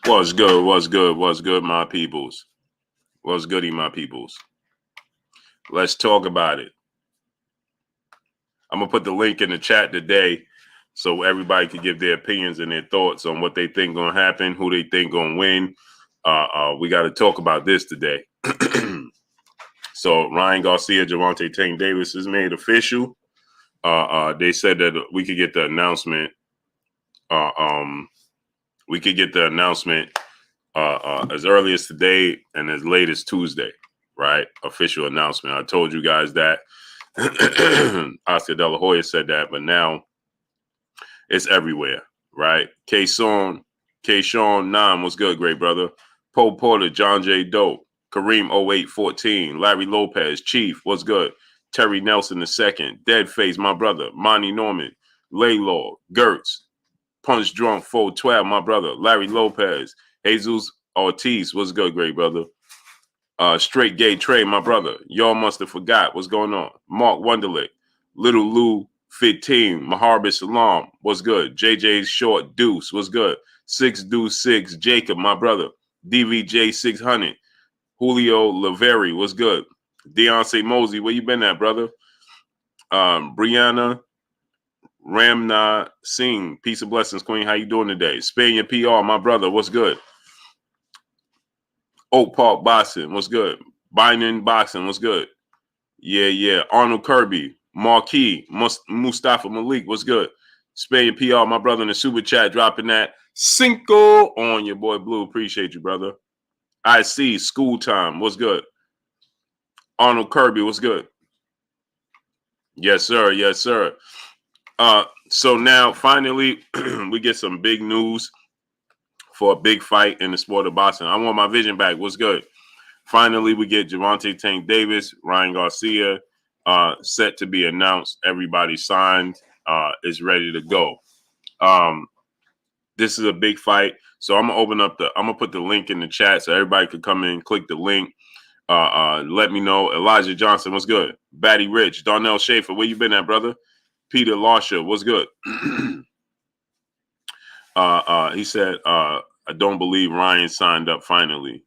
What's good? What's good? What's good, my peoples? What's goody, my peoples? Let's talk about it. I'm gonna put the link in the chat today so everybody can give their opinions and their thoughts on what they think gonna happen, who they think gonna win. We got to talk about this today. So Ryan Garcia, Gervonta Tank Davis is made official. They said that we could get the announcement. We could get the announcement as early as today and as late as Tuesday, right? Official announcement. I told you guys that. Oscar De La Hoya said that, but now it's everywhere, right? K-Sean 9 was good, great brother. Poe Porter, John J. Doe, Kareem 0814, Larry Lopez, Chief, what's good? Terry Nelson II, Deadface, my brother, Monty Norman, Laylaw, Gertz, Punch Drunk 412, my brother, Larry Lopez, Jesus Ortiz, what's good, great brother? Straight Gay Trey, my brother. Y'all must have forgot what's going on. Mark Wonderlick, Little Lou 15, Maharba Salam, what's good? JJ Short Deuce, what's good? 6 Deuce 6, Jacob, my brother. DVJ 600, Julio Laveri, what's good? Deontay Mosey, where you been at, brother? Brianna Ramna Singh, peace and blessings, Queen. How you doing today? Spanian PR, my brother, what's good? Oak Park Boxing, what's good? Biden Boxing, what's good? Yeah. Arnold Kirby, Marquis, Mustafa Malik, what's good? Spanian PR, my brother in the super chat, dropping that Cinco on your boy Blue. Appreciate you, brother. I see School Time, what's good? Arnold Kirby, what's good? Yes, sir. Yes, sir. So now finally we get some big news for a big fight in the sport of boxing. I want my vision back. What's good? Finally, we get Gervonta Tank Davis, Ryan Garcia, set to be announced. Everybody signed, is ready to go. This is a big fight. So I'm gonna put the link in the chat so everybody could come in, click the link. Let me know. Elijah Johnson, what's good? Batty Rich, Darnell Schaefer, where you been at, brother? Peter Larsha, what's good? He said, I don't believe Ryan signed up finally.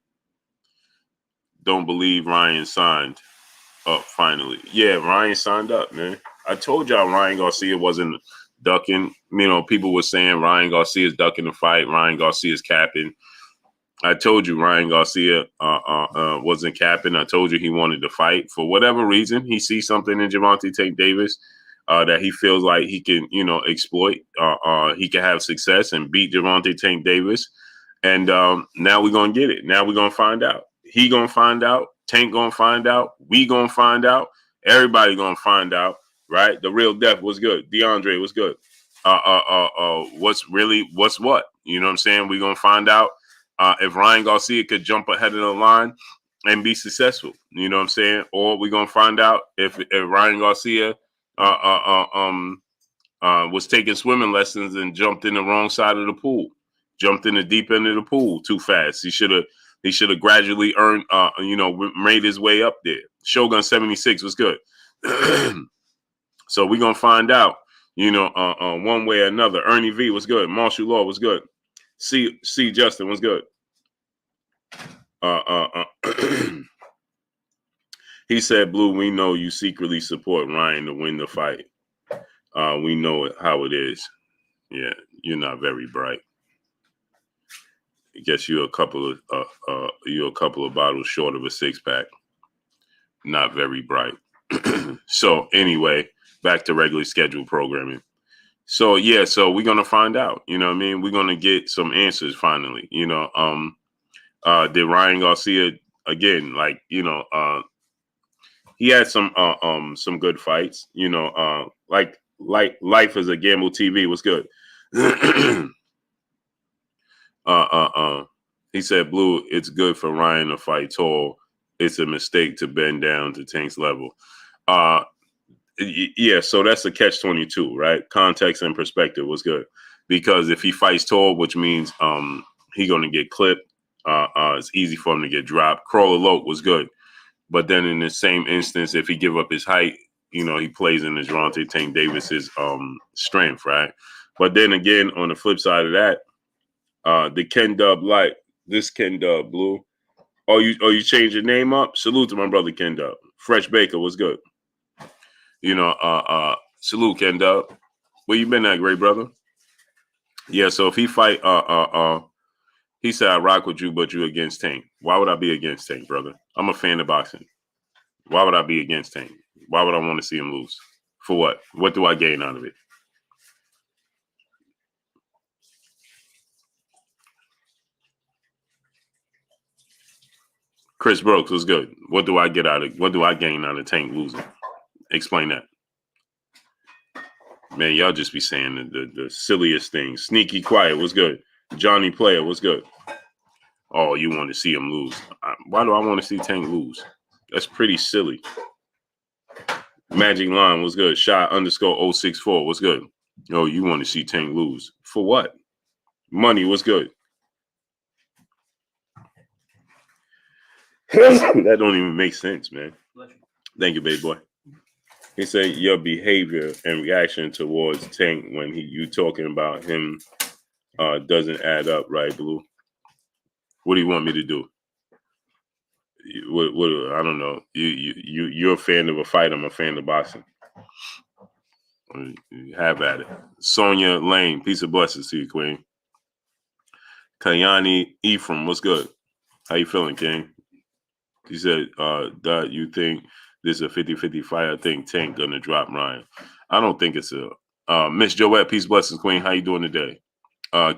Don't believe Ryan signed up finally. Yeah, Ryan signed up, man. I told y'all Ryan Garcia wasn't ducking. You know, people were saying Ryan Garcia's ducking the fight. Ryan Garcia's capping. I told you Ryan Garcia wasn't capping. I told you he wanted to fight. For whatever reason, he sees something in Gervonta Tank Davis that he feels like he can, exploit. He can have success and beat Gervonta Tank Davis. And now we're going to get it. Now we're going to find out. He going to find out. Tank going to find out. We going to find out. Everybody going to find out, right? The real death was good. DeAndre was good. What's what? You know what I'm saying? We're going to find out if Ryan Garcia could jump ahead of the line and be successful. You know what I'm saying? Or we're going to find out if Ryan Garcia was taking swimming lessons and jumped in the wrong side of the pool, jumped in the deep end of the pool too fast. He should have gradually earned, made his way up there. Shogun 76 was good. So we're going to find out, one way or another. Ernie V was good. Marshall Law was good. C Justin was good. He said, Blue, we know you secretly support Ryan to win the fight. We know how it is. Yeah, you're not very bright. I guess you're a couple of bottles short of a 6-pack. Not very bright. So anyway, back to regularly scheduled programming. So yeah, so we're gonna find out. You know what I mean? We're gonna get some answers finally. Did Ryan Garcia again? He had some good fights. Like Life is a Gamble TV was good. He said, Blue, it's good for Ryan to fight tall. It's a mistake to bend down to Tank's level. Yeah, so that's a catch-22, right? Context and perspective was good. Because if he fights tall, which means he's going to get clipped, it's easy for him to get dropped. Crawler Loke was good. But then in the same instance, if he give up his height, he plays in Gervonta Tank Davis's strength, right? But then again, on the flip side of that, The Ken Dub Light. This Ken Dub Blue. You changed your name up? Salute to my brother Ken Dub. Fresh Baker was good. Salute Ken Dub. Where you been at, great brother? Yeah, so if he fight he said I rock with you, but you against Tank. Why would I be against Tank, brother? I'm a fan of boxing. Why would I be against Tank? Why would I want to see him lose? For what? What do I gain out of it? Chris Brooks was good. What do I gain out of Tank losing? Explain that. Man, y'all just be saying the silliest things. Sneaky Quiet was good. Johnny Player was good. Oh, you want to see him lose. Why do I want to see Tank lose? That's pretty silly. Magic Line was good. Shot _ 064 was good. Oh, you want to see Tank lose. For what? Money was good. That don't even make sense, man. Thank you, baby boy. He said your behavior and reaction towards Tank when you talking about him doesn't add up, right, Blue? What do you want me to do? What I don't know. You're a fan of a fight. I'm a fan of boxing. Have at it. Sonia Lane, peace of blessings to you, Queen. Kayani Ephraim, what's good? How you feeling, King? He said, Dot, you think this is a 50-50 fight? I think Tank gonna drop Ryan. I don't think it's a Miss Joette, peace, blessings, Queen. How you doing today?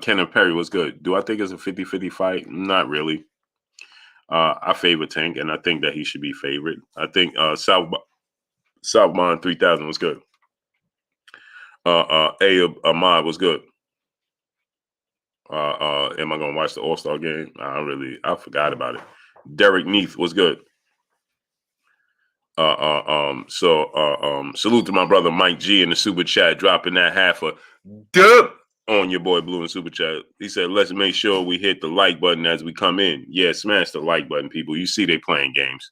Kenneth Perry, what's good? Do I think it's a 50-50 fight? Not really. I favor Tank, and I think that he should be favored. I think Southbound 3000 was good. Ahmad was good. Am I gonna watch the All-Star game? I forgot about it. Derek Neath was good. Salute to my brother Mike G in the super chat, dropping that half a dub on your boy Blue in super chat. He said, let's make sure we hit the like button as we come in. Yeah, smash the like button, people. You see they playing games.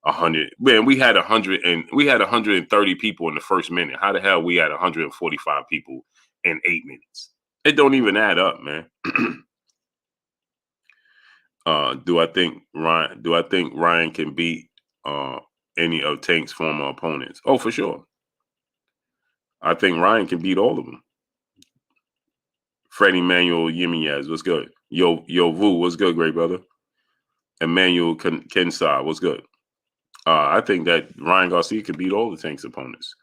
100. Man, we had 130 people in the first minute. How the hell we had 145 people in 8 minutes? It don't even add up, man. Do I think Ryan can beat any of Tank's former opponents? Oh, for sure. I think Ryan can beat all of them. Freddie Manuel Yiminez, what's good? Yo Vu, what's good, great brother? Emmanuel Kensah, what's good? I think that Ryan Garcia could beat all the Tank's opponents.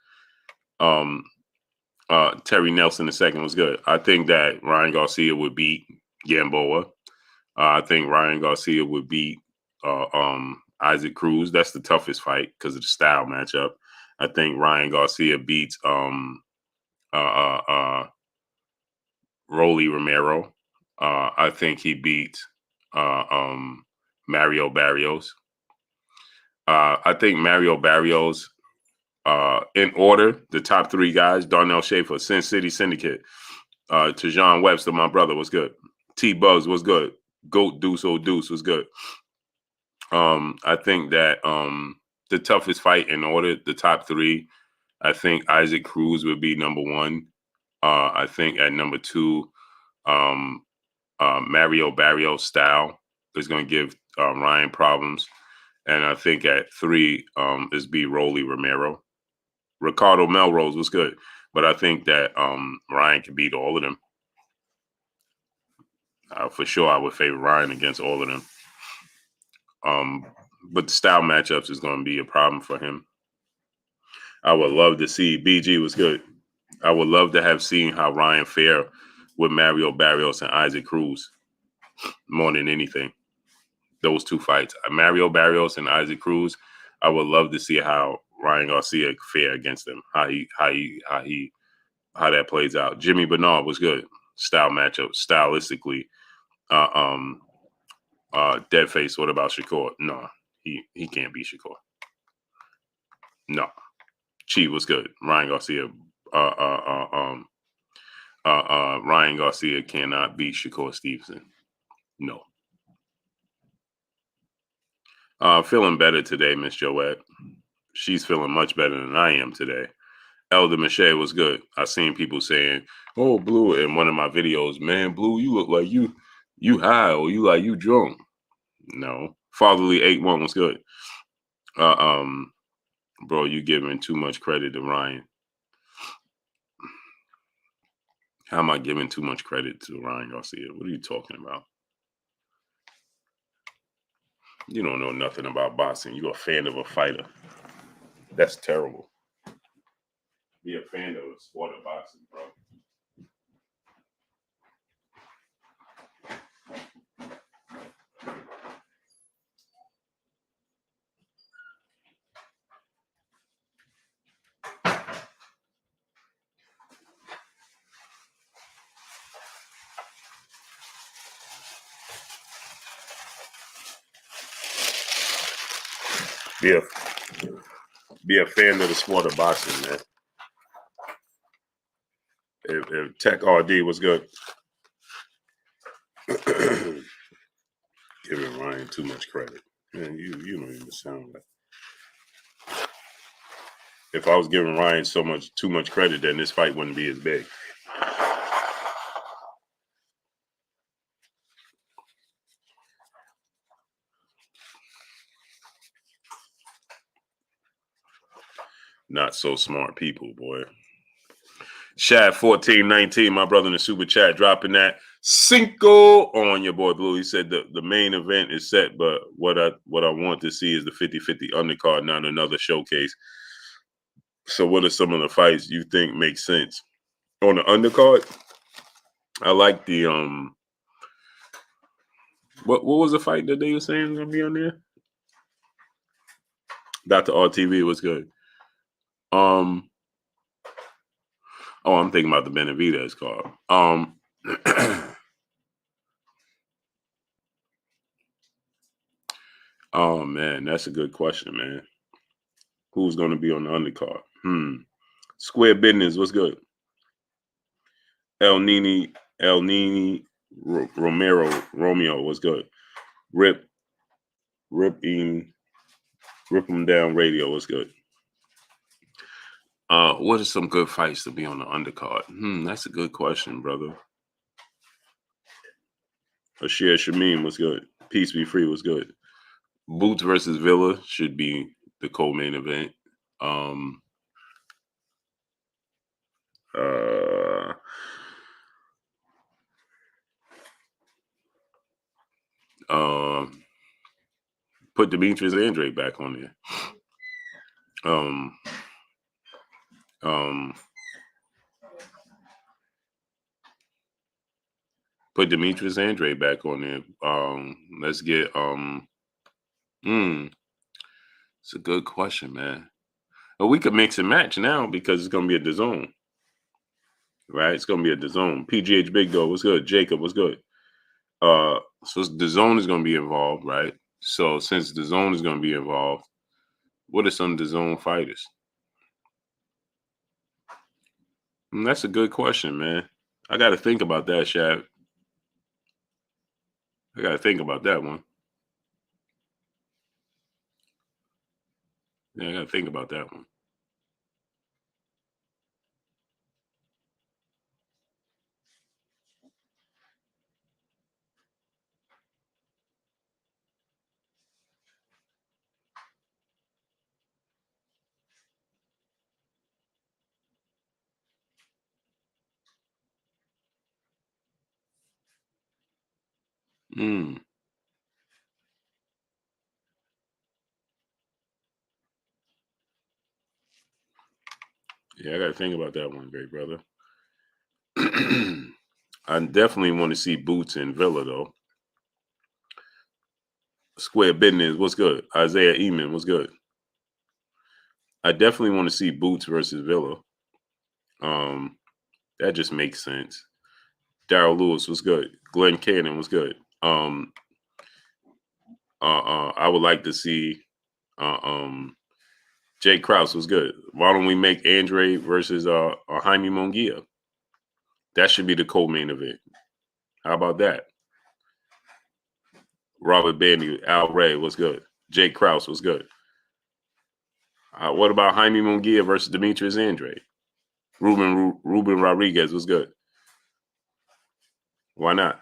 Terry Nelson II was good. I think that Ryan Garcia would beat Gamboa. I think Ryan Garcia would beat Isaac Cruz. That's the toughest fight because of the style matchup. I think Ryan Garcia beats Rolly Romero. I think he beats Mario Barrios. I think Mario Barrios, in order, the top 3 guys: Darnell Schaefer, Sin City Syndicate, Tejon Webster, my brother, was good. T Bugs was good. Goat Deuce Deuce was good. I think that the toughest fight in order, the top 3, I think Isaac Cruz would be number 1. I think at number 2, Mario Barrios style is going to give Ryan problems. And I think at 3 is B. Rolly Romero. Ricardo Melrose was good. But I think that Ryan can beat all of them. For sure, I would favor Ryan against all of them. But the style matchups is going to be a problem for him. I would love to see BG was good. I would love to have seen how Ryan fare with Mario Barrios and Isaac Cruz more than anything. Those 2 fights, Mario Barrios and Isaac Cruz. I would love to see how Ryan Garcia fare against them. How that plays out. Jimmy Bernard was good. Style matchup, stylistically. Deadface. What about Shakur? No, he can't beat Shakur. No. Chi was good. Ryan Garcia. Ryan Garcia cannot beat Shakur Stevenson. No. Feeling better today, Miss Joette. She's feeling much better than I am today. Elder Michelle was good. I seen people saying, "Oh, Blue," in one of my videos, man, Blue, you look like you high or you drunk. No, Fatherly 8-1 was good. Uh, um, bro, you giving too much credit to Ryan. How am I giving too much credit to Ryan Garcia? What are you talking about? You don't know nothing about boxing. You're a fan of a fighter. That's terrible. Be a fan of the sport of boxing, bro. Be a be a fan of the sport of boxing, man. If Tech RD was good, giving Ryan too much credit, man. You don't even sound like. If I was giving Ryan too much credit, then this fight wouldn't be as big. Not so smart people, boy. Shad 1419, my brother in the super chat, dropping that Cinco on your boy Blue. He said the main event is set, but what I want to see is the 50-50 undercard, not another showcase. So what are some of the fights you think make sense? On the undercard, I like the what was the fight that they were saying gonna be on there? Dr. RTV was good. Oh, I'm thinking about the Benavidez card. Oh man, that's a good question, man. Who's going to be on the undercard? Square Business, what's good? El Nini Romeo, what's good? Rip him down radio, what's good? What are some good fights to be on the undercard? That's a good question, brother. Ashir Shamim, what's good? Peace Be Free, what's good? Boots versus Villa should be the co-main event. Put Demetrius Andre back on there. Put Demetrius Andre back on there. Let's get it's a good question, man. Well, we could mix and match now because it's gonna be a DAZN. Right? It's gonna be a DAZN. PGH Big Dog, what's good? Jacob, what's good? So DAZN is gonna be involved, right? So since DAZN is gonna be involved, what are some DAZN fighters? That's a good question, man. I got to think about that, Shaq. I got to think about that one. Yeah, I got to think about that one. Yeah, I got to think about that one, great brother. I definitely want to see Boots in Villa, though. Square Business, what's good? Isaiah Eman, what's good? I definitely want to see Boots versus Villa. That just makes sense. Daryl Lewis was good. Glenn Cannon was good. I would like to see Jay Krause was good. Why don't we make Andre versus Jaime Munguia? That should be the co-main event. How about that? Robert Bandy, Al Ray was good. Jay Krause was good. What about Jaime Munguia versus Demetrius Andre? Ruben Rodriguez was good. Why not?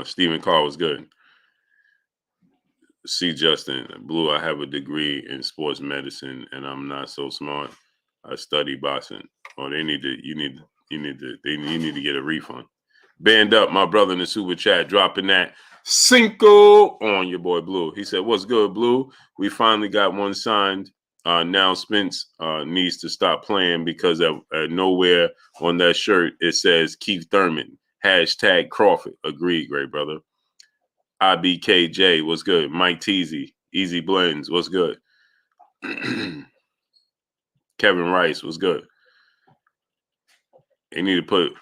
Stephen Carr was good. See, Justin, Blue, I have a degree in sports medicine and I'm not so smart. I study boxing. Oh, you need to get a refund. Band up, my brother in the super chat, dropping that Cinco on your boy Blue. He said, "What's good, Blue? We finally got one signed. Now Spence needs to stop playing because nowhere on that shirt it says Keith Thurman. Hashtag Crawford. Agreed, great brother. IBKJ, what's good? Mike Teasy, Easy Blends, what's good? Kevin Rice, what's good? They need to put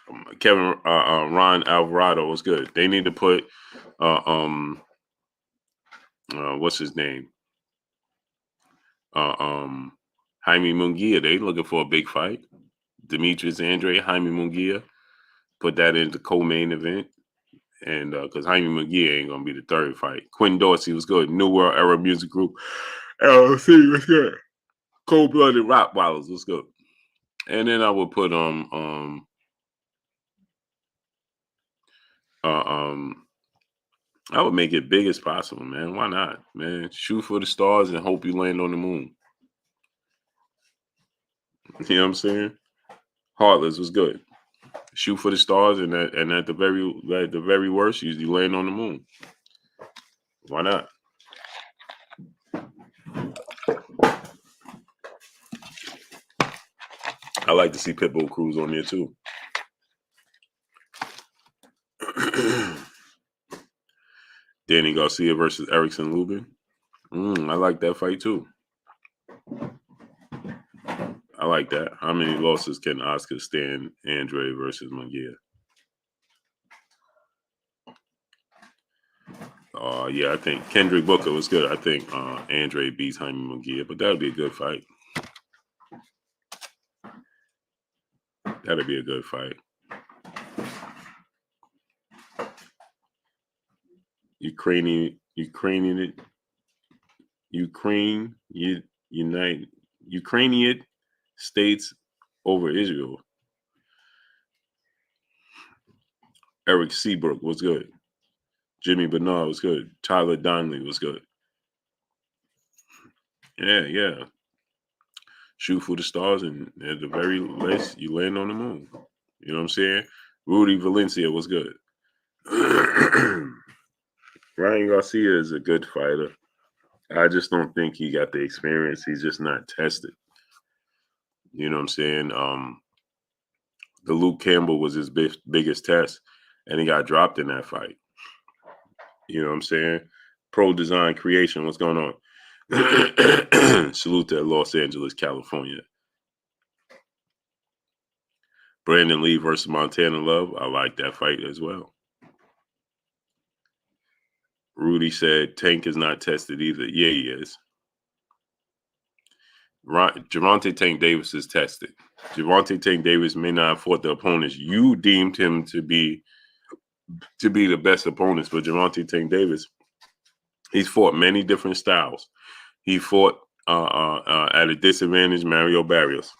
Ron Alvarado, what's good? They need to put what's his name? Jaime Munguia. They looking for a big fight. Demetrius Andre, Jaime Munguia. Put that into co-main event. And because Jaime Munguia ain't gonna be the third fight. Quinn Dorsey was good. New World Era Music Group. LLC was good. Cold-blooded Rottweilers was good. And then I would put I would make it big as possible, man. Why not, man? Shoot for the stars and hope you land on the moon. You know what I'm saying? Heartless was good. Shoot for the stars, and at the very worst, you land on the moon. Why not? I like to see Pitbull Cruz on there too. Danny Garcia versus Erickson Lubin. I like that fight too. I like that. How many losses can Oscar stand Andre versus Munguia? Yeah, I think Kendrick Booker was good. I think Andre beats Jaime Munguia, but that'll be a good fight. That'll be a good fight. Ukrainian states over Israel. Eric Seabrook was good. Jimmy Bernard was good. Tyler Donnelly was good. Yeah. Shoot for the stars, and at the very least, you land on the moon. You know what I'm saying? Rudy Valencia was good. Ryan Garcia is a good fighter. I just don't think he got the experience. He's just not tested. You know what I'm saying? The Luke Campbell was his biggest test, and he got dropped in that fight. You know what I'm saying? Pro Design Creation, what's going on? Salute to Los Angeles, California. Brandon Lee versus Montana Love. I like that fight as well. Rudy said Tank is not tested either. Yeah, he is. Gervonta Tank Davis is tested. Gervonta Tank Davis may not have fought the opponents you deemed him to be the best opponents, but Gervonta Tank Davis, he's fought many different styles. He fought at a disadvantage Mario Barrios,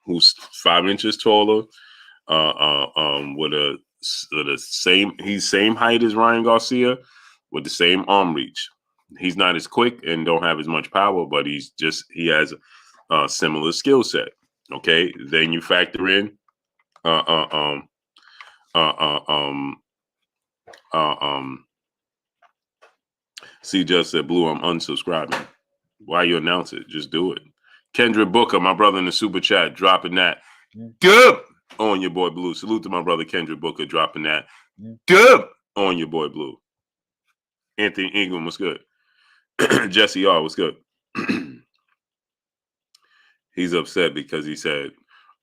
who's 5 inches taller, with the same height as Ryan Garcia, with the same arm reach. He's not as quick and don't have as much power, but he has a similar skill set. Okay, then you factor in C just said, Blue, I'm unsubscribing. Why you announce it? Just do it. Kendrick Booker, my brother in the super chat, dropping that dub on your boy Blue. Salute to my brother Kendrick Booker, dropping that dub on your boy Blue. Anthony Ingram was good. Jesse R was good. He's upset because he said,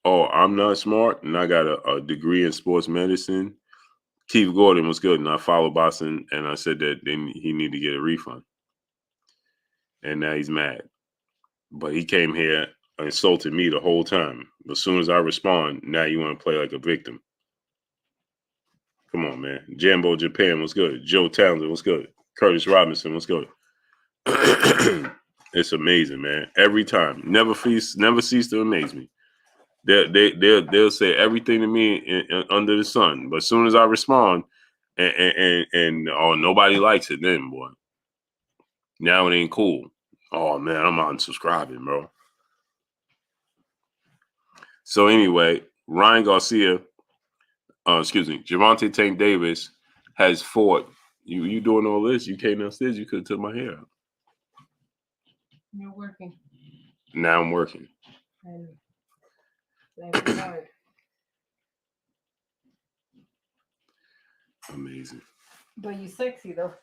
"Oh, I'm not smart, and I got a degree in sports medicine." Keith Gordon was good, and I followed Boston, and I said that then he need to get a refund, and now he's mad. But he came here and insulted me the whole time. As soon as I respond, now you want to play like a victim. Come on, man. Jambo Japan, what's good? Joe Townsend, what's good? Curtis Robinson, what's good? It's amazing, man. Every time, never cease to amaze me. They'll say everything to me under the sun, but as soon as I respond, and oh, nobody likes it, then boy, now it ain't cool. Oh man, I'm unsubscribing, bro. So anyway, Ryan Garcia, Gervonta Tank Davis has fought. You doing all this? You came downstairs. You could have took my hair out. You're working. Now I'm working. And that's hard. Amazing. But you sexy though.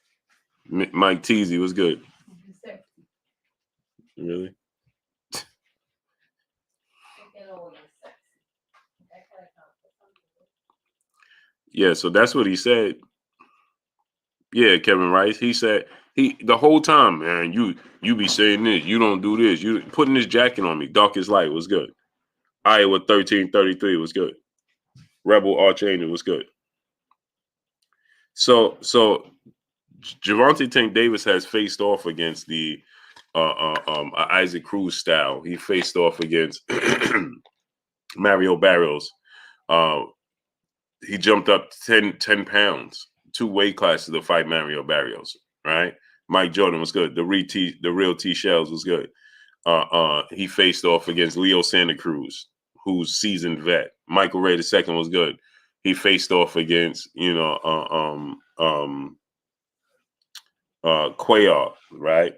Mike Teasy was good. You sexy. Really? Yeah, so that's what he said. Yeah, Kevin Rice. He said the whole time, man, you be saying this, you don't do this, you putting this jacket on me. Darkest Light was good. Iowa 1333 was good. Rebel Archangel was good. So Gervonta Tank Davis has faced off against the Isaac Cruz style. He faced off against Mario Barrios. He jumped up 10 pounds, 2 weight classes to fight Mario Barrios, right? Mike Jordan was good. The real T Shells was good. He faced off against Leo Santa Cruz, who's seasoned vet. Michael Ray II was good. He faced off against, Cuellar, right?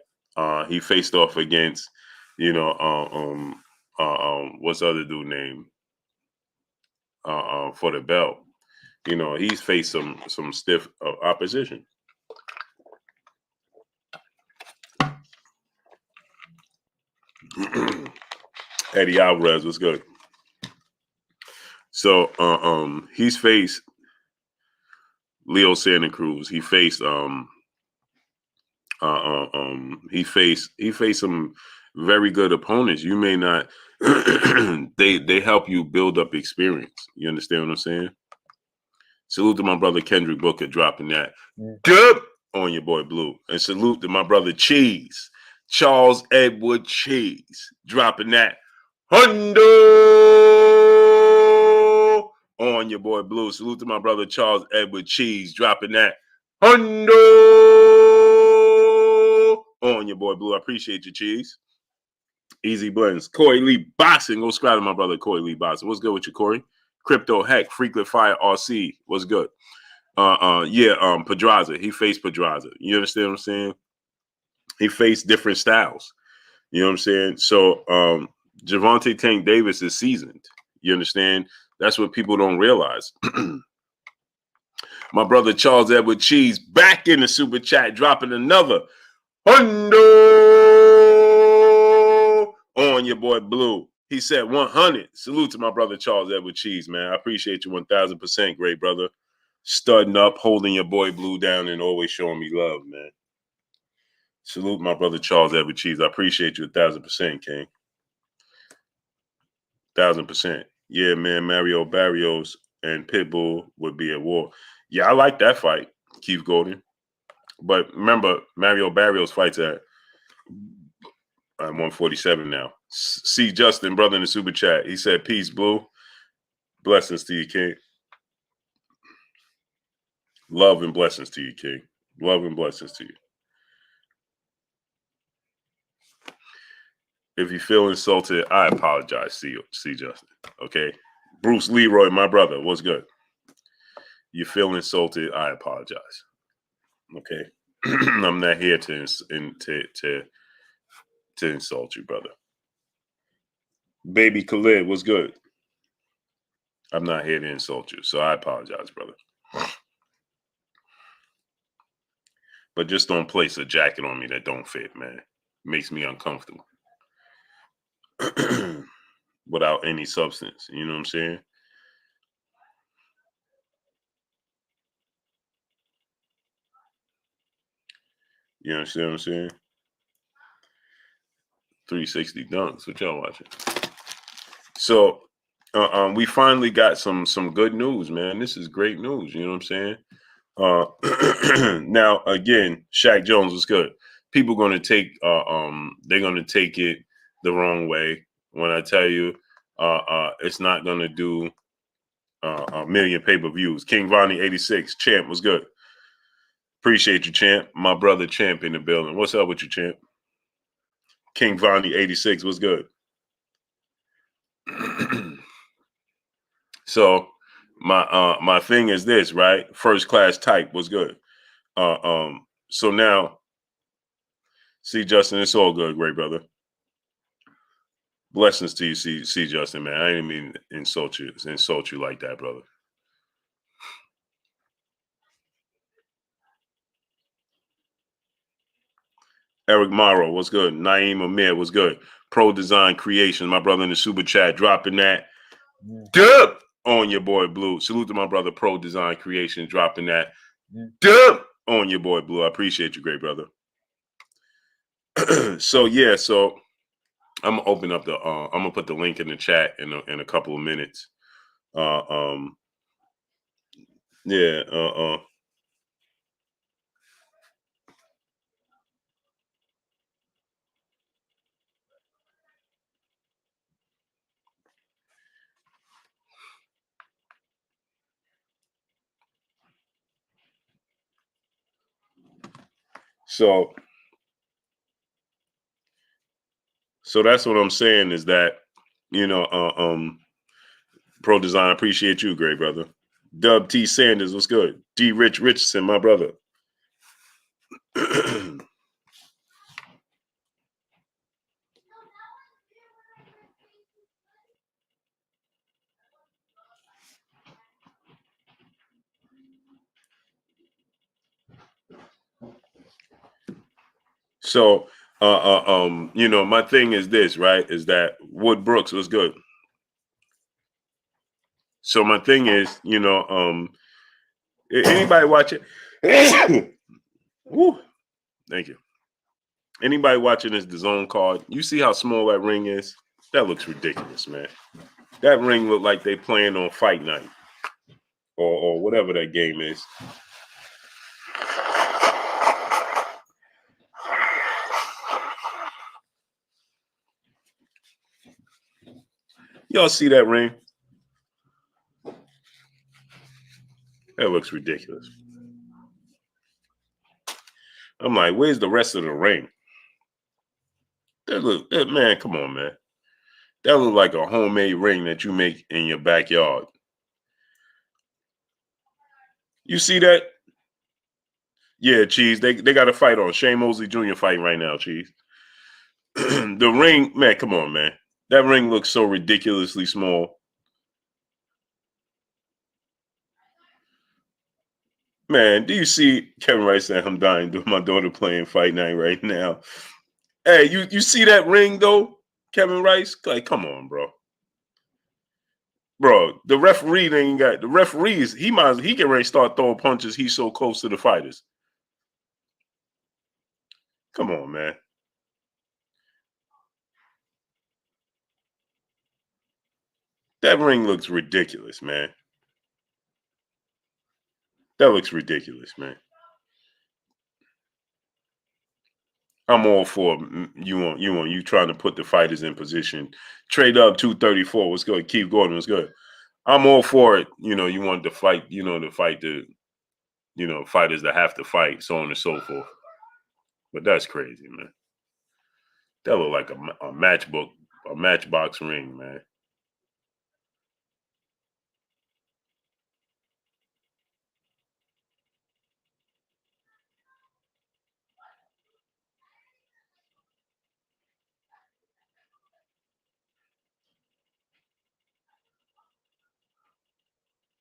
He faced off against, what's the other dude name? For the belt. He's faced some stiff opposition. Eddie Alvarez was good. So he's faced Leo Santa Cruz. He faced he faced some very good opponents. You may not they help you build up experience. You understand what I'm saying? Salute to my brother Kendrick Booker dropping that dub on your boy Blue. And salute to my brother Cheese, Charles Edward Cheese, dropping that hundo on your boy Blue. Salute to my brother Charles Edward Cheese, dropping that hundo on your boy Blue. I appreciate you, Cheese. Easy Blends. Corey Lee Boxing. Go subscribe to my brother Corey Lee Boxing. What's good with you, Corey? Crypto Heck, Frequent Fire RC. What's good? Pedraza. He faced Pedraza. You understand what I'm saying? He faced different styles. You know what I'm saying? So Gervonta Tank Davis is seasoned. You understand? That's what people don't realize. My brother Charles Edward Cheese back in the super chat, dropping another hundo on your boy Blue. He said 100. Salute to my brother Charles Edward Cheese, man. I appreciate you 1,000%, great brother. Studding up, holding your boy Blue down, and always showing me love, man. Salute my brother Charles Edward Cheese. I appreciate you 1,000%, King. 1,000%. Yeah, man. Mario Barrios and Pitbull would be at war. Yeah, I like that fight, Keith Golden. But remember, Mario Barrios fights at 147 now. See Justin, brother in the super chat. He said, "Peace, Blue. Blessings to you, King. Love and blessings to you, King. Love and blessings to you." If you feel insulted, I apologize. See Justin. Okay. Bruce Leroy, my brother, what's good? You feel insulted, I apologize. Okay. I'm not here to insult you, brother. Baby Khalid, what's good? I'm not here to insult you, so I apologize, brother. But just don't place a jacket on me that don't fit, man. Makes me uncomfortable. Without any substance, you know what I'm saying? You understand what I'm saying? 360 dunks, what y'all watching? So we finally got some good news, man. This is great news. You know what I'm saying? Now again, Shaq Jones was good. People going to take they're going to take it the wrong way when I tell you it's not going to do a million pay-per-views. King Vonnie 86 champ was good. Appreciate you, champ. My brother champ in the building. What's up with you, champ? King Vonnie 86 was good. So my thing is this, right? First class type was good. So now, see, Justin, it's all good, great brother. Blessings to you, see, Justin, man. I didn't mean to insult you like that, brother. Eric Morrow, what's good? Naeem Amir, what's good? Pro Design Creations, my brother in the super chat, dropping that. Dub on your boy Blue. Salute to my brother Pro Design Creations, dropping that. Dub on your boy Blue. I appreciate you, great brother. So I'm gonna open up the. I'm gonna put the link in the chat in a couple of minutes. Yeah. So that's what I'm saying is that Pro Design, appreciate you, great brother. Dub T Sanders, what's good? D Rich Richardson, my brother. So my thing is this, right? Is that Wood Brooks was good. So my thing is, anybody watching? Woo, thank you. Anybody watching this DAZN card? You see how small that ring is? That looks ridiculous, man. That ring look like they playing on Fight Night or whatever that game is. Y'all see that ring? That looks ridiculous. I'm like, where's the rest of the ring? Man, come on, man. That look like a homemade ring that you make in your backyard. You see that? Yeah, Cheese. They got a fight on. Shane Mosley Jr. fighting right now, Cheese. The ring, man, come on, man. That ring looks so ridiculously small. Man, do you see Kevin Rice saying I'm dying to my daughter playing Fight Night right now? Hey, you see that ring though, Kevin Rice? Like, come on, bro. Bro, the referee ain't got the referees. He can ready start throwing punches. He's so close to the fighters. Come on, man. That ring looks ridiculous, man. That looks ridiculous, man. I'm all for you trying to put the fighters in position. Trade up 234. What's good? Keith Gordon was good. I'm all for it. You want to fight, to fight the, fighters that have to fight, so on and so forth. But that's crazy, man. That look like a matchbox ring, man.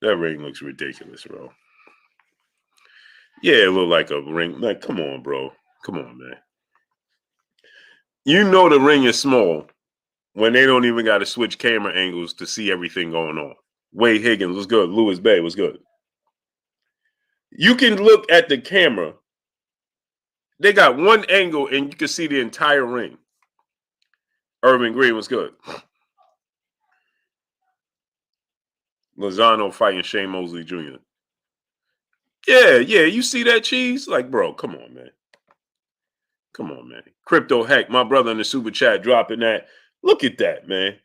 That ring looks ridiculous, bro. Yeah, it look like a ring. Like, come on, bro. Come on, man. You know the ring is small when they don't even got to switch camera angles to see everything going on. Wade Higgins was good. Lewis Bay was good. You can look at the camera. They got one angle and you can see the entire ring. Irvin Green was good. Lozano fighting Shane Mosley Jr. Yeah, you see that, Cheese? Like, bro, come on, man. Come on, man. Crypto Heck, my brother in the super chat dropping that. Look at that, man.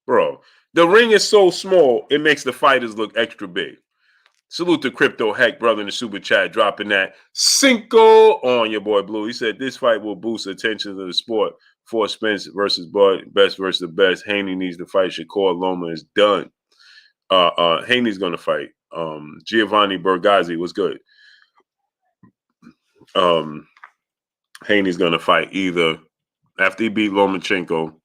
Bro, the ring is so small, it makes the fighters look extra big. Salute to Crypto Heck, brother in the super chat, dropping that Cinco on your boy Blue. He said this fight will boost attention to the sport. For Spence versus Bud, best versus the best. Haney needs to fight. Shakur Loma is done. Haney's gonna fight. Giovanni Bergazzi was good. Haney's gonna fight either after he beat Lomachenko.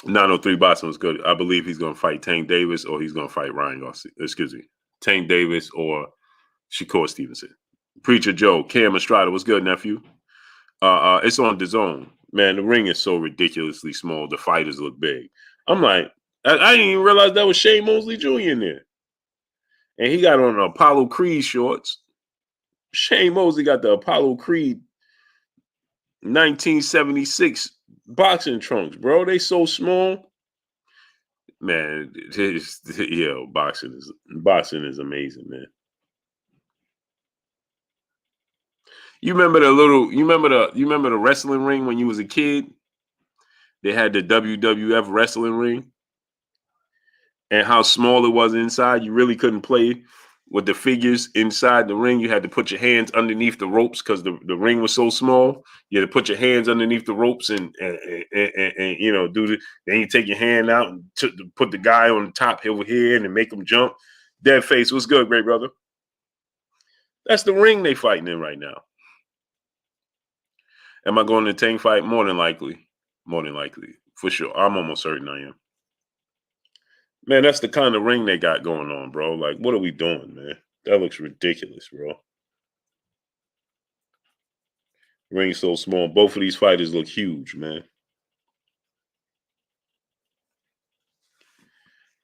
903 boxing was good. I believe he's gonna fight Tank Davis or he's gonna fight Ryan Garcia. Excuse me, Tank Davis or Shakur Stevenson. Preacher Joe, Cam Estrada was good, nephew. It's on DAZN. Man, the ring is so ridiculously small. The fighters look big. I'm like, I didn't even realize that was Shane Mosley Jr. in there. And he got on Apollo Creed shorts. Shane Mosley got the Apollo Creed 1976 boxing trunks, bro. They so small. Man, boxing is amazing, man. You remember the wrestling ring when you was a kid? They had the WWF wrestling ring and how small it was inside. You really couldn't play with the figures inside the ring. You had to put your hands underneath the ropes because the ring was so small. You had to put your hands underneath the ropes and you know, then you take your hand out and put the guy on the top over here and make him jump. Dead face, what's good, great brother? That's the ring they fighting in right now. Am I going to Tank fight? More than likely. More than likely. For sure. I'm almost certain I am. Man, that's the kind of ring they got going on, bro. Like, what are we doing, man? That looks ridiculous, bro. Ring so small. Both of these fighters look huge, man.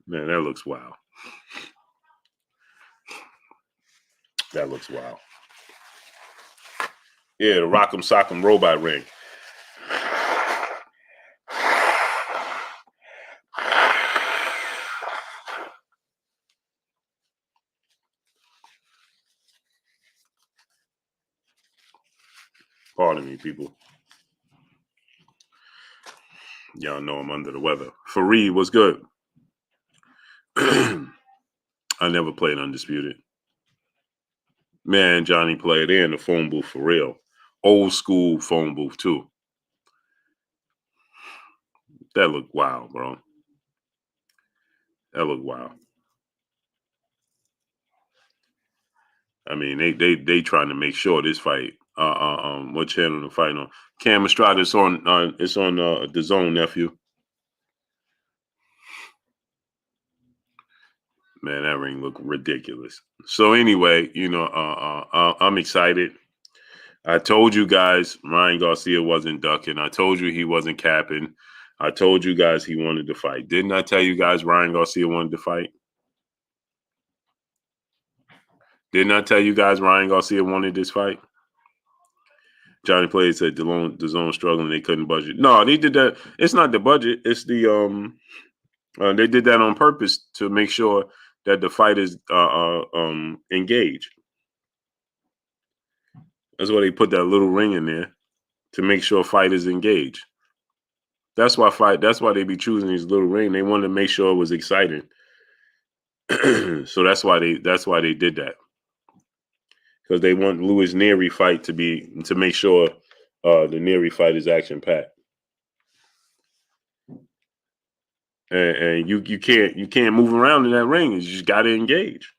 Man, that looks wild. That looks wild. Yeah, the Rock'em Sock'em Robot ring. Pardon me, people. Y'all know I'm under the weather. Fareed was good. I never played Undisputed. Man, Johnny played in the phone booth for real. Old school phone booth, too. That looked wild, bro. That looked wild. I mean, they trying to make sure this fight. What channel to fight on? Cam Estrada is on. It's on DAZN, nephew. Man, that ring looked ridiculous. So anyway, you know, I'm excited. I told you guys Ryan Garcia wasn't ducking. I told you he wasn't capping. I told you guys he wanted to fight. Didn't I tell you guys Ryan Garcia wanted to fight? Didn't I tell you guys Ryan Garcia wanted this fight? Johnny Played said DAZN struggling. They couldn't budget. No, they did that. It's not the budget. It's the they did that on purpose to make sure that the fighters engage. That's why they put that little ring in there to make sure fighters engage. That's why they be choosing these little ring. They wanted to make sure it was exciting. So that's why they did that. Because they want Louis Neary fight to make sure the Neary fight is action packed. And you can't move around in that ring. You just got to engage.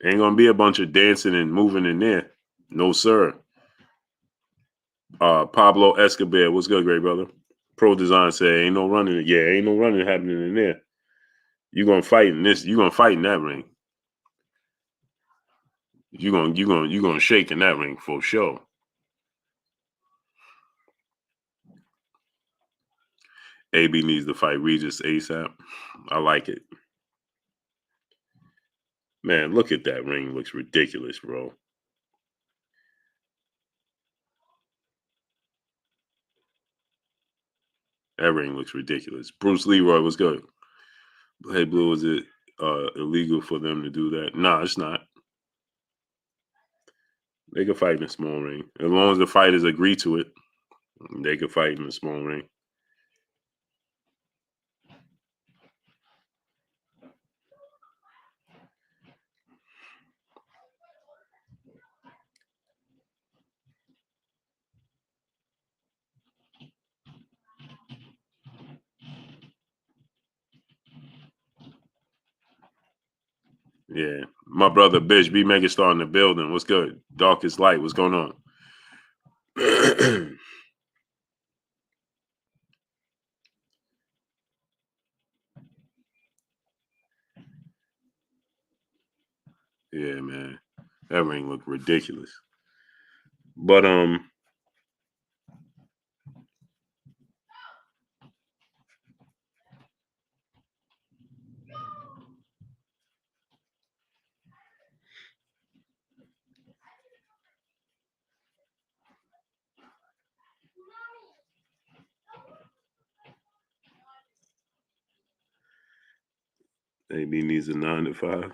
Ain't gonna be a bunch of dancing and moving in there. No, sir. Pablo Escobar, what's good, great brother? Pro Design said, ain't no running. Yeah, ain't no running happening in there. You're gonna fight in this. You're gonna fight in that ring. You're gonna shake in that ring for sure. AB needs to fight Regis ASAP. I like it. Man, look at that ring. Looks ridiculous, bro. That ring looks ridiculous. Bruce Leroy was good. Hey, Blue, is it illegal for them to do that? No, it's not. They can fight in a small ring. As long as the fighters agree to it, they can fight in a small ring. Yeah. My brother Bish, B Megastar in the building. What's good? Darkest Light. What's going on? Yeah, man. That ring looked ridiculous. But AB needs a 9 to 5.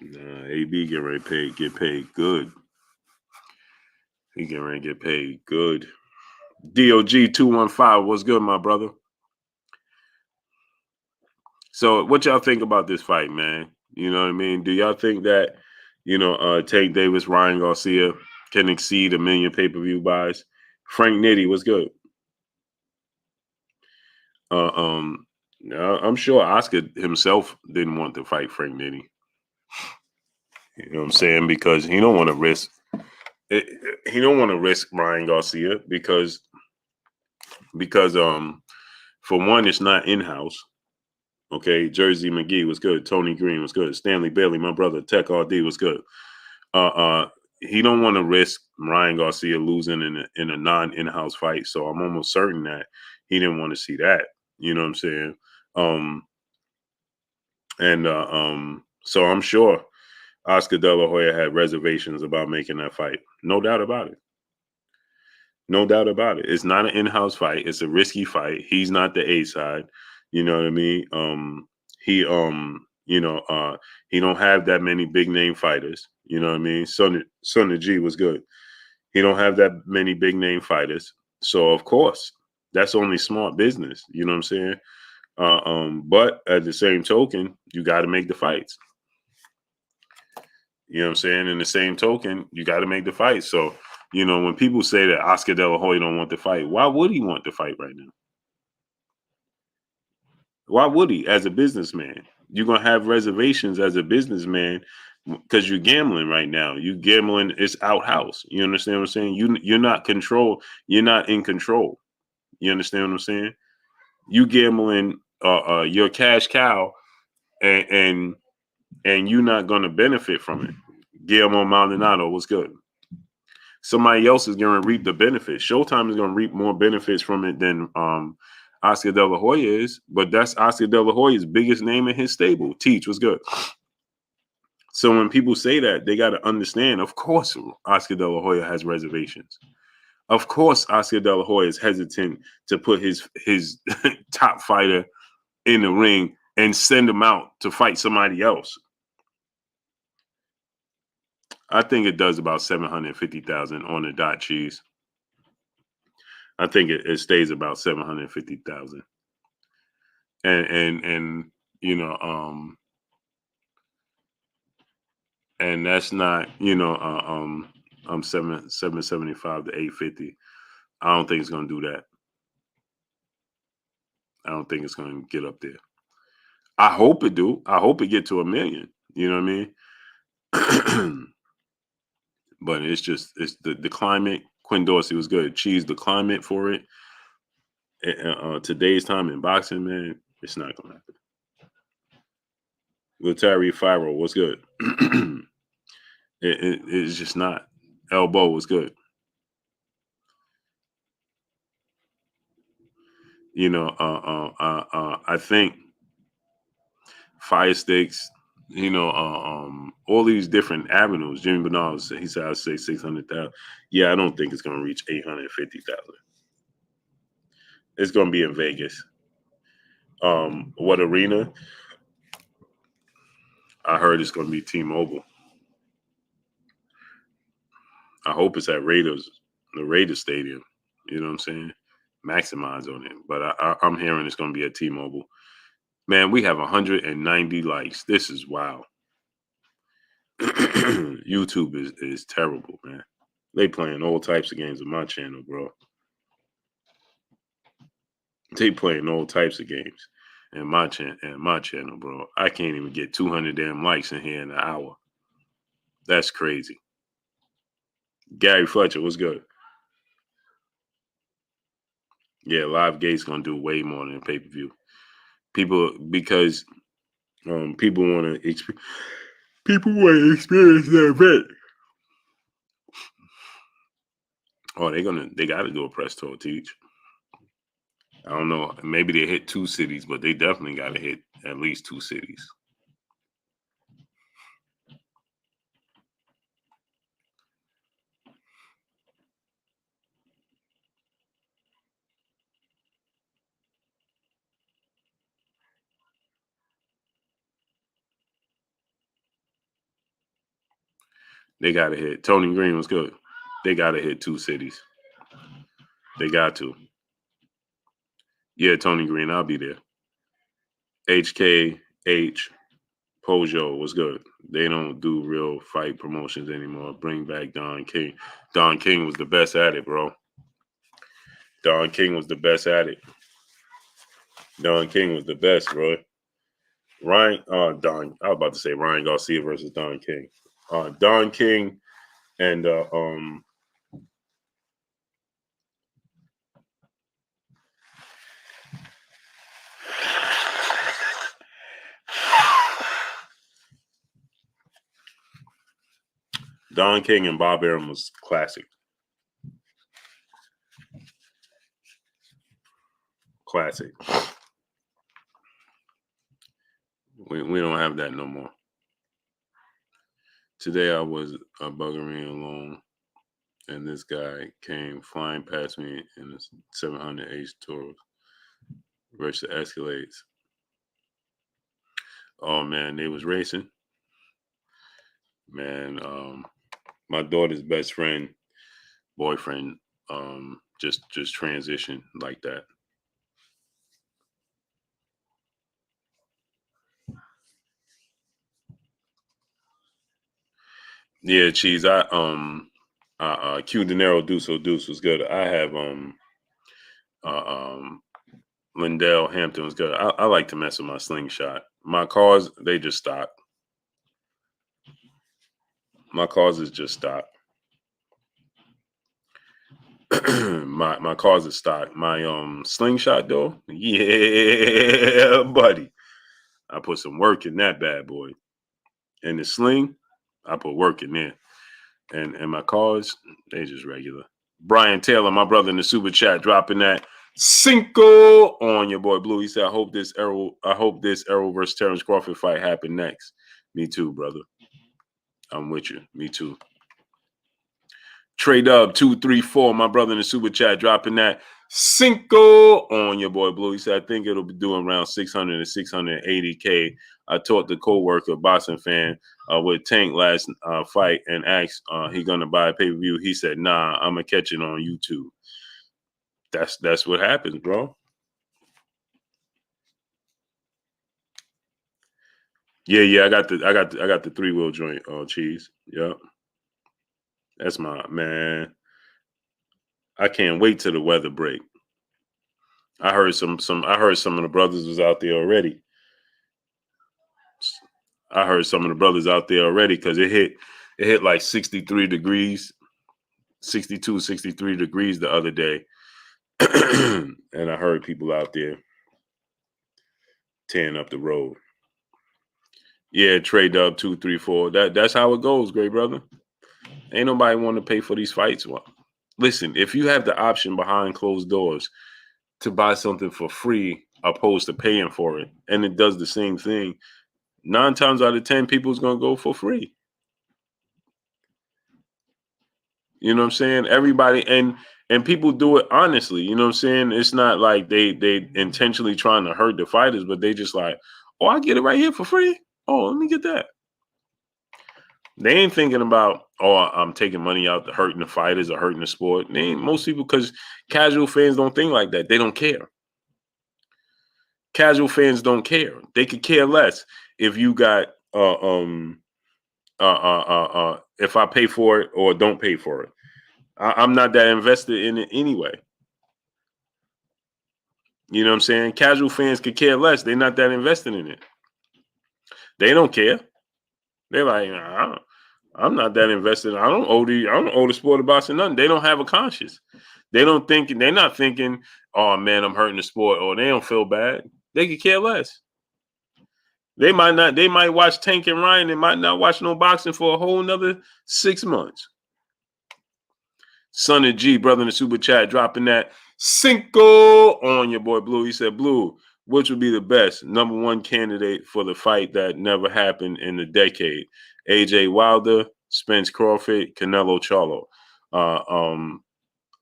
Nah, AB get paid good. He getting ready to get paid good. DOG 215, what's good, my brother? So what y'all think about this fight, man? You know what I mean? Do y'all think that, Tank Davis, Ryan Garcia can exceed 1 million pay-per-view buys? Frank Nitti, what's good? Uh, um, I'm sure Oscar himself didn't want to fight Frank Nitti. You know what I'm saying? Because he don't want to risk Ryan Garcia because for one, it's not in-house. Okay, Jersey McGee was good. Tony Green was good. Stanley Bailey, my brother, Tech RD was good. He don't want to risk Ryan Garcia losing in a non-in-house fight. So I'm almost certain that he didn't want to see that. You know what I'm saying? So I'm sure Oscar De La Hoya had reservations about making that fight. No doubt about it. No doubt about it. It's not an in-house fight. It's a risky fight. He's not the A side. You know what I mean? He he don't have that many big name fighters. You know what I mean? Son of G was good. He don't have that many big name fighters. So of course, that's only smart business. You know what I'm saying? But at the same token, you got to make the fights. You know what I'm saying? In the same token, you got to make the fight. So, when people say that Oscar De La Hoya don't want to fight, why would he want to fight right now? Why would he as a businessman? You're going to have reservations as a businessman because you're gambling right now. You gambling, it's outhouse. You understand what I'm saying? You're not control. You're not in control. You understand what I'm saying? You gambling your cash cow and you're not going to benefit from it. Guillermo Maldonado was good. Somebody else is going to reap the benefits. Showtime is going to reap more benefits from it than Oscar De La Hoya is, but that's Oscar De La Hoya's biggest name in his stable. Teach was good. So when people say that, they got to understand, of course, Oscar De La Hoya has reservations. Of course, Oscar De La Hoya is hesitant to put his top fighter in the ring and send him out to fight somebody else. I think it does about 750,000 on the dot, cheese. I think it stays about 750,000. And and that's not, 775 to 850. I don't think it's gonna do that. I don't think it's gonna get up there. I hope it do. I hope it get to 1 million. You know what I mean? But it's the climate. Quinn Dorsey was good. Cheese, the climate for it. Today's time in boxing, man, it's not gonna happen. Latari Firo was good. It's just not. Elbow was good. I think fire stakes, all these different avenues. Jimmy Bernal, he said, I'd say 600,000. Yeah, I don't think it's going to reach 850,000. It's gonna be in Vegas. What arena? I heard it's gonna be T-Mobile. I hope it's at the Raiders Stadium. You know what I'm saying? Maximize on it. But I'm hearing it's gonna be at T-Mobile. Man, we have 190 likes. This is wow. YouTube is terrible, man. They playing all types of games on my channel, bro. They playing all types of games in my channel, bro. I can't even get 200 damn likes in here in an hour. That's crazy. Gary Fletcher, what's good? Yeah, live gate's gonna do way more than pay per view. People because people want to experience the event. Oh, they got to do a press tour, teach. I don't know. Maybe they hit 2 cities, but they definitely got to hit at least 2 cities. They got to hit. Tony Green was good. They got to hit 2 cities. They got to. Yeah, Tony Green, I'll be there. HKH Pojo was good. They don't do real fight promotions anymore. Bring back Don King. Don King was the best at it, bro. Don King was the best at it. Don King was the best, bro. I was about to say Ryan Garcia versus Don King. Don King and Don King and Bob Arum was classic. Classic. We don't have that no more. Today I was buggering along, and this guy came flying past me in a 700 H Taurus versus Escalades. Oh man, they was racing. Man, my daughter's best friend, boyfriend, just transitioned like that. Yeah, cheese. Q Dinero Deuce was good. I have Lindell Hampton was good. I like to mess with my slingshot. My cars, they just stop. My cars is just stock. my cars is stock. My slingshot though, yeah, buddy. I put some work in that bad boy. And the sling, I put work in there. And my cars, they just regular. Brian Taylor, my brother in the super chat, dropping that Cinco on your boy Blue. He said, I hope this Errol versus Terrence Crawford fight happen next. Me too, brother. I'm with you. Me too. Trade up 234, my brother in the super chat, dropping that Cinco on your boy Blue. He said, I think it'll be doing around 600 to 680K. I talked to co-worker, boxing fan, with Tank last fight and asked he gonna buy a pay-per-view. He said, nah, I'm gonna catch it on YouTube. That's what happens, bro. Yeah, I got the 3-wheel joint cheese. Yep. That's my man. I can't wait till the weather break. I heard some of the brothers was out there already. I heard some of the brothers out there already because it hit like 63 degrees, 62, 63 degrees the other day. And I heard people out there tearing up the road. Yeah, trade up 234. That's how it goes, great brother. Ain't nobody want to pay for these fights. Well, listen, if you have the option behind closed doors to buy something for free opposed to paying for it, and it does the same thing, 9 times out of 10, people's gonna go for free. You know what I'm saying? Everybody, and And people do it honestly. You know what I'm saying? It's not like they intentionally trying to hurt the fighters, but they just like, oh, I get it right here for free. Oh, let me get that. They ain't thinking about, oh, I'm taking money out to hurting the fighters or hurting the sport. They ain't, most people, because casual fans don't think like that. They don't care. Casual fans don't care. They could care less if you got if I pay for it or don't pay for it. I'm not that invested in it anyway. You know what I'm saying? Casual fans could care less. They're not that invested in it. They don't care. They're like, I'm not that invested. I don't owe the sport of boxing nothing. They don't have a conscience. They're not thinking, oh man, I'm hurting the sport, or they don't feel bad. They could care less. They might watch Tank and Ryan. They might not watch no boxing for a whole nother 6 months. Son of G, brother in the super chat, dropping that Cinco on your boy Blue. He said, Blue, which would be the best number one candidate for the fight that never happened in a decade? AJ Wilder, Spence Crawford, Canelo Charlo.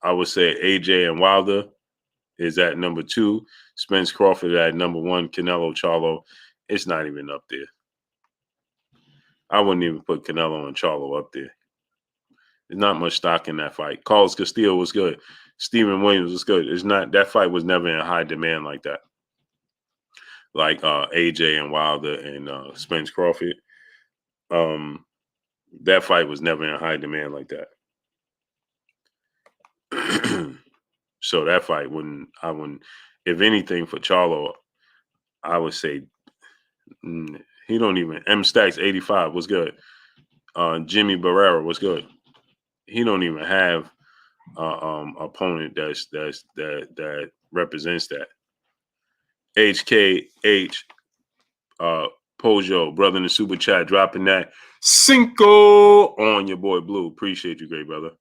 I would say AJ and Wilder is at number 2. Spence Crawford at number 1. Canelo Charlo. It's not even up there. I wouldn't even put Canelo and Charlo up there. There's not much stock in that fight. Carlos Castillo was good. Stephen Williams was good. It's not, that fight was never in high demand like that. Like AJ and Wilder and Spence Crawford. That fight was never in high demand like that. So that fight I wouldn't, if anything for Charlo, I would say he don't even, M Stacks 85 was good. Jimmy Barrera was good. He don't even have opponent that represents that. HKH Pojo, brother in the super chat, dropping that Cinco on your boy Blue. Appreciate you, great brother.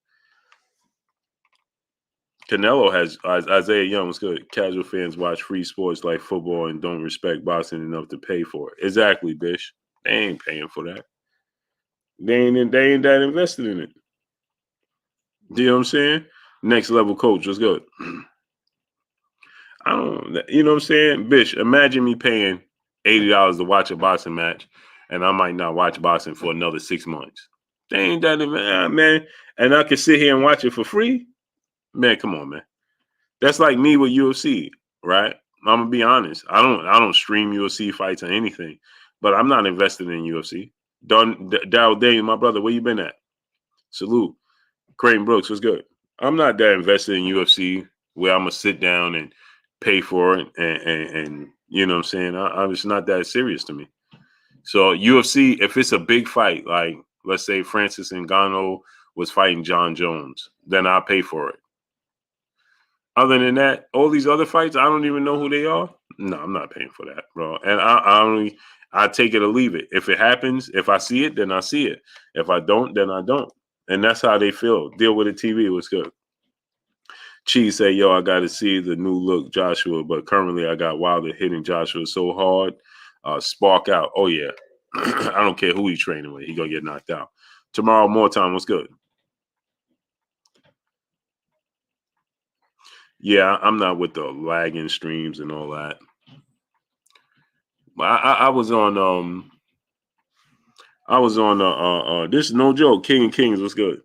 Canelo has Isaiah Young was good. Casual fans watch free sports like football and don't respect boxing enough to pay for it. Exactly, Bish. They ain't paying for that. They ain't that invested in it. Do you know what I'm saying? Next level coach was good. I don't know. You know what I'm saying? Bish, imagine me paying $80 to watch a boxing match, and I might not watch boxing for another 6 months. They ain't that, man. And I can sit here and watch it for free. Man, come on, man. That's like me with UFC, right? I'm gonna be honest. I don't stream UFC fights or anything, but I'm not invested in UFC. Dow Day, my brother, where you been at? Salute. Creighton Brooks was good. I'm not that invested in UFC where I'm gonna sit down and pay for it, and you know what I'm saying. I'm just not that serious to me. So UFC, if it's a big fight, like let's say Francis Ngannou was fighting John Jones, then I'll pay for it. Other than that, all these other fights, I don't even know who they are. No, I'm not paying for that, bro. And I take it or leave it. If it happens, if I see it, then I see it. If I don't, then I don't. And that's how they feel. Deal with the TV. It was good. Cheese say, yo, I got to see the new look Joshua, but currently I got Wilder hitting Joshua so hard. Spark out. Oh, yeah. I don't care who he's training with. He going to get knocked out. Tomorrow, more time. What's good? Yeah, I'm not with the lagging streams and all that. I was on this is no joke. King of Kings was good.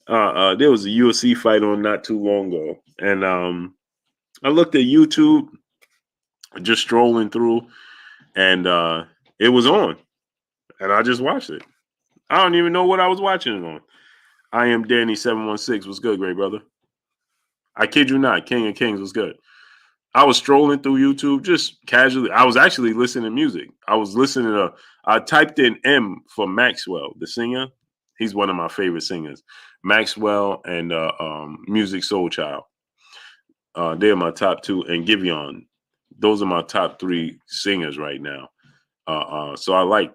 There was a UFC fight on not too long ago, and I looked at YouTube, just strolling through, and it was on, and I just watched it. I don't even know what I was watching it on. I am Danny 716 was good, great brother. I kid you not, King of Kings was good. I was strolling through YouTube just casually. I was actually listening to music. I typed in M for Maxwell, the singer. He's one of my favorite singers. Maxwell and Music Soul Child. They're my top 2. And Giveon. Those are my top 3 singers right now. So I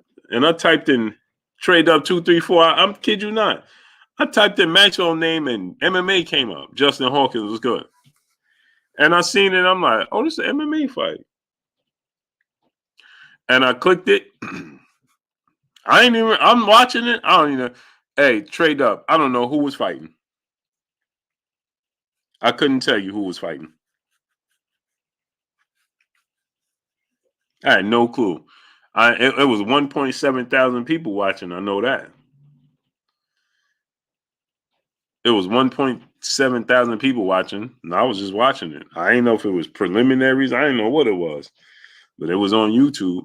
typed in Trade Up 234. I'm kid you not. I typed in Maxwell name and MMA came up. Justin Hawkins was good. And I seen it. I'm like, oh, this is an MMA fight. And I clicked it. I'm watching it. I don't even know. Hey, Trade Up. I don't know who was fighting. I couldn't tell you who was fighting. I had no clue. It was 1.7 thousand people watching. I know that. It was 1.7 thousand people watching, and I was just watching it. I didn't know if it was preliminaries. I didn't know what it was, but it was on YouTube,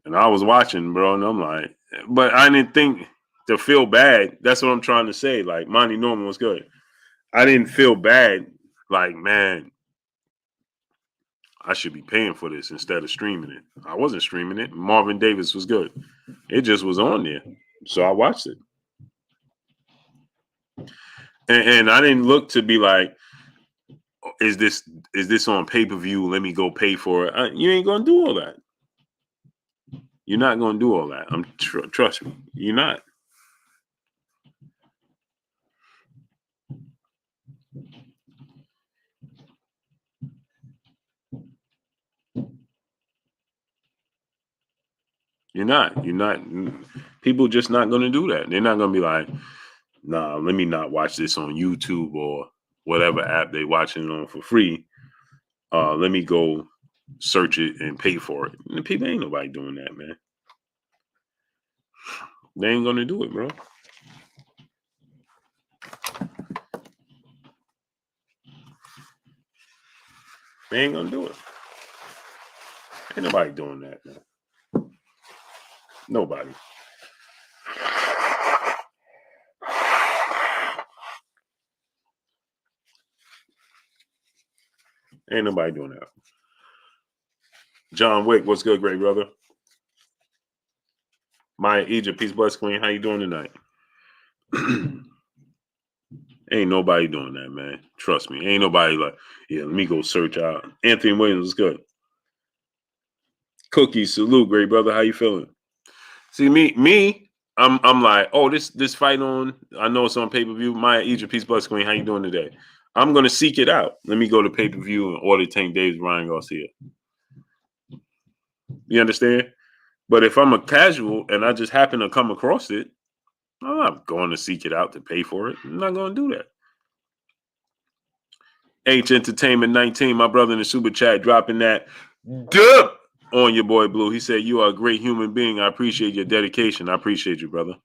and I was watching, bro. And I'm like, but I didn't think to feel bad. That's what I'm trying to say. Like Monty Norman was good. I didn't feel bad. Like, man, I should be paying for this instead of streaming it. I wasn't streaming it. Marvin Davis was good. It just was on there, so I watched it. And I didn't look to be like, is this on pay-per-view? Let me go pay for it. You ain't gonna do all that. You're not gonna do all that. Trust me, you're not. You're not. You're not. People just not gonna do that. They're not gonna be like, nah, let me not watch this on YouTube or whatever app they watching it on for free. Let me go search it and pay for it. And people ain't nobody doing that, man. They ain't gonna do it, bro. They ain't gonna do it. Ain't nobody doing that, man. Nobody. Ain't nobody doing that. John Wick, what's good, great brother? Maya Egypt, peace, bless, queen. How you doing tonight? Ain't nobody doing that, man. Trust me. Ain't nobody like, yeah, let me go search out. Anthony Williams is good. Cookies, salute, great brother. How you feeling? See, I'm like, oh, this fight on, I know it's on pay-per-view. Maya Egypt, peace, bless, queen. How you doing today? I'm gonna seek it out. Let me go to pay-per-view and order Tank Dave's Ryan Garcia. You understand? But if I'm a casual and I just happen to come across it, I'm not going to seek it out to pay for it. I'm not going to do that. H Entertainment 19, my brother in the super chat, dropping that duh on your boy Blue. He said, you are a great human being. I appreciate your dedication. I appreciate you, brother.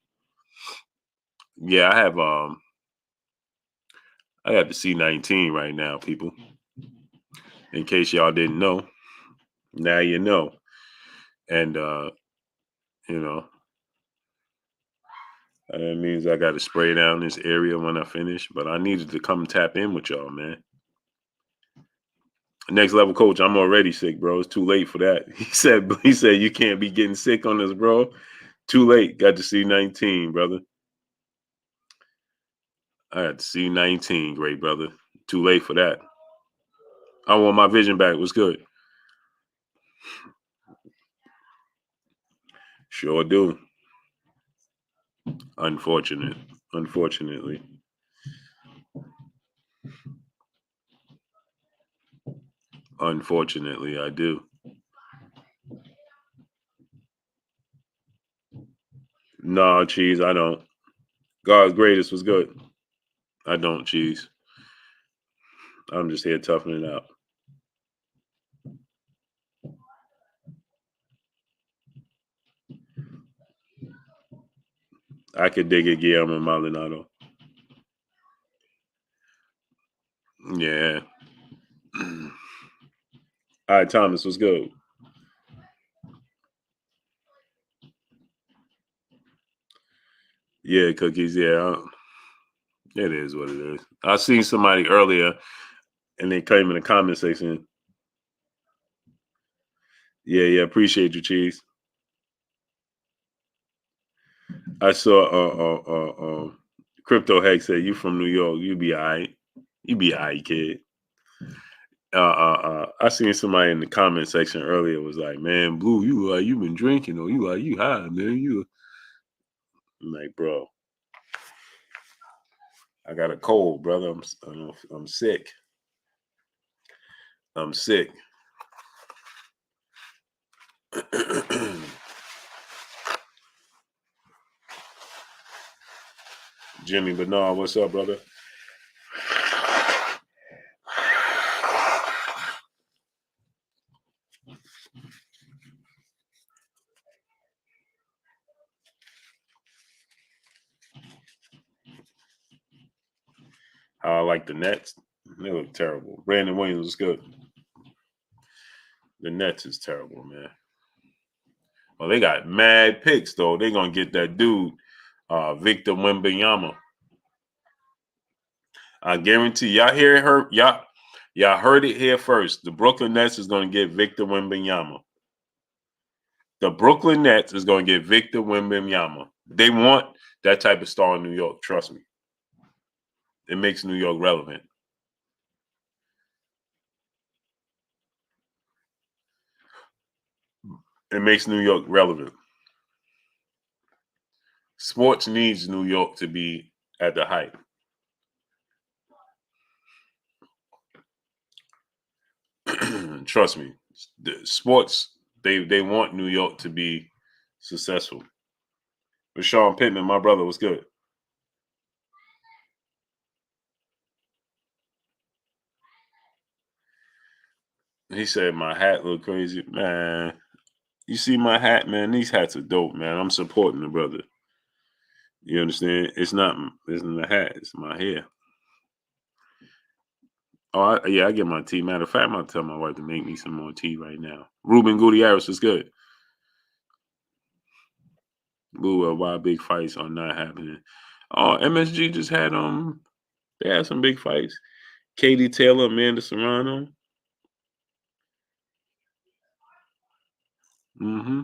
Yeah, I have the C19 right now, people. In case y'all didn't know. Now you know. And you know, that means I got to spray down this area when I finish. But I needed to come tap in with y'all, man. Next level coach, I'm already sick, bro. It's too late for that. He said you can't be getting sick on this, bro. Too late. Got to C19, brother. I had to C19, great brother. Too late for that. I want my vision back. What's good? Sure do. Unfortunately. Unfortunately, I do. No, cheese, I don't. God's greatest was good. I don't, cheese. I'm just here toughing it out. I could dig it, Guillermo Maldonado. Yeah. All right, Thomas, what's good? Yeah, cookies. Yeah, it is what it is. I seen somebody earlier, and they came in the comment section. Yeah. Appreciate you, cheese. I saw Crypto Hex said, "You from New York? You be alright. You be alright, kid." I seen somebody in the comment section earlier was like, "Man, Blue, you been drinking or you high, man? I'm like, bro, I got a cold, brother. I'm sick. I'm sick." Jimmy Bernard, what's up, brother? Like the Nets, they look terrible. Brandon Williams was good. The Nets is terrible, man. Well, they got mad picks though. They gonna get that dude, Victor Wembanyama. I guarantee y'all y'all heard it here first. The Brooklyn Nets is gonna get Victor Wembanyama. The Brooklyn Nets is gonna get Victor Wembanyama. They want that type of star in New York. Trust me. It makes New York relevant. It makes New York relevant. Sports needs New York to be at the height. Trust me. The sports, they want New York to be successful. But Sean Pittman, my brother, was good. He said my hat looked crazy. Man, you see my hat, man? These hats are dope, man. I'm supporting the brother. You understand? It's not the hat, it's my hair. Oh, I get my tea. Matter of fact, I'm going to tell my wife to make me some more tea right now. Ruben Gutierrez is good. Blue, why big fights are not happening. Oh, MSG just had they had some big fights. Katie Taylor, Amanda Serrano. Mm-hmm.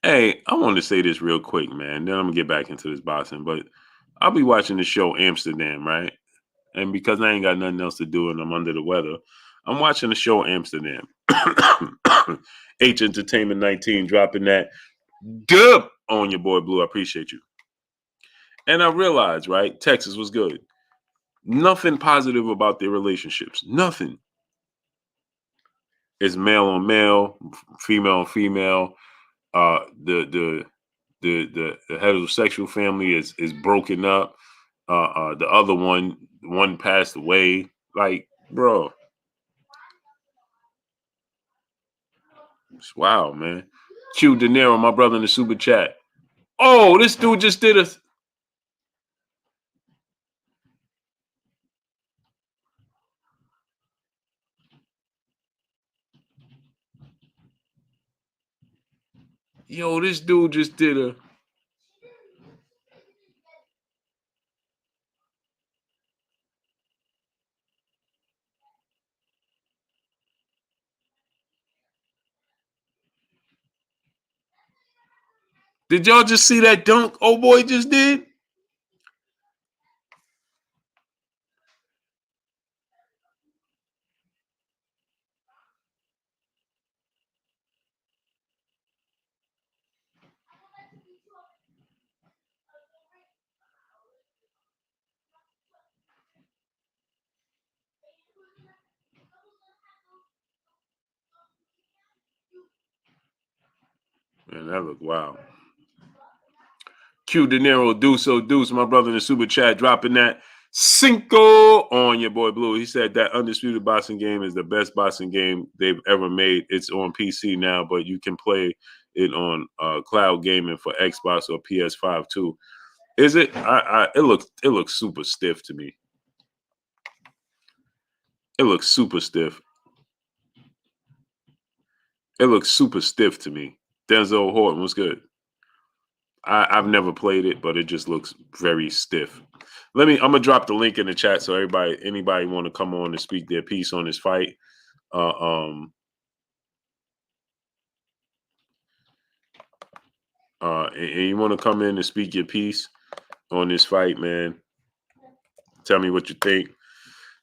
Hey, I want to say this real quick, man. Then I'm gonna get back into this boxing, but I'll be watching the show Amsterdam, right? And because I ain't got nothing else to do and I'm under the weather, I'm watching the show Amsterdam. H Entertainment 19 dropping that dub on your boy Blue. I appreciate you. And I realized, right, Texas was good. Nothing positive about their relationships. Nothing. It's male on male, female on female. The heterosexual family is broken up. The other one passed away. Like, bro, wow, man. Q De Niro, my brother in the super chat. Oh, this dude just did a. Yo, this dude just did a. Did y'all just see that dunk? Oh boy, just did. Man, that looked wild. Q De Niro, Deuce, my brother in the super chat, dropping that Cinco on your boy Blue. He said that Undisputed Boxing game is the best boxing game they've ever made. It's on PC now, but you can play it on cloud gaming for Xbox or PS5 too. Is it? It looks super stiff to me. It looks super stiff. It looks super stiff to me. Denzel Horton was good. I've never played it, but it just looks very stiff. I'm gonna drop the link in the chat so anybody want to come on and speak their piece on this fight. And you want to come in and speak your piece on this fight, man. Tell me what you think.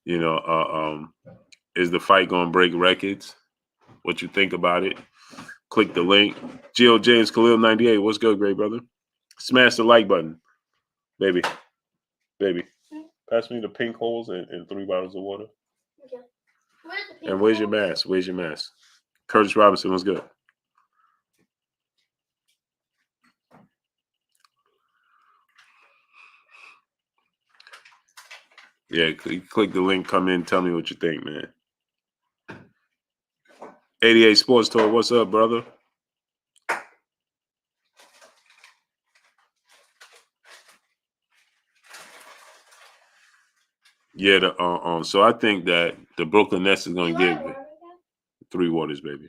You know, is the fight gonna break records? What you think about it? Click the link. Gio James Khalil 98. What's good, great brother? Smash the like button, baby. Pass me the pink holes and 3 bottles of water. Okay. And where's your mask? Curtis Robinson was good. Yeah, click the link, come in, tell me what you think, man. 88 Sports Talk, what's up, brother? Yeah, so I think that the Brooklyn Nets is going to give water 3 waters, baby.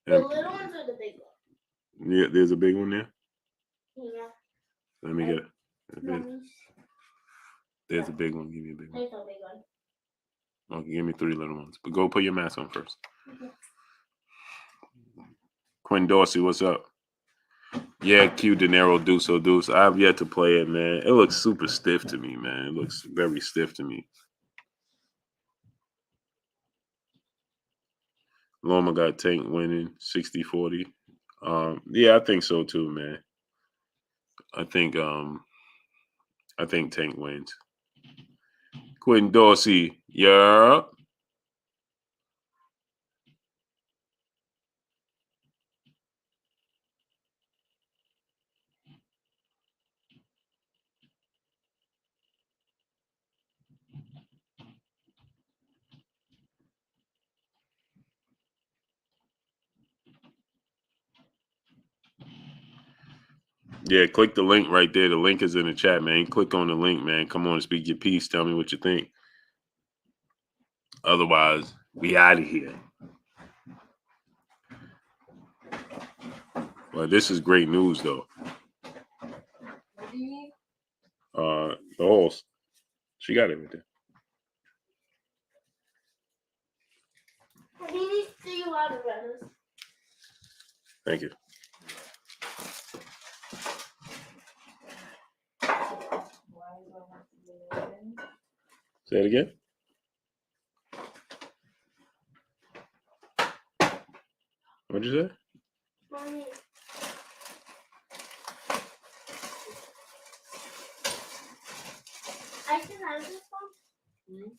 The And, little ones or the big ones? yeah, there's a big one there. Yeah. Let me get it. Mommy. There's a big one. Give me a big one. There's a big one. Okay, give me 3 little ones. But go put your mask on first. Okay. Quinn Dorsey, what's up? Yeah, Q De Niro Deuce. I've yet to play it, man. It looks super stiff to me, man. It looks very stiff to me. Loma got Tank winning 60-40. Yeah, I think so too, man. I think Tank wins. Quinn Dorsey, yeah. Yeah, click the link right there. The link is in the chat, man. Click on the link, man. Come on and speak your piece. Tell me what you think. Otherwise, we out of here. Well, this is great news, though. What do you need? The horse. She got it right there. He needs 3 water brothers. Thank you. Why do I have to do that again? Say it again. What'd you say? Mommy. I can have this one. Hmm?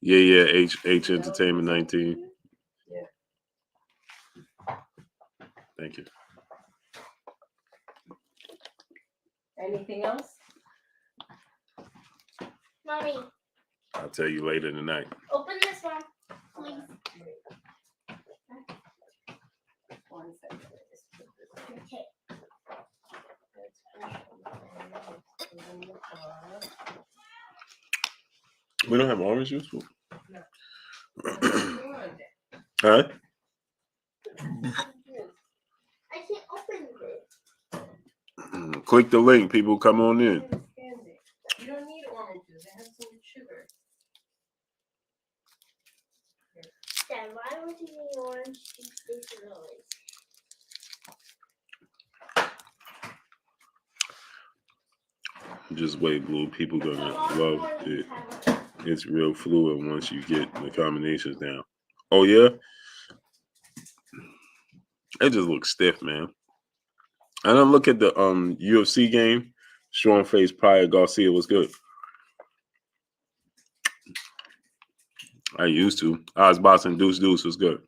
Yeah. H Entertainment 19. Yeah. Thank you. Anything else? Mommy, I'll tell you later tonight. open this one, please. Wait. 1 second. Just put this in. Okay. Let's push it in the car. We don't have orange juice? Huh? Huh? I can't open this. Click the link. People come on in. You don't need orange juice. It has so much sugar. Dad, why would you need orange juice? This is always. Just wait, Blue. People gonna love it. It's real fluid once you get the combinations down. Oh yeah? It just looks stiff, man. And I'm looking at the UFC game. Strong face prior Garcia was good. I used to. I was boxing Deuce was good.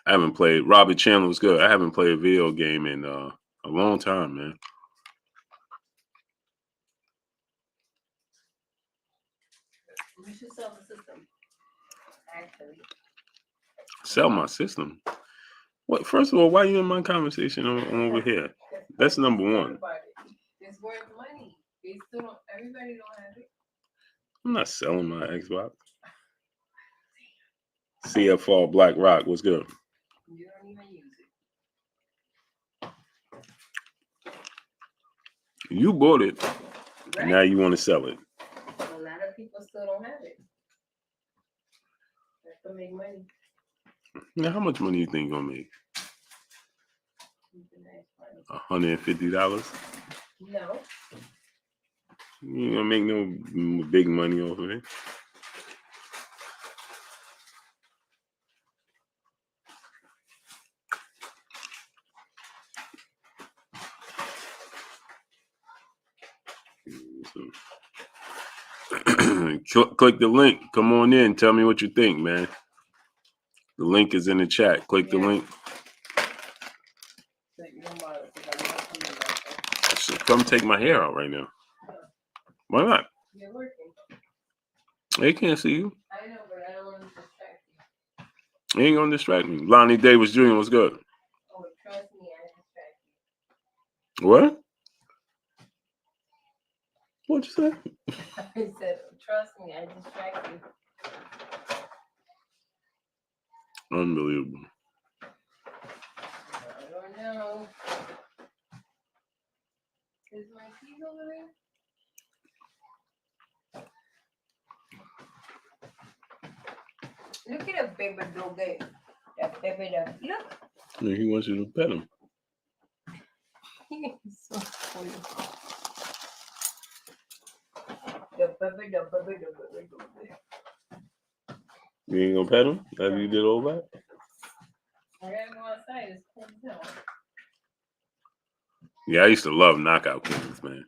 I haven't played. Robert Chandler was good. I haven't played a video game in a long time, man. You should sell the system. Actually. Sell my system. What? First of all, why are you in my conversation on over here? That's number one. It's worth money. They still don't. Everybody don't have it. I'm not selling my Xbox. CFR Black Rock was good. You don't even use it. You bought it. Right. Now you want to sell it. A lot of people still don't have it. That's to make money. Now, how much money you think you're gonna make? $150? No. You gonna make no big money off of it. Click the link. Come on in. Tell me what you think, man. The link is in the chat. Click the link. So come take my hair out right now. Why not? You're working. They can't see you. I know, but I don't want to distract you. You ain't gonna distract me. Lonnie Davis Jr. was good. Oh, trust me, I distract you. What? What'd you say? I said, trust me, I distract you. Unbelievable. I don't know. Is my keys over there? Look at the baby dog. That baby dog. Look. Yeah, he wants you to pet him. He's so funny. The baby dog. You ain't gonna pet him after you did all that? I gotta go outside. It's cold as hell. Yeah, I used to love Knockout Kings, man.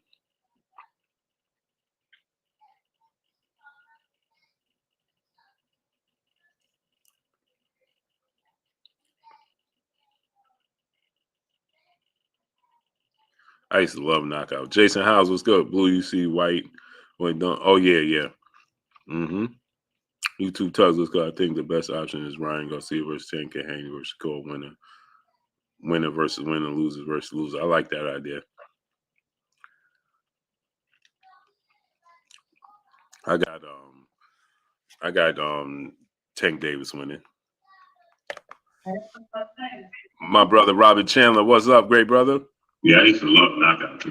I used to love Knockout. Jason Howes was good. Blue, you see white. Wait, don't. Oh yeah. Mm-hmm. YouTube Tugs was good. I think the best option is Ryan Garcia versus 10K Haney versus Cole winner. Winner versus winner, loser versus loser. I like that idea. I got Tank Davis winning. My brother Robert Chandler, what's up, great brother? Yeah, I used to love Knockout.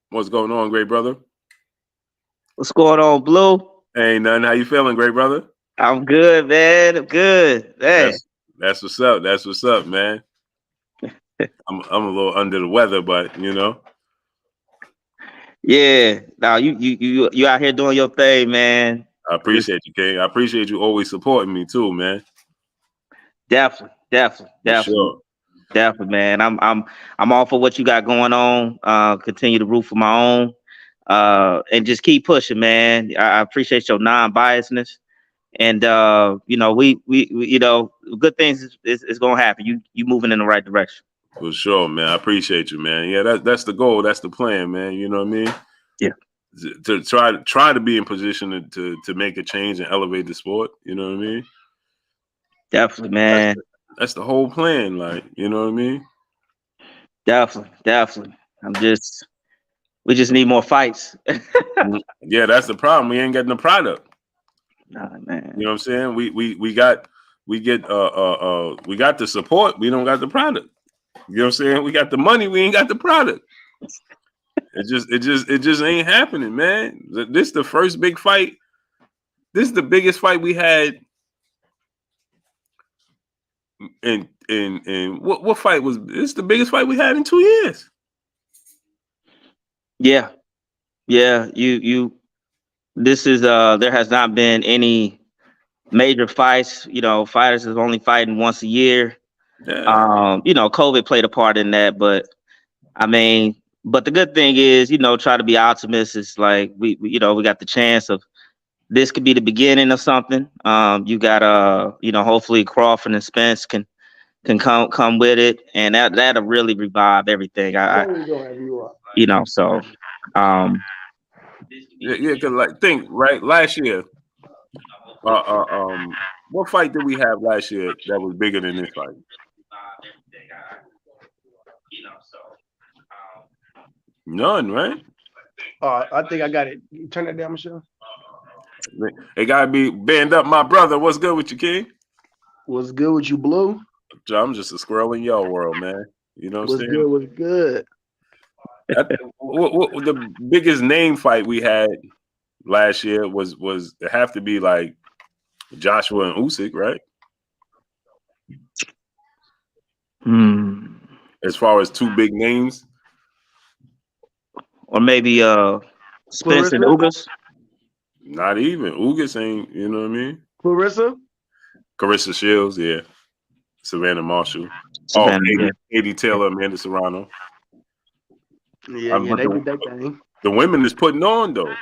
What's going on, great brother? What's going on, Blue? Ain't nothing. How you feeling, great brother? I'm good, man. I'm good. Man. That's what's up. That's what's up, man. I'm a little under the weather, but you know. Yeah. Now you out here doing your thing, man. I appreciate you, King. I appreciate you always supporting me too, man. Definitely. Sure. Definitely, man. I'm all for what you got going on. Continue to root for my own. And just keep pushing, man. I appreciate your non-biasness. And you know, we you know, good things is gonna happen. You moving in the right direction. For sure, man. I appreciate you, man. Yeah, that's the goal. That's the plan, man. You know what I mean? Yeah. To try to be in position to make a change and elevate the sport. You know what I mean? Definitely, man. That's the whole plan. Like, you know what I mean? Definitely. We just need more fights. Yeah, that's the problem. We ain't getting the product. Nah, man. You know what I'm saying? We got the support. We don't got the product. You know what I'm saying? We got the money. We ain't got the product. It just ain't happening, man. This the first big fight. This is the biggest fight we had. And what fight was this? The biggest fight we had in 2 years. Yeah. You. This is there has not been any major fights. You know, fighters is only fighting once a year. Yeah. You know, COVID played a part in that, but I mean, but the good thing is, you know, try to be optimistic. It's like we you know, we got the chance of this could be the beginning of something. You got you know, hopefully Crawford and Spence can come with it, and that'll really revive everything. You know, so Yeah, cause like think right last year. What fight did we have last year that was bigger than this fight? None, right? I think I got it. You turn that down, Michelle. It gotta be band up, my brother. What's good with you, King? What's good with you, Blue? I'm just a squirrel in your world, man. You know what I'm What's saying? good? What's good? What the biggest name fight we had last year was it have to be like Joshua and Usyk, right? As far as two big names, or maybe Spence and Ugas. Not even Ugas ain't. You know what I mean? Carissa Shields, yeah. Savannah Marshall. Katie Taylor, Amanda Serrano. Yeah, they did that thing. The women is putting on though.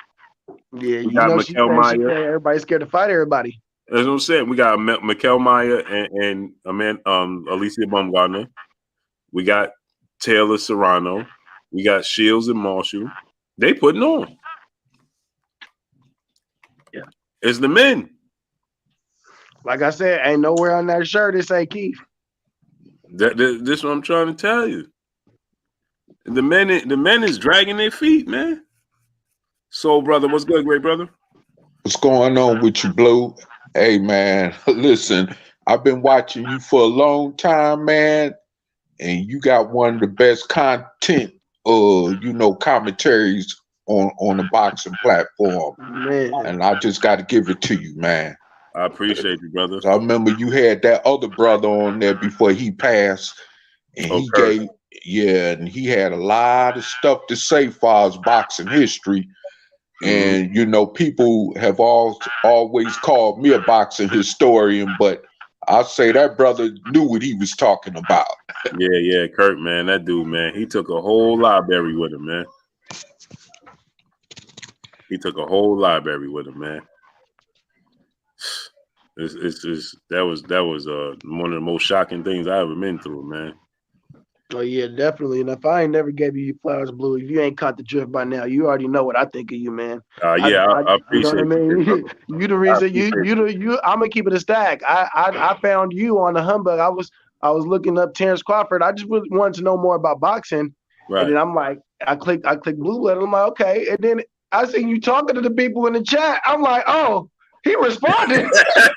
Yeah, we got Mikkel Meyer. Everybody's scared to fight everybody. That's what I'm saying. We got Mikkel Meyer and Alicia Baumgartner. We got Taylor Serrano. We got Shields and Marshall. They putting on. Yeah, it's the men. Like I said, ain't nowhere on that shirt it say Keith. This is what I'm trying to tell you. The men is dragging their feet, man. So, brother, what's good, great brother? What's going on with you, Blue? Hey, man, listen, I've been watching you for a long time, man, and you got one of the best content, commentaries on the boxing platform, Man. and I just got to give it to you, man. I appreciate you, brother. I remember you had that other brother on there before he passed, and he Okay. and he had a lot of stuff to say as far as boxing history. And people have always called me a boxing historian, but I say that brother knew what he was talking about. Yeah, Kurt, man, that dude, man, he took a whole library with him, man. He took a whole library with him, man. That was one of the most shocking things I ever been through, man. Oh yeah, definitely. And if I ain't never gave you your flowers, Blue, if you ain't caught the drift by now, you already know what I think of you, man. I appreciate you know what I mean. You the reason you. I'm gonna keep it a stack. I found you on the humbug. I was looking up Terrence Crawford. I just really wanted to know more about boxing, right. And then I'm like, I clicked Blue Blood. I'm like, okay, and then I seen you talking to the people in the chat. I'm like, oh. He responded.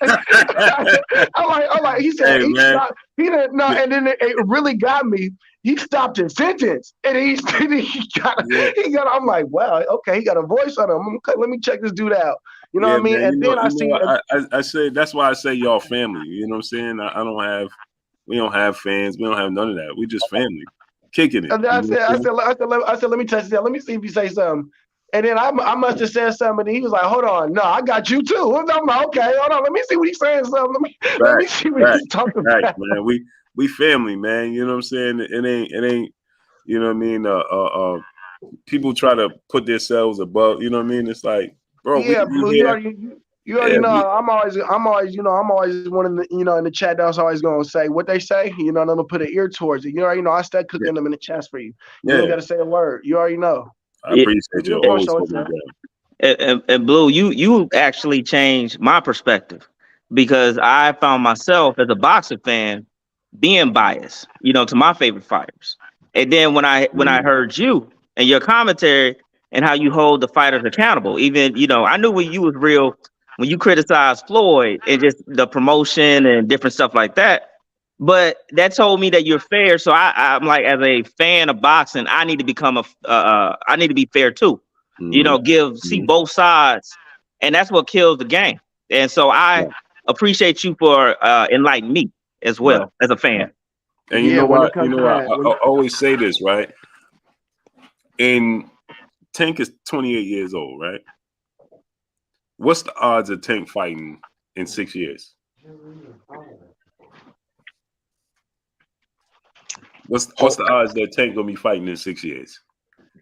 I'm like, he said, hey, he man. stopped. He didn't know, and then it really got me. He stopped his sentence, and he got. I'm like, wow, okay, he got a voice on him. Okay, let me check this dude out. You know what I mean? Man, and then I see. I say that's why I say y'all family. You know what I'm saying? We don't have fans. We don't have none of that. We just family, kicking it. And then I said, let me test this out. Let me see if you say something. And then I must have said something, and he was like, "Hold on, no, I got you too." I'm like, "Okay, hold on, let me see what he's saying." Something. Let me see what he's talking about. Man, we family, man. You know what I'm saying? It ain't. You know what I mean? People try to put themselves above. You know what I mean? It's like, bro, yeah, Blue, you already know. I'm always one in the in the chat that's always gonna say what they say. You know, and I'm gonna put an ear towards it. You already know I start cooking them in the chest for you. You ain't gotta say a word. You already know. I appreciate you always holding down. And Blue, you actually changed my perspective because I found myself as a boxing fan being biased, to my favorite fighters. And then when I heard you and your commentary and how you hold the fighters accountable, even I knew when you was real when you criticized Floyd and just the promotion and different stuff like that. But that told me that you're fair. So I'm like, as a fan of boxing, I need to become I need to be fair too. See both sides, and that's what kills the game. And so I appreciate you for enlightening me as well as a fan. And you know what? I always say this, right? Tank is 28 years old, right? What's the odds of Tank fighting in 6 years? What's the odds that Tank gonna be fighting in 6 years?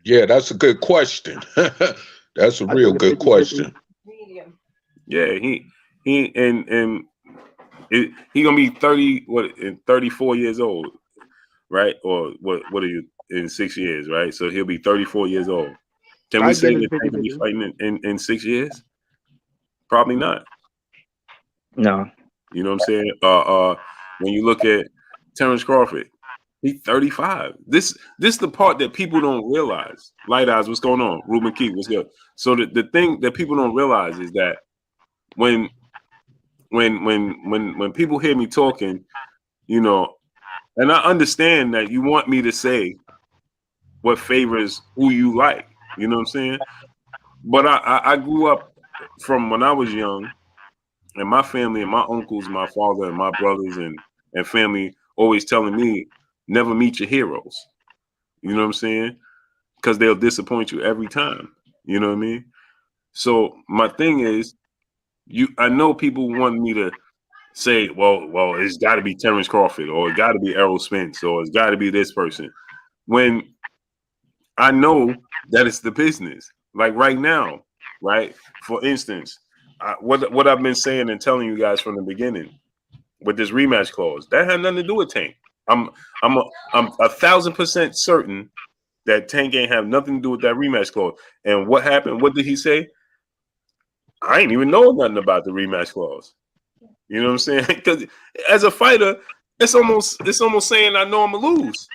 Yeah, that's a good question. That's a real good question. Yeah, he gonna be 34 years old, right? Or what are you in 6 years, right? So he'll be 34 years old. Can we say that Tank will be fighting in 6 years? Probably not. No. You know what I'm saying? When you look at Terrence Crawford, he's 35. This the part that people don't realize. Light Eyes, what's going on? Ruben Keith, what's good? So the thing that people don't realize is that when people hear me talking, and I understand that you want me to say what favors who you like, you know what I'm saying? But I grew up from when I was young, and my family and my uncles, my father and my brothers and family always telling me, never meet your heroes. You know what I'm saying? Because they'll disappoint you every time. You know what I mean? So my thing is, I know people want me to say, well, it's got to be Terrence Crawford, or it got to be Errol Spence, or it's got to be this person. When I know that it's the business. Like right now, right? For instance, what I've been saying and telling you guys from the beginning with this rematch clause, that had nothing to do with Tank. I'm 1,000% certain that Tank ain't have nothing to do with that rematch clause. And what happened? What did he say? I ain't even know nothing about the rematch clause. You know what I'm saying? Because as a fighter, it's almost saying I know I'm gonna lose.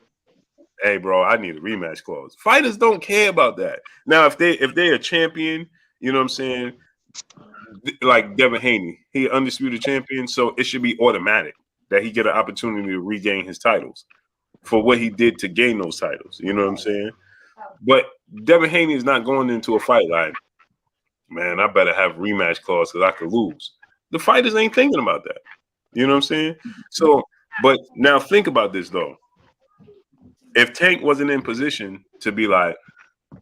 hey, bro, I need a rematch clause. Fighters don't care about that. Now, if they're a champion, you know what I'm saying? Like Devin Haney, he undisputed champion, so it should be automatic that he get an opportunity to regain his titles for what he did to gain those titles. You know what I'm saying? But Devin Haney is not going into a fight like, man, I better have rematch clause because I could lose. The fighters ain't thinking about that. You know what I'm saying? So, but now think about this though. If Tank wasn't in position to be like,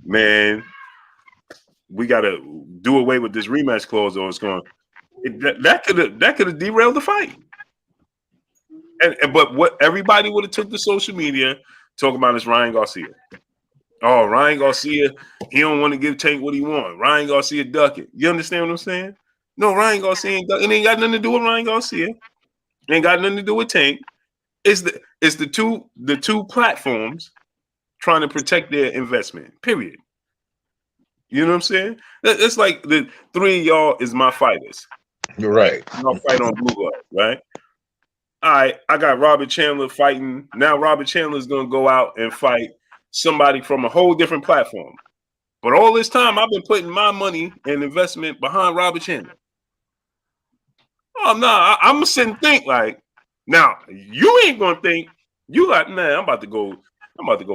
man, we got to do away with this rematch clause, or it's going that could have derailed the fight. But what everybody would have took to social media talking about is Ryan Garcia. Oh, Ryan Garcia, he don't want to give Tank what he want. Ryan Garcia duck it. You understand what I'm saying? No, Ryan Garcia ain't duck. It ain't got nothing to do with Ryan Garcia. It ain't got nothing to do with Tank. It's the two platforms trying to protect their investment. Period. You know what I'm saying? It's like the three of y'all is my fighters. You're right. Y'all fight on Blue Blood, right? All right, I got Robert Chandler fighting. Now Robert Chandler is going to go out and fight somebody from a whole different platform. But all this time, I've been putting my money and investment behind Robert Chandler. Oh, no, I'm going to sit and think like, now, you ain't going to think, you like, man, I'm about to go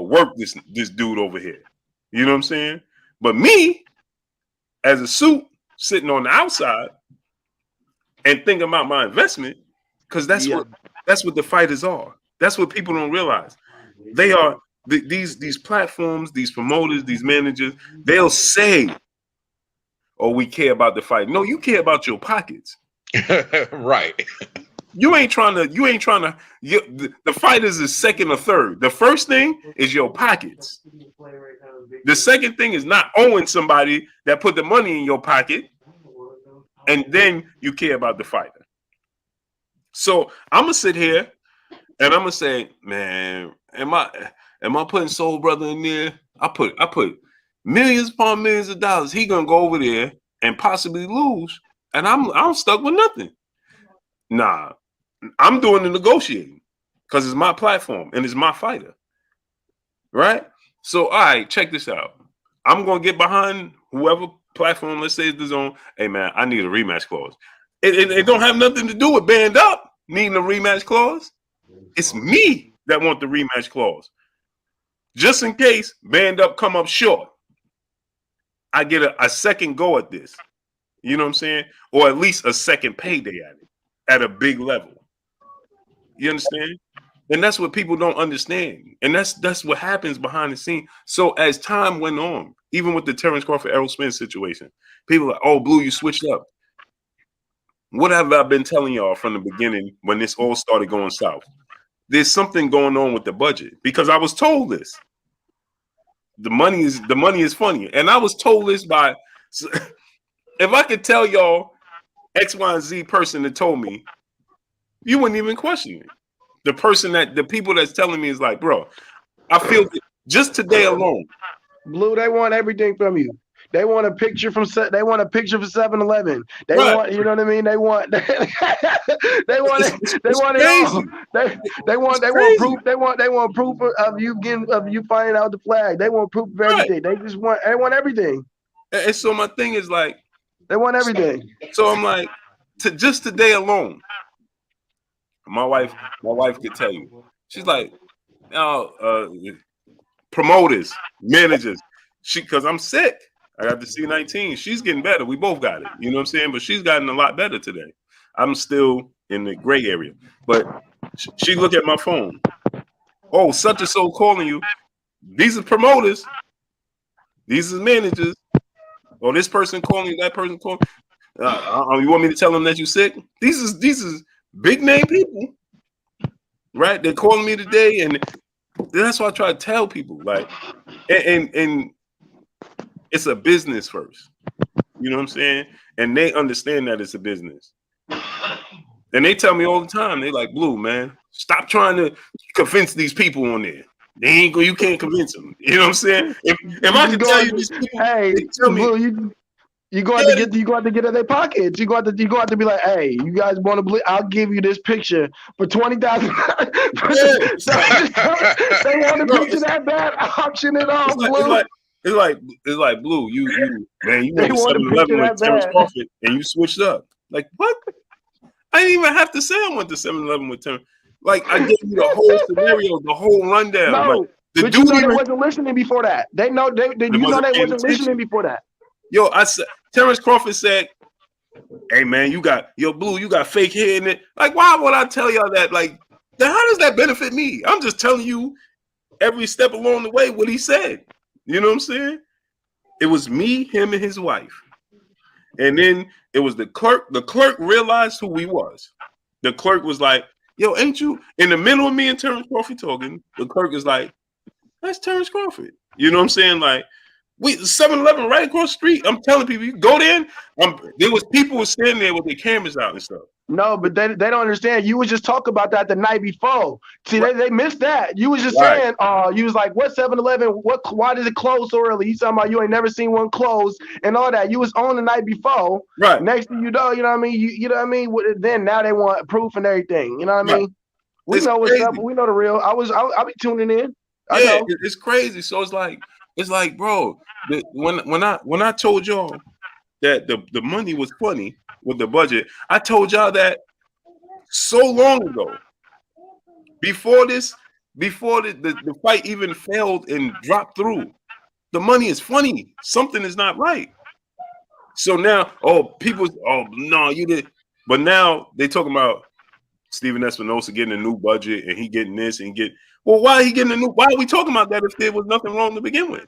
work this dude over here. You know what I'm saying? But me, as a suit, sitting on the outside and thinking about my investment, because that's what the fighters are. That's what people don't realize. They are these platforms, these promoters, these managers. They'll say, "Oh, we care about the fight." No, you care about your pockets. Right. You ain't trying to. The fighters is second or third. The first thing is your pockets. The second thing is not owing somebody that put the money in your pocket, and then you care about the fighter. So I'm gonna sit here and I'm gonna say, man, am I putting Soul Brother in there? I put millions upon millions of dollars. He gonna go over there and possibly lose, and I'm stuck with nothing. Nah, I'm doing the negotiating because it's my platform and it's my fighter, right? So all right, check this out. I'm gonna get behind whoever platform. Let's say it's the zone. Hey man, I need a rematch clause. It don't have nothing to do with Band Up needing a rematch clause. It's me that want the rematch clause. Just in case Band Up come up short, I get a second go at this. You know what I'm saying? Or at least a second payday at it at a big level. You understand? And that's what people don't understand. And that's what happens behind the scene. So as time went on, even with the Terrence Crawford, Errol Spence situation, people are like, oh, Blue, you switched up. What have I been telling y'all from the beginning when this all started going south? There's something going on with the budget because I was told this. The money is funny. And I was told this by, if I could tell y'all X, Y, and Z person that told me, you wouldn't even question it. The people that's telling me is like, bro, I feel just today alone. Blue, they want everything from you. They want a picture from 7-Eleven. They Right. want, you know what I mean? They want it all. They want proof. They want proof of you finding out the flag. They want proof of everything. Right. They want everything. And so my thing is like, they want everything. So I'm like, just today alone, my wife could tell you. She's like, promoters, managers, because I'm sick. I got the C19. She's getting better. We both got it. You know what I'm saying? But she's gotten a lot better today. I'm still in the gray area. But she look at my phone. Oh, such and so calling you. These are promoters. These are managers. Oh, this person calling you, that person calling. You want me to tell them that you're sick? These is big name people. Right? They're calling me today. And that's why I try to tell people. Like, and it's a business first. You know what I'm saying? And they understand that it's a business. And they tell me all the time, they like, Blue, man, stop trying to convince these people on there. You can't convince them. You know what I'm saying? If I can tell you these people, hey, tell me. Blue, You go out to get in their pockets. You go out to be like, hey, you guys want to believe? I'll give you this picture for $20,000. So they want the picture that bad, auction it off, Blue. It's like Blue. You man, you They went to want the 7-Eleven picture with that Terrence bad. Crawford and you switched up. Like what? I didn't even have to say I went to 7-Eleven with Terrence. Like I gave you the whole scenario, the whole rundown. No, like the but dude you know even, they wasn't listening before that. They know they wasn't listening before that. Yo, I said Terrence Crawford said, "Hey man, you got Blue, you got fake hair in it." Like, why would I tell y'all that? Like, then how does that benefit me? I'm just telling you every step along the way what he said. You know what I'm saying? It was me, him, and his wife. And then it was the clerk. The clerk realized who he was. The clerk was like, yo, ain't you in the middle of me and Terrence Crawford talking? The clerk is like, that's Terrence Crawford. You know what I'm saying? Like, we 7-Eleven right across the street. I'm telling people, you go there. There was people standing there with their cameras out and stuff. No, but they don't understand. You was just talking about that the night before. See, Right. they missed that. You was just Right. saying, you was like, what 7-Eleven? Why does it close so early? You talking about you ain't never seen one close and all that. You was on the night before. Right. Next thing you know what I mean? You know what I mean? Then now they want proof and everything. You know what I mean? We It's know what's crazy. up. We know the real. I'll be tuning in. I Yeah, know. it's crazy. So it's like, bro, when I told y'all that the money was funny with the budget, I told y'all that so long ago. Before the fight even failed and dropped through, the money is funny. Something is not right. So now, no, you did. But now they talking about Steven Espinosa getting a new budget and he getting this and why are we talking about that if there was nothing wrong to begin with?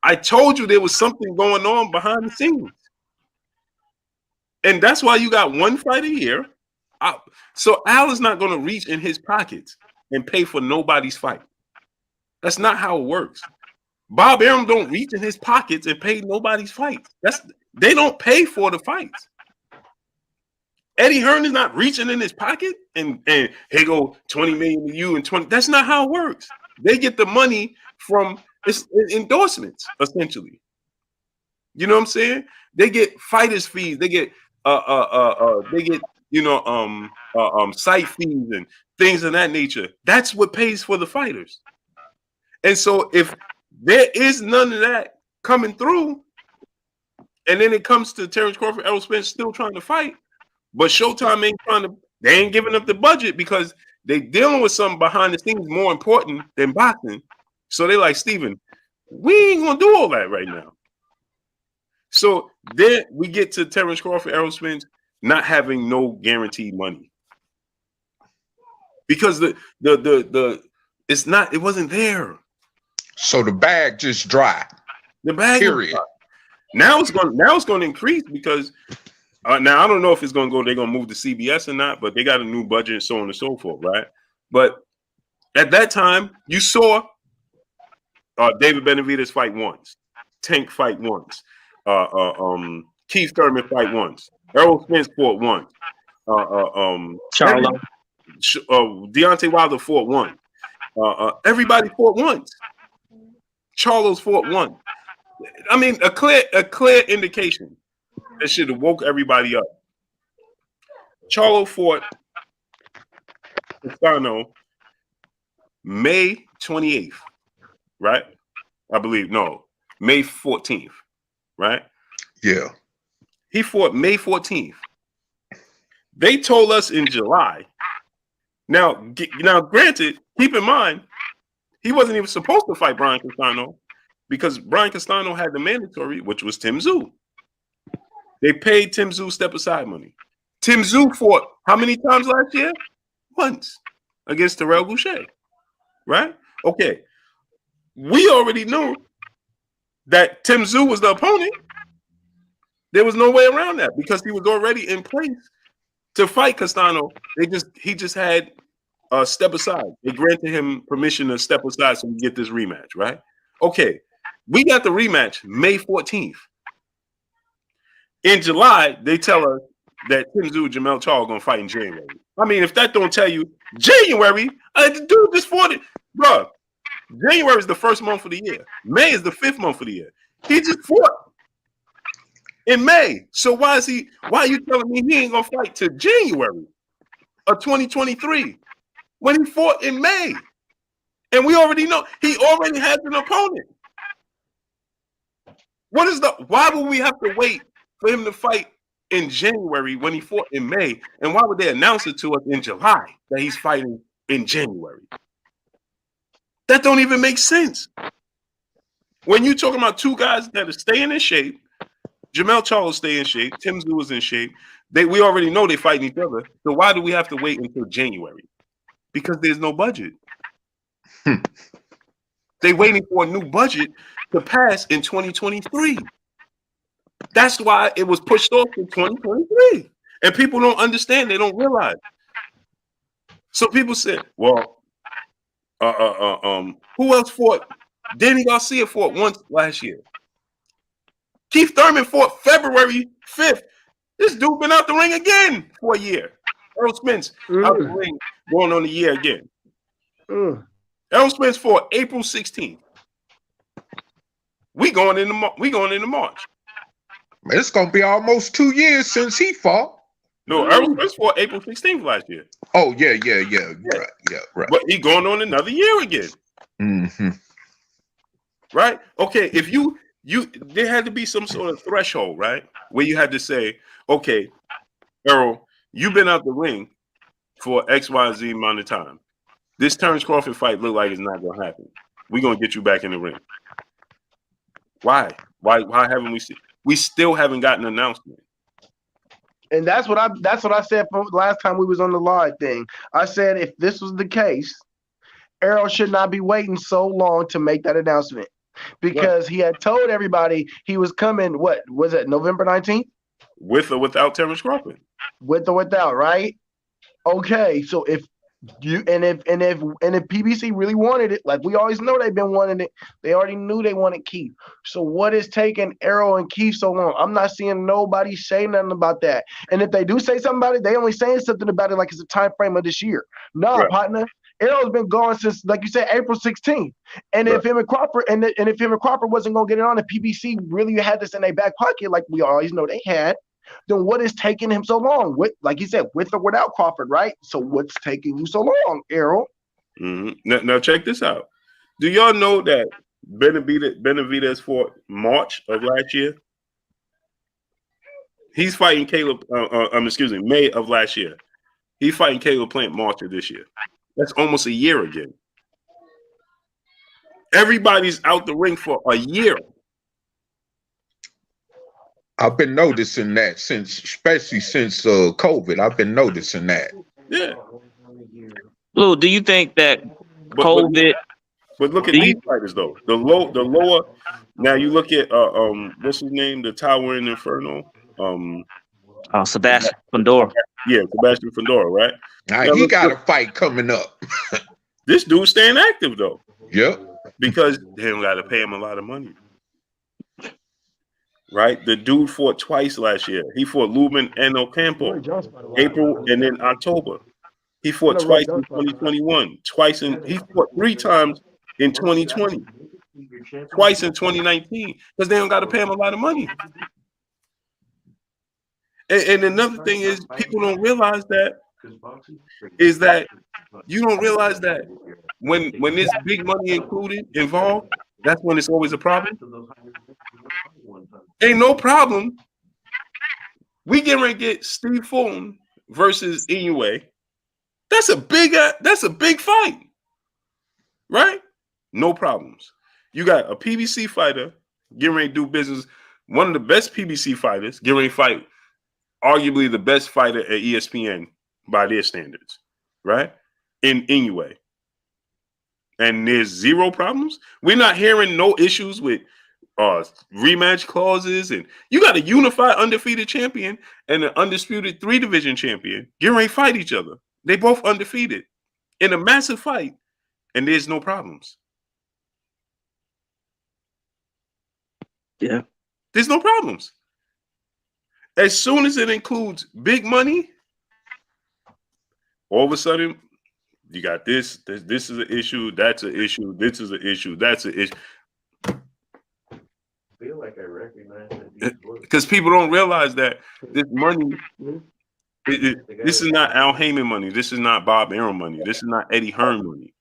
I told you there was something going on behind the scenes. And that's why you got one fight a year. So Al is not going to reach in his pockets and pay for nobody's fight. That's not how it works. Bob Arum don't reach in his pockets and pay nobody's fights. They don't pay for the fights. Eddie Hearn is not reaching in his pocket and here go 20 million to you and 20. That's not how it works. They get the money from endorsements, essentially. You know what I'm saying? They get fighters' fees. They get site fees and things of that nature. That's what pays for the fighters. And so if there is none of that coming through, and then it comes to Terrence Crawford, Errol Spence still trying to fight, but Showtime they ain't giving up the budget because they dealing with something behind the scenes more important than boxing. So they like, Steven, we ain't gonna do all that right now. So then we get to Terrence Crawford, Errol Spence not having no guaranteed money because it wasn't there. So the bag just dry. The bag. Period. Now it's going to increase because now I don't know if it's going to go. They're going to move to CBS or not, but they got a new budget and so on and so forth, right? But at that time, you saw David Benavidez fight once, Tank fight once, Keith Thurman fight once, Errol Spence fought once, Charlo. Deontay Wilder fought once. Everybody fought once. Charlo's fought once. I mean, a clear indication that should have woke everybody up. Charlo fought Castano May 28th, right? I believe. No, May 14th, right? Yeah. He fought May 14th. They told us in July. Now, granted, keep in mind, he wasn't even supposed to fight Brian Castano because Brian Castano had the mandatory, which was Tim Tszyu. They paid Tim Tszyu step-aside money. Tim Tszyu fought how many times last year? Once against Terrell Boucher, right? Okay. We already knew that Tim Tszyu was the opponent. There was no way around that because he was already in place to fight Castano. He just had a step aside. They granted him permission to step aside so we get this rematch, right? Okay. We got the rematch May 14th. In July, they tell us that Tim Tszyu and Jamel Charles are going to fight in January. I mean, if that don't tell you, January, the dude just fought it. Bro, January is the first month of the year. May is the 5th month of the year. He just fought. in May. So why are you telling me he ain't gonna fight till January of 2023 when he fought in May? And we already know he already has an opponent. Why would we have to wait for him to fight in January when he fought in May? And why would they announce it to us in July that he's fighting in January? That don't even make sense. When you're talking about two guys that are staying in shape, Jamel Charles stay in shape, Tim Tszyu is in shape. We already know they fighting each other. So why do we have to wait until January? Because there's no budget. They waiting for a new budget to pass in 2023. That's why it was pushed off to 2023. And people don't understand. They don't realize. So people said, well, who else fought? Danny Garcia fought once last year. Keith Thurman fought February 5th. This dude been out the ring again for a year. Errol Spence out the ring going on a year again. Errol Spence fought April 16th. We going into March. It's gonna be almost 2 years since he fought. No, Errol Spence fought April 16th last year. Oh yeah. Right. But he going on another year again. Mm-hmm. Right? Okay, if you there had to be some sort of threshold, right? Where you had to say, okay, Errol, you've been out the ring for X, Y, Z amount of time. This Terrence Crawford fight look like it's not gonna happen. We're gonna get you back in the ring. Why haven't we seen? We still haven't gotten an announcement. And that's what I said from last time we was on the live thing. I said if this was the case, Errol should not be waiting so long to make that announcement. Because he had told everybody he was coming, what was it, November 19th? With or without Terrence Crawford. With or without, right? Okay, so if PBC really wanted it, like we always know they've been wanting it, they already knew they wanted Keith. So what is taking Errol and Keith so long? I'm not seeing nobody say nothing about that. And if they do say something about it, they only saying something about it like it's a time frame of this year. Nah, partner. Errol's been gone since, like you said, April 16th. And if him and Crawford if him and Crawford wasn't gonna get it on, if PBC really had this in their back pocket, like we always know they had, then what is taking him so long? Like you said, with or without Crawford, right? So what's taking you so long, Errol? Mm-hmm. Now check this out. Do y'all know that Benavidez fought March of last year? He's fighting May of last year. He's fighting Caleb Plant March of this year. That's almost a year again. Everybody's out the ring for a year. I've been noticing that especially since COVID. I've been noticing that. Yeah. Lou, do you think that COVID? But look at these fighters though. The lower. Now you look at what's his name? The Towering Inferno. Sebastian Fundora. Yeah, Sebastian Fundora, right? Now, he got a fight coming up. This dude's staying active though. Yep. Because they don't got to pay him a lot of money. Right? The dude fought twice last year. He fought Lubin and Ocampo, April and then October. He fought twice in 2021. He fought 3 times in 2020. Twice in 2019 because they don't got to pay him a lot of money. And another thing is people don't realize that you don't realize that when there's big money involved, that's when it's always a problem. Ain't no problem. We get ready to get Steve Fulton versus Inoue. That's a big fight, right? No problems. You got a PBC fighter getting ready to do business. One of the best PBC fighters getting ready to fight arguably the best fighter at ESPN by their standards, right? In Inoue. And there's zero problems. We're not hearing no issues with rematch clauses, and you got a unified undefeated champion and an undisputed 3-division champion getting ready to fight each other. They both undefeated in a massive fight, and there's no problems. Yeah. There's no problems. As soon as it includes big money, all of a sudden, you got this is an issue, that's an issue, this is an issue, that's an issue. feel like I recognize that. Because people don't realize that this money, this is not Al Heyman money. This is not Bob Arum money. This is not Eddie Hearn money.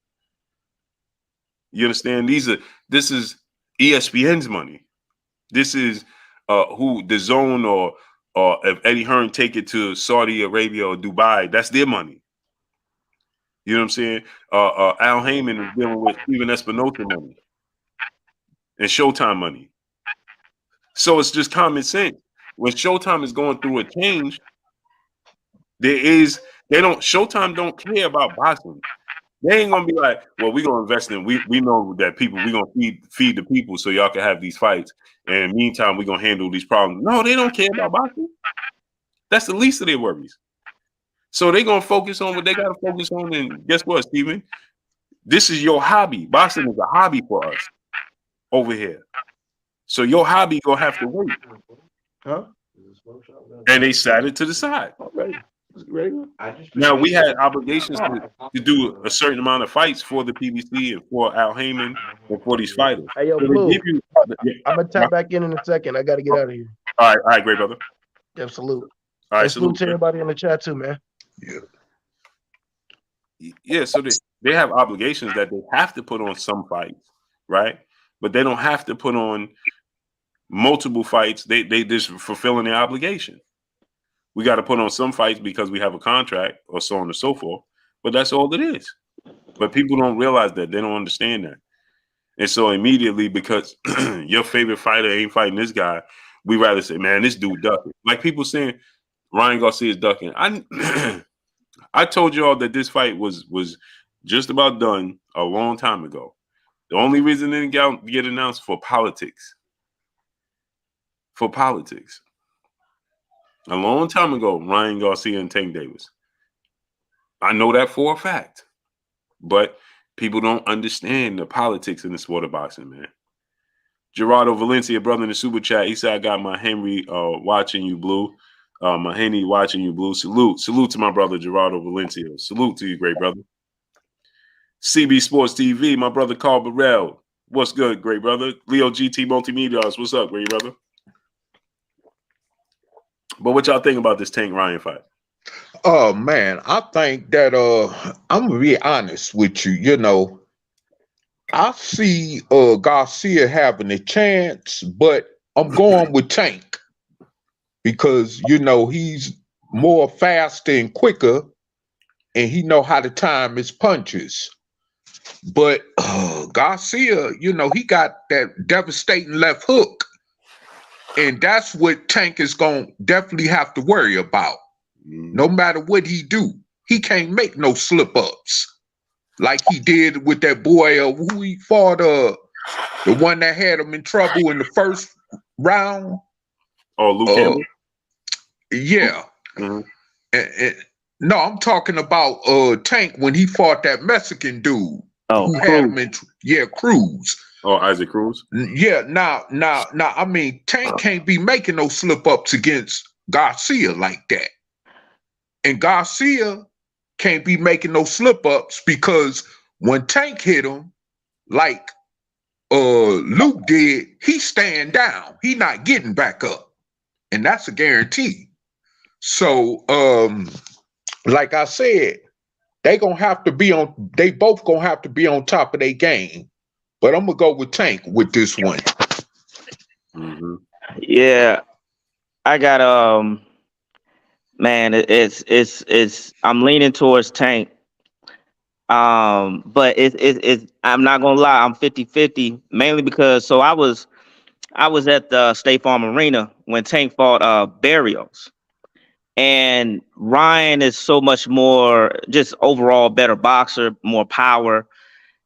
You understand? This is ESPN's money. This is who the Zone or if Eddie Hearn take it to Saudi Arabia or Dubai, that's their money. You know what I'm saying? Al Heyman is dealing with Steven Espinosa money and Showtime money. So it's just common sense. When Showtime is going through a change, Showtime don't care about boxing. They ain't gonna be like, well, we're gonna invest in. We know that we're gonna feed the people so y'all can have these fights. And meantime, we're gonna handle these problems. No, they don't care about boxing. That's the least of their worries. So they're gonna focus on what they gotta focus on. And guess what, Steven? This is your hobby. Boxing is a hobby for us over here. So your hobby gonna have to wait. Huh? And they sat it to the side. Ready? Ready? Now we had obligations to do a certain amount of fights for the PBC and for Al Heyman and for these fighters. Hey, yo, So they Blue, give you- I'm gonna tap back in a second. I gotta get out of here. All right, great brother. Yeah, salute. All right, Salute to everybody in the chat too, man. Yeah, so they have obligations that they have to put on some fights, right? But they don't have to put on multiple fights. They just fulfilling their obligation. We got to put on some fights because we have a contract or so on and so forth. But that's all it is. But people don't realize that. They don't understand that. And so immediately, because your favorite fighter ain't fighting this guy, we rather say, man, this dude ducking. Like people saying Ryan Garcia is ducking. I told you all that this fight was just about done a long time ago. The only reason it didn't get announced for politics. For politics. A long time ago, Ryan Garcia and Tank Davis. I know that for a fact. But people don't understand the politics in the sport of boxing, man. Gerardo Valencia, brother in the super chat, he said, I got my Henry watching you, Blue. My Henny watching you, Blue. Salute to my brother, Gerardo Valencia. Salute to you, great brother. CB Sports TV, my brother Carl Burrell. What's good, great brother? Leo GT Multimedias. What's up, great brother? But what y'all think about this Tank Ryan fight? Oh man, I think that I'm gonna be honest with you. You know, I see Garcia having a chance, but I'm going with Tank because you know he's more faster and quicker, and he know how to time his punches. But Garcia, you know, he got that devastating left hook, and that's what Tank is gonna definitely have to worry about. No matter what he do, he can't make no slip ups like he did with that boy who he fought, the one that had him in trouble in the first round. Oh, Luke Campbell? Yeah. Mm-hmm. No, I'm talking about Tank when he fought that Mexican dude who had him in Cruz. Oh, Isaac Cruz? Yeah, now, I mean, Tank can't be making no slip ups against Garcia like that. And Garcia can't be making no slip ups because when Tank hit him, like Luke did, he's staying down. He not getting back up. And that's a guarantee. So, like I said, they both gonna have to be on top of their game. But I'm gonna go with Tank with this one. Mm-hmm. Yeah, I got man, it's I'm leaning towards Tank. But it's I'm not gonna lie, I'm 50-50, mainly because I was at the State Farm Arena when Tank fought Barrios. And Ryan is so much more just overall better boxer, more power.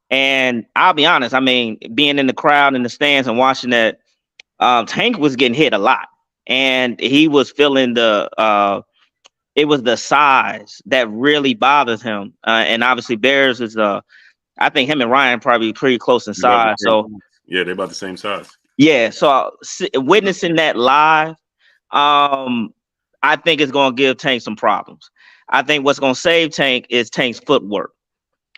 And I'll be honest, I mean, being in the crowd in the stands and watching that, Tank was getting hit a lot. And he was feeling it was the size that really bothers him. And obviously Bears is I think him and Ryan probably pretty close in size. So yeah, they're about the same size. Yeah, so witnessing that live, I think it's going to give Tank some problems. I think what's going to save Tank is Tank's footwork.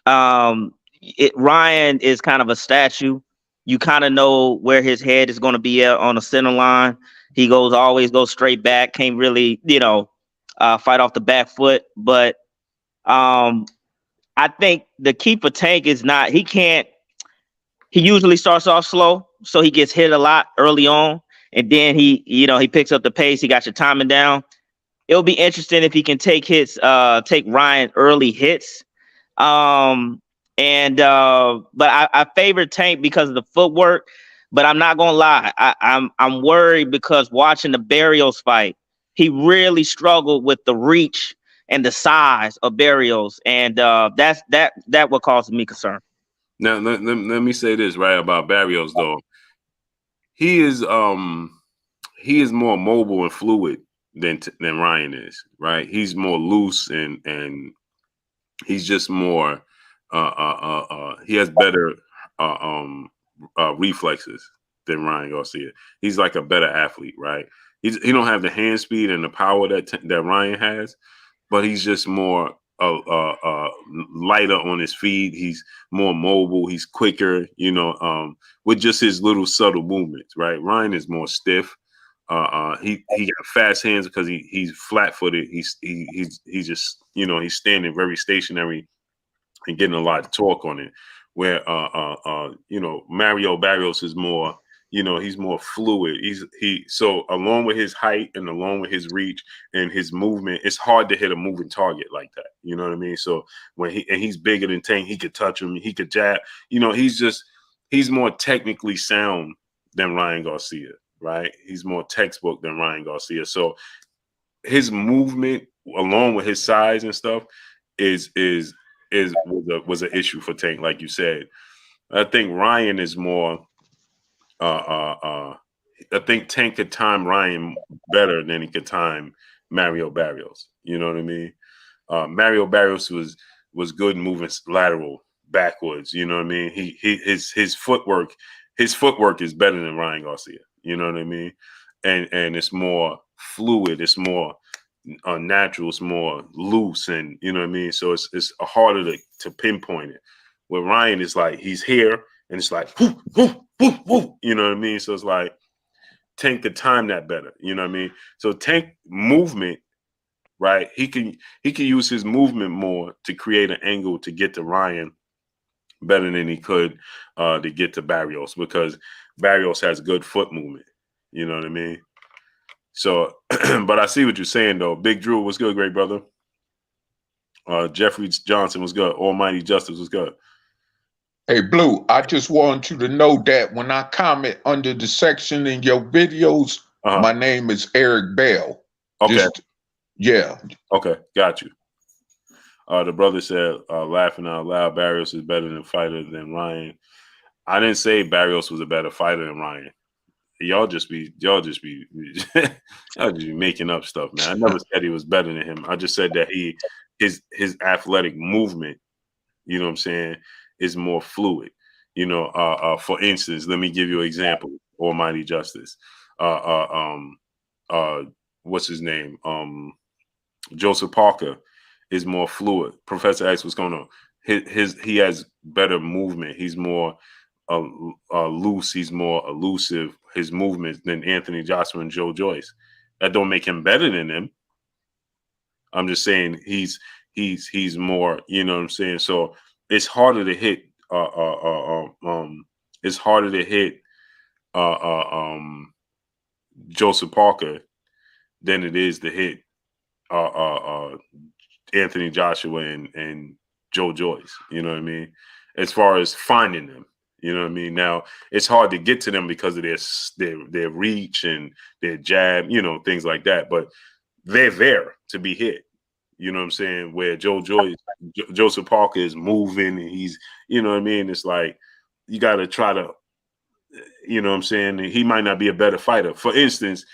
Ryan is kind of a statue. you kind of know where his head is going to be at on the center line. He always goes straight back. Can't really, fight off the back foot. But I think the key for Tank is not, he usually starts off slow, so he gets hit a lot early on. And then he picks up the pace. He got your timing down. It'll be interesting if he can take Ryan early hits. But I favor Tank because of the footwork. But I'm not gonna lie, I'm worried because watching the Barrios fight, he really struggled with the reach and the size of Barrios, and that what causes me concern. Now let me say this right about Barrios though. He is more mobile and fluid than Ryan is, right? He's more loose and he's just more he has better reflexes than Ryan Garcia. He's like a better athlete, right? He don't have the hand speed and the power that Ryan has, but he's just more lighter on his feet. He's more mobile. He's quicker, with just his little subtle movements, right? Ryan is more stiff. He got fast hands because he's flat-footed. He's just, he's standing very stationary and getting a lot of torque on it. Where Mario Barrios is more, he's more fluid. So along with his height and along with his reach and his movement, it's hard to hit a moving target like that. You know what I mean? So he's bigger than Tank, he could touch him, he could jab. He's more technically sound than Ryan Garcia, right? He's more textbook than Ryan Garcia. So his movement along with his size and stuff was an issue for Tank, like you said. I think Ryan is more. I think Tank could time Ryan better than he could time Mario Barrios. You know what I mean? Mario Barrios was good moving lateral backwards. You know what I mean? His footwork is better than Ryan Garcia. You know what I mean? And it's more fluid. It's more natural. It's more loose, and you know what I mean. So it's harder to pinpoint it. Where Ryan is like he's here, and it's like whoo, whoo, whoo, whoo, you know what I mean. So it's like Tank could time that better. You know what I mean. So Tank movement, right? He can use his movement more to create an angle to get to Ryan better than he could to get to Barrios, because Barrios has good foot movement. You know what I mean. So, but I see what you're saying, though. Big Drew, what's good, great brother? Jeffrey Johnson was good. Almighty Justice was good. Hey, Blue, I just want you to know that when I comment under the section in your videos, my name is Eric Bell. Okay. Yeah. Okay, got you. The brother said, laughing out loud, Barrios is better than fighter than Ryan. I didn't say Barrios was a better fighter than Ryan. Y'all just be making up stuff, man. I never said he was better than him. I just said that his athletic movement, you know what I'm saying, is more fluid. For instance, let me give you an example. Almighty Justice. What's his name? Joseph Parker is more fluid. Professor X, what's going on? He has better movement. He's more loose. He's more elusive. His movement than Anthony Joshua and Joe Joyce. That don't make him better than them. I'm just saying he's more. You know what I'm saying? So it's harder to hit. It's harder to hit Joseph Parker than it is to hit Anthony Joshua and Joe Joyce. You know what I mean? As far as finding them. You know what I mean? Now, it's hard to get to them because of their reach and their jab, things like that. But they're there to be hit. You know what I'm saying? Where Joseph Parker is moving and he's, you know what I mean? It's like you got to try to, you know what I'm saying? He might not be a better fighter. For instance,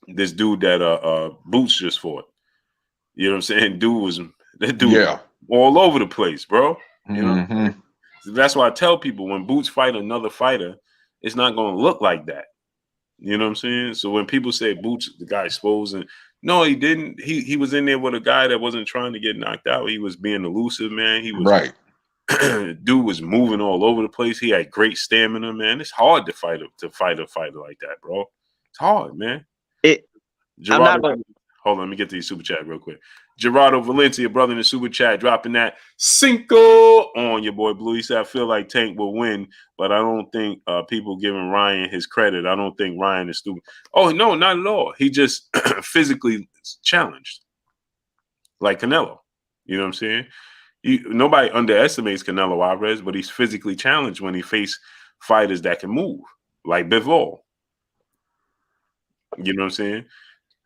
this dude that Boots just fought. You know what I'm saying? That dude all over the place, bro. You know? So that's why I tell people when Boots fight another fighter, it's not going to look like that. You know what I'm saying? So when people say Boots, the guy exposed, and no, he didn't. He was in there with a guy that wasn't trying to get knocked out. He was being elusive, man. He was right. Dude was moving all over the place. He had great stamina, man. It's hard to fight a fighter like that, bro. It's hard, man. I'm not. Hold on, let me get to your super chat real quick. Gerardo Valencia, brother in the super chat, dropping that cinco on your boy Blue. He said, I feel like Tank will win, but I don't think people giving Ryan his credit. I don't think Ryan is stupid. Oh, no, not at all. He just physically challenged, like Canelo. You know what I'm saying? Nobody underestimates Canelo Alvarez, but he's physically challenged when he faces fighters that can move, like Bivol. You know what I'm saying?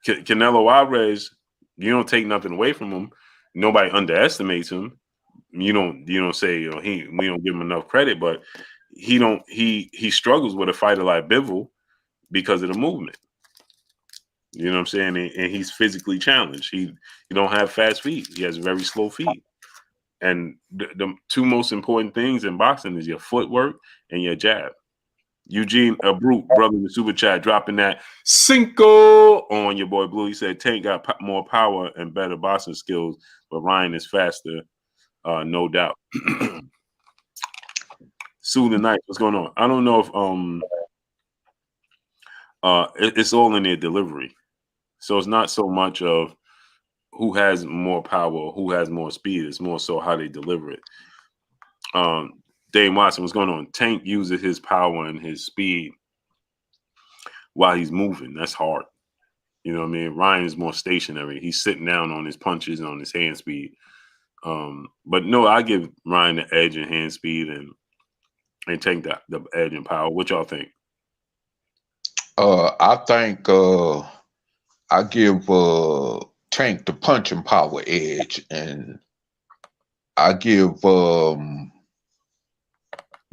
Canelo Alvarez, you don't take nothing away from him. Nobody underestimates him. You don't say, you know, we don't give him enough credit, but he struggles with a fighter like Bivol because of the movement. You know what I'm saying? And he's physically challenged. He don't have fast feet. He has very slow feet. And the two most important things in boxing is your footwork and your jab. Eugene Brute, brother in the super chat, dropping that cinco on your boy Blue. He said Tank got more power and better boxing skills, but Ryan is faster, no doubt. Sue the Knight, what's going on? I don't know if it's all in their delivery. So it's not so much of who has more power, who has more speed. It's more so how they deliver it. Dave Watson, what's going on? Tank uses his power and his speed while he's moving. That's hard. You know what I mean? Ryan is more stationary. He's sitting down on his punches and on his hand speed. But no, I give Ryan the edge in hand speed and Tank the edge in power. What y'all think? I think I give Tank the punching power edge, and I give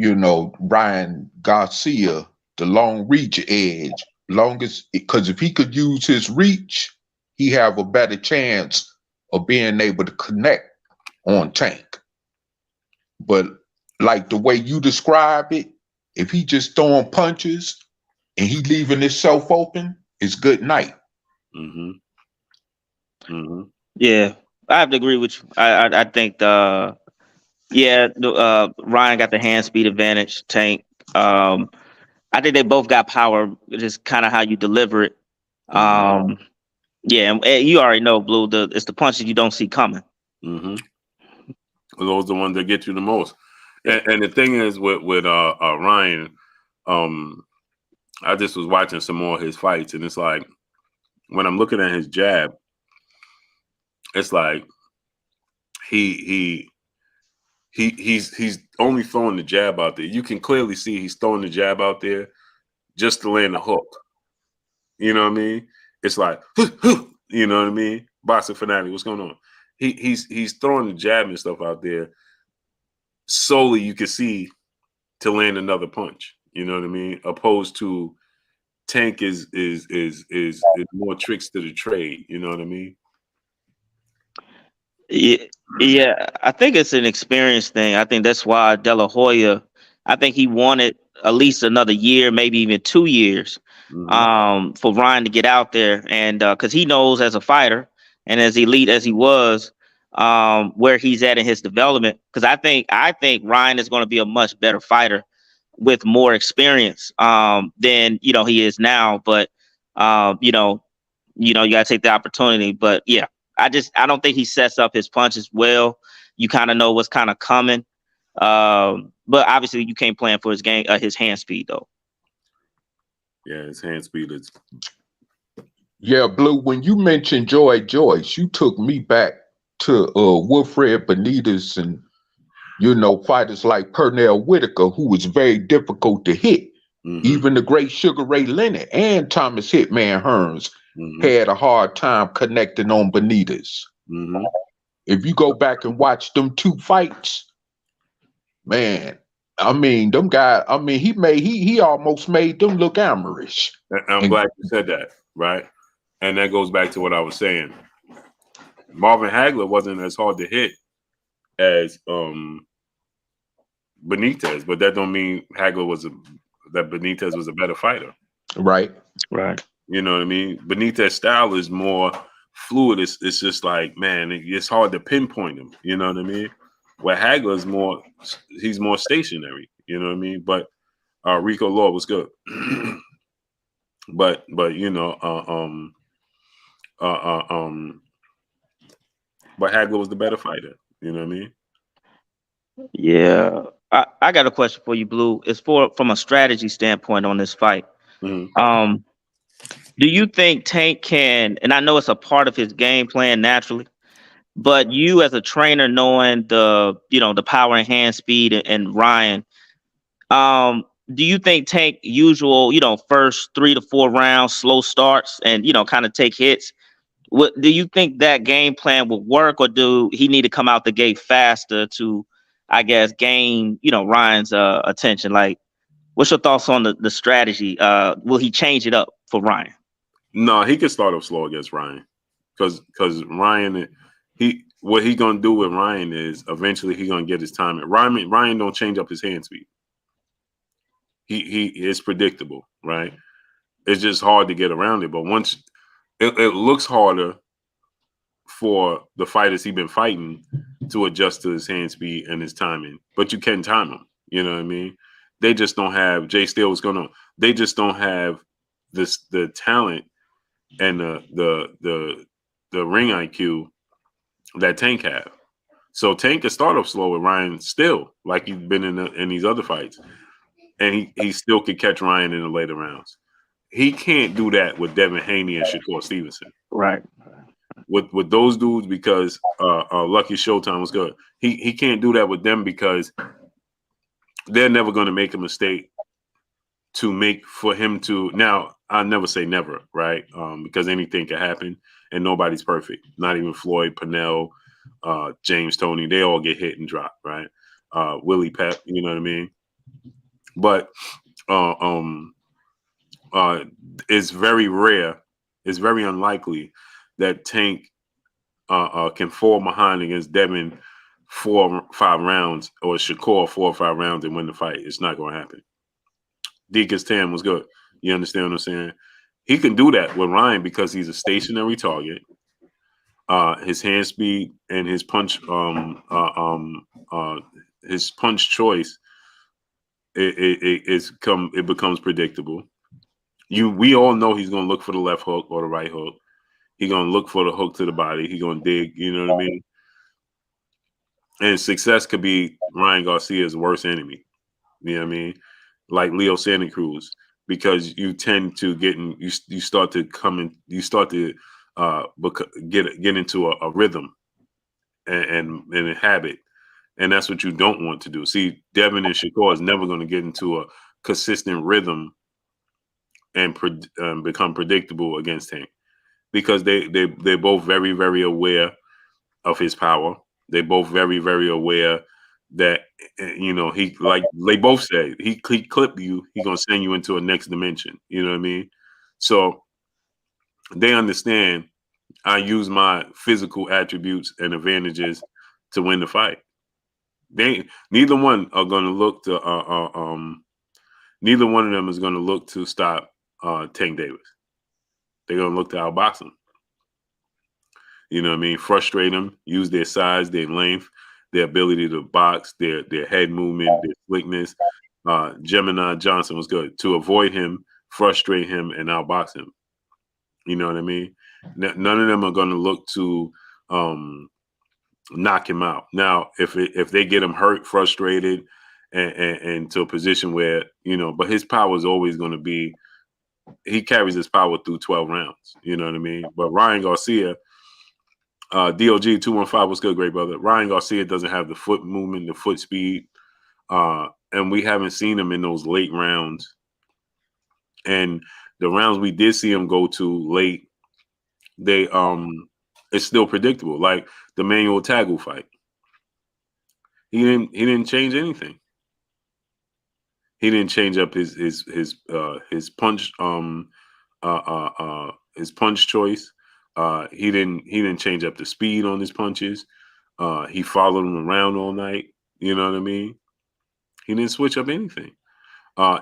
Ryan Garcia the long reach edge. Because if he could use his reach, he have a better chance of being able to connect on Tank. But like the way you describe it, if he just throwing punches and he leaving himself open, it's good night. Mm-hmm. Mm-hmm. Yeah, I have to agree with you. I think Ryan got the hand speed advantage. Tank. I think they both got power. Just kind of how you deliver it. And you already know, Blue. It's the punches you don't see coming. Mm-hmm. Those are the ones that get you the most. And the thing is with Ryan, I just was watching some more of his fights, and it's like when I'm looking at his jab, it's like he's only throwing the jab out there. You can clearly see he's throwing the jab out there just to land a hook. You know what I mean? It's like, you know what I mean? Boxing fanatic, what's going on? He's throwing the jab and stuff out there solely you can see to land another punch. You know what I mean? Opposed to Tank is more tricks to the trade. You know what I mean? Yeah, I think it's an experience thing. I think that's why De La Hoya, I think he wanted at least another year, maybe even 2 years, for Ryan to get out there, and because he knows as a fighter and as elite as he was, where he's at in his development. Because I think Ryan is going to be a much better fighter with more experience than he is now. But you got to take the opportunity. But yeah. I don't think he sets up his punches well. You kind of know what's kind of coming. But obviously you can't plan for his his hand speed though. Yeah, his hand speed is. Yeah, Blue, when you mentioned Joy Joyce, you took me back to Wilfred Benitez and, fighters like Pernell Whitaker, who was very difficult to hit. Mm-hmm. Even the great Sugar Ray Leonard and Thomas Hitman Hearns had a hard time connecting on Benitez. Mm-hmm. If you go back and watch them two fights, man, I mean, them guys, I mean, he almost made them look amateurish. I'm glad you said that, right? And that goes back to what I was saying. Marvin Hagler wasn't as hard to hit as Benitez, but that don't mean that Benitez was a better fighter. Right. You know what I mean? Benitez's style is more fluid. It's just like, man, it's hard to pinpoint him. You know what I mean? Where Hagler's he's more stationary. You know what I mean? But Rico Law was good. but you know, but Hagler was the better fighter. You know what I mean? Yeah. I got a question for you, Blue. It's from a strategy standpoint on this fight. Mm-hmm. Do you think Tank can, and I know it's a part of his game plan naturally, but you as a trainer knowing the power and hand speed and Ryan, do you think Tank usual, first 3 to 4 rounds, slow starts and, kind of take hits? Do you think that game plan would work, or do he need to come out the gate faster to, I guess, gain, Ryan's attention? Like, what's your thoughts on the strategy? Will he change it up for Ryan? No, he can start off slow against Ryan, because Ryan, what he gonna do with Ryan is eventually he gonna get his timing. Ryan don't change up his hand speed. He is predictable, right? It's just hard to get around it. But once it looks harder for the fighters he's been fighting to adjust to his hand speed and his timing, but you can time him. You know what I mean? They just don't have Jay Steele they just don't have the talent and the ring IQ that Tank have. So Tank can start off slow with Ryan still, like he's been in these other fights, and he still could catch Ryan in the later rounds. He can't do that with Devin Haney and Shakur Stevenson. Right. With those dudes, because Lucky Showtime was good. He can't do that with them because they're never going to make a mistake for him to. Now, I never say never, right? Because anything can happen and nobody's perfect. Not even Floyd, Pernell, James Toney. They all get hit and drop, right? Willie Pep, you know what I mean? But it's very rare. It's very unlikely that Tank can fall behind against Devin 4 or 5 rounds, or Shakur 4 or 5 rounds and win the fight. It's not going to happen. Deacons Tam was good. You understand what I'm saying? He can do that with Ryan because he's a stationary target. His hand speed and his punch choice, it becomes predictable. We all know he's gonna look for the left hook or the right hook. He's gonna look for the hook to the body. He's gonna dig. You know what I mean? And success could be Ryan Garcia's worst enemy. You know what I mean? Like Leo Santa Cruz, because you tend to you start to get into a rhythm and a habit, and that's what you don't want to do. See, Devin and Shakur is never going to get into a consistent rhythm and become predictable against him, because they're both very, very aware of his power. They're both very, very aware that, he, like they both say, he clip you, he gonna send you into a next dimension. You know what I mean? So they understand I use my physical attributes and advantages to win the fight. Neither one are gonna look to neither one of them is gonna look to stop Tank Davis. They're gonna look to outbox him. You know what I mean? Frustrate them, use their size, their length, their ability to box, their head movement, their slickness. Gemini Johnson was good to avoid him, frustrate him, and outbox him. You know what I mean? None of them are going to look to knock him out. Now, if they get him hurt, frustrated, and to a position where, but his power is always going to be, he carries his power through 12 rounds. You know what I mean? But Ryan Garcia, DOG 215 was good, great brother. Ryan Garcia doesn't have the foot movement, the foot speed, and we haven't seen him in those late rounds. And the rounds we did see him go to late, it's still predictable. Like the Manuel Tagu fight, he didn't change anything. He didn't change up his punch his punch choice. He didn't change up the speed on his punches. He followed him around all night. You know what I mean? He didn't switch up anything.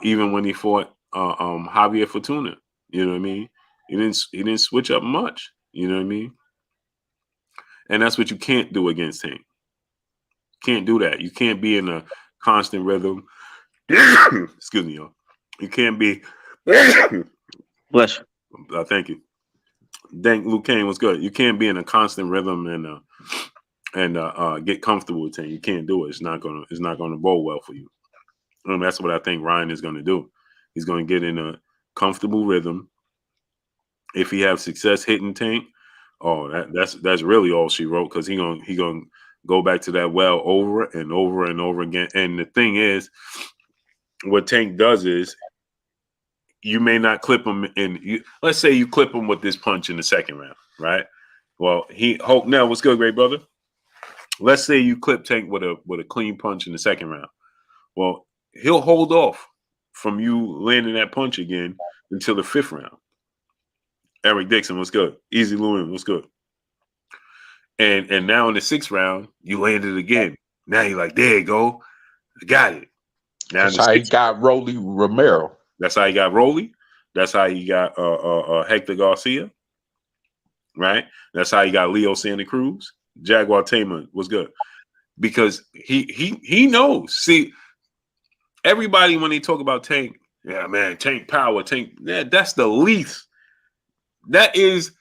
Even when he fought Javier Fortuna, you know what I mean? He didn't switch up much. You know what I mean? And that's what you can't do against him. Can't do that. You can't be in a constant rhythm. Excuse me, y'all. You can't be. Bless you. Thank you. Thank Luke Kane was good. You can't be in a constant rhythm and get comfortable with it. You can't do it. It's not gonna bowl well for you. That's what I think Ryan is gonna do. He's gonna get in a comfortable rhythm. If he have success hitting Tank, that's really all she wrote, because he gonna go back to that well over and over and over again. And the thing is, what Tank does is, you may not clip him let's say you clip him with this punch in the second round, right? Well, Hope now, what's good, great brother? Let's say you clip Tank with a clean punch in the second round. Well, he'll hold off from you landing that punch again until the fifth round. Eric Dixon, what's good? Easy Lewin, what's good? And now in the sixth round, you landed again. Now you're like, there you go. I got it. Now That's how he got Rolly Romero. That's how he got Rolly. That's how he got Hector Garcia. Right? That's how he got Leo Santa Cruz. Jaguar Tamer was good. Because he knows. See, everybody, when they talk about Tank, yeah, man, Tank power, Tank, yeah, that's the least. That is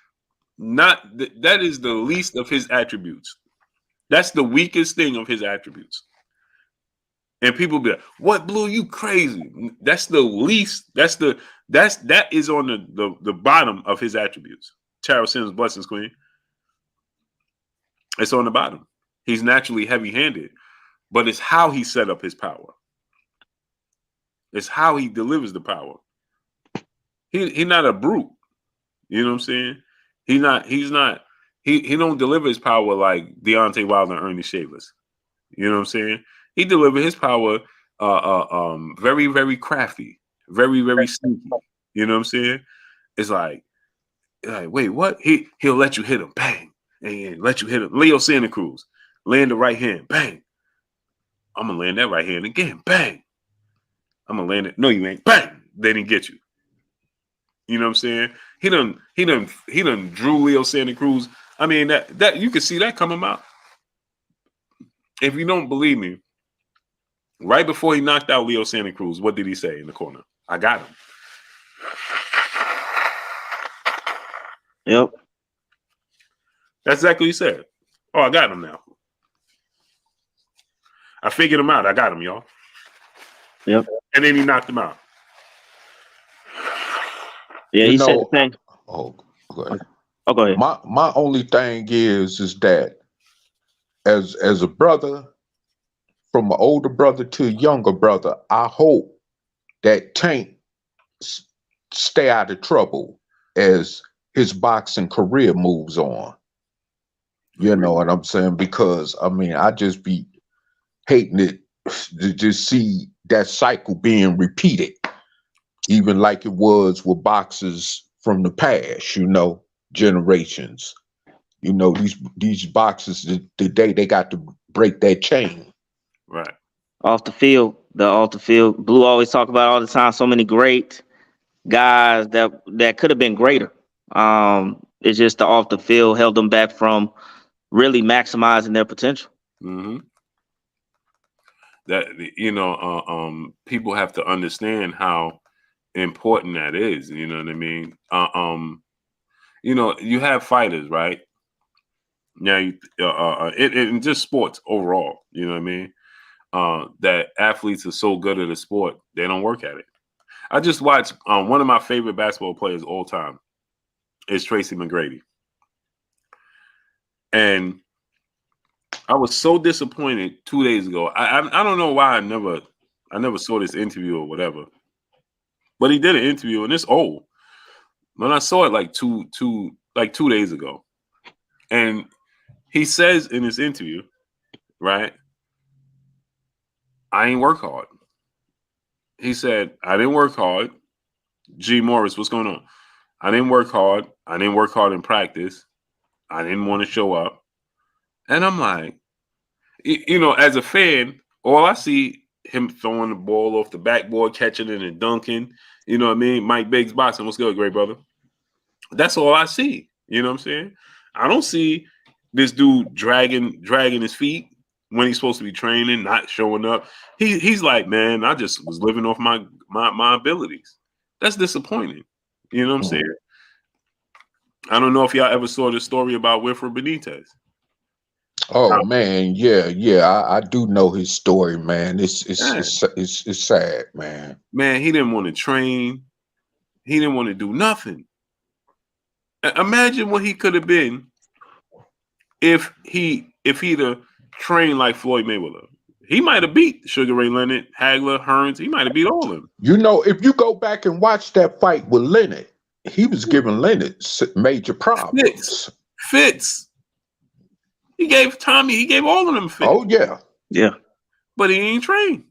the least of his attributes. That's the weakest thing of his attributes. And people be like, "What, Blue? You crazy?" That's the least. That is on the bottom of his attributes. Tara Sims, blessings, Queen. It's on the bottom. He's naturally heavy-handed, but it's how he set up his power. It's how he delivers the power. He's not a brute. You know what I'm saying? He don't deliver his power like Deontay Wilder and Ernie Shavers. You know what I'm saying? He delivered his power very, very crafty, very, very sneaky. You know what I'm saying? It's like wait, what? He'll let you hit him, bang, and let you hit him. Leo Santa Cruz, land the right hand, bang. I'm gonna land that right hand again, bang. I'm gonna land it. No, you ain't, bang. They didn't get you. You know what I'm saying? He done drew Leo Santa Cruz. I mean, that you can see that coming out. If you don't believe me, right before he knocked out Leo Santa Cruz, what did he say in the corner? I got him. Yep. That's exactly what he said. Oh, I got him now. I figured him out. I got him, y'all. Yep. And then he knocked him out. Yeah, he said the thing. Oh, go ahead. Oh, go ahead. My only thing is that as a brother, from an older brother to a younger brother, I hope that Tank stay out of trouble as his boxing career moves on. You know what I'm saying? Because I mean, I just be hating it to just see that cycle being repeated, even like it was with boxers from the past, generations. These boxers today, they got to break that chain. Right. Off the field. Blue always talk about all the time. So many great guys that could have been greater. It's just the off the field held them back from really maximizing their potential. Mm-hmm. That people have to understand how important that is. You know what I mean? You have fighters, right? Now, in just sports overall, you know what I mean? That athletes are so good at a sport, they don't work at it. I just watched one of my favorite basketball players all time is Tracy McGrady. And I was so disappointed 2 days ago. I don't know why I never saw this interview or whatever. But he did an interview, and it's old. When I saw it like two days ago. And he says in this interview, right, I ain't work hard. He said, I didn't work hard. G. Morris, what's going on? I didn't work hard. I didn't work hard in practice. I didn't want to show up. And I'm like, as a fan, all I see him throwing the ball off the backboard, catching it and dunking. You know what I mean? Mike Biggs boxing. What's good, great brother? That's all I see. You know what I'm saying? I don't see this dude dragging his feet. when he's supposed to be training, not showing up. He's like, man, I just was living off my abilities. That's disappointing. You know what I'm saying? I don't know if y'all ever saw the story about Wilfred Benitez. Oh man, yeah, I do know his story, man. It's sad, man. Man, he didn't want to train. He didn't want to do nothing. Imagine what he could have been if he'd have trained like Floyd Mayweather. He might have beat Sugar Ray Leonard, Hagler, Hearns. He might have beat all of them. You know, if you go back and watch that fight with Leonard, he was giving Leonard major problems. Fits. He gave all of them fits. Oh yeah. Yeah. But he ain't trained.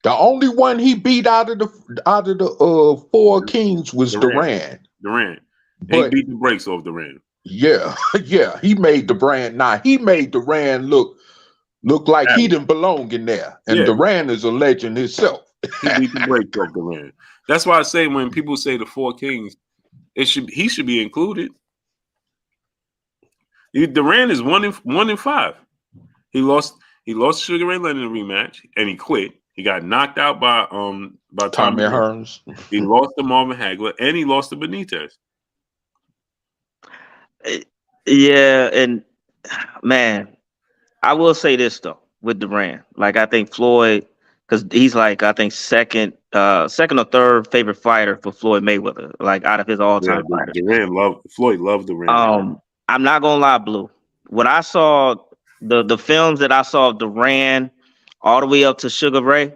The only one he beat out of the four kings was Duran. He But beat the brakes off Duran. yeah, yeah, he made Duran. Now he made Duran look like he didn't belong in there. And Duran is a legend himself. He beat the brakes off Duran. That's why I say when people say the four kings, he should be included. Duran is 1-5. He lost Sugar Ray Leonard in the rematch, and he quit. He got knocked out by Tommy Hearns. He lost to Marvin Hagler, and he lost to Benitez. Yeah, and man, I will say this though with Duran. Like I think Floyd, because he's like I think second or third favorite fighter for Floyd Mayweather, like out of his all-time fighters. Floyd loved Duran. I'm not gonna lie, Blue. When I saw the films that I saw of Duran all the way up to Sugar Ray,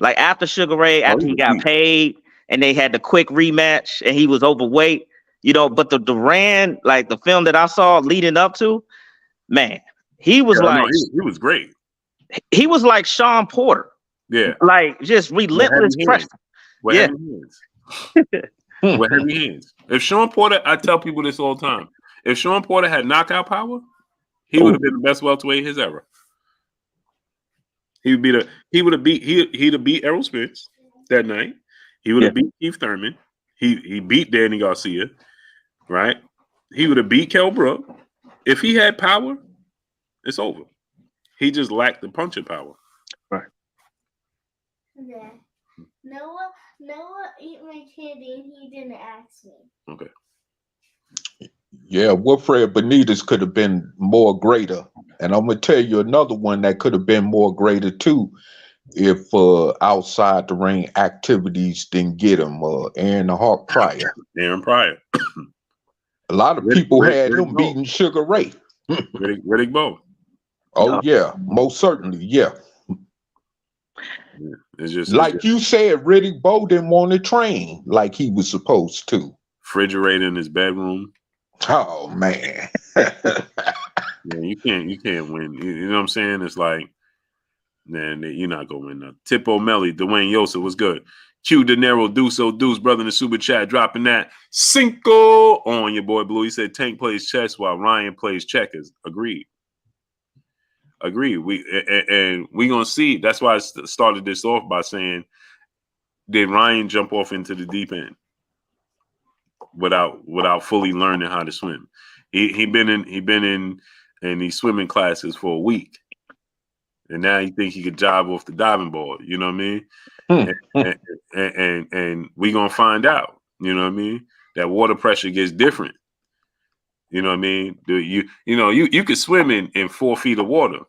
like after Sugar Ray, after he got paid and they had the quick rematch and he was overweight, you know, but the Duran, like the film that I saw leading up to, man, he was he was great. He was like Sean Porter. Yeah. Like just relentless pressure. With heavy hands. With heavy hands. If Sean Porter, I tell people this all the time. If Sean Porter had knockout power, he would have been the best welterweight in his era. He'd have beat Errol Spence that night. He would have beat Keith Thurman. He beat Danny Garcia, right? He would have beat Kell Brook. If he had power, it's over. He just lacked the punching power. Right. Yeah. Noah ate my candy and he didn't ask me. Okay. Yeah, Wilfred Benitez could have been more greater. And I'm going to tell you another one that could have been more greater too if outside the ring activities didn't get him. Aaron the Hawk Pryor. Aaron Pryor. A lot of people had him beating Sugar Ray. Riddick Bowe. Oh, yeah, most certainly, yeah. It's just like you said, Riddick Bowe didn't want to train like he was supposed to. Refrigerator in his bedroom. Oh man. Yeah, you can't win. You know what I'm saying? It's like, man, you're not gonna win nothing. Tip O'Malley, Dwayne Yosa was good. Q De Niro, Deuce brother in the super chat, dropping that Cinco on your boy Blue. He said Tank plays chess while Ryan plays checkers. Agreed. We gonna see. That's why I started this off by saying, did Ryan jump off into the deep end without fully learning how to swim? He been in these swimming classes for a week, and now he think he could dive off the diving board. You know what I mean? And we gonna find out. You know what I mean? That water pressure gets different. You know what I mean? You could swim in 4 feet of water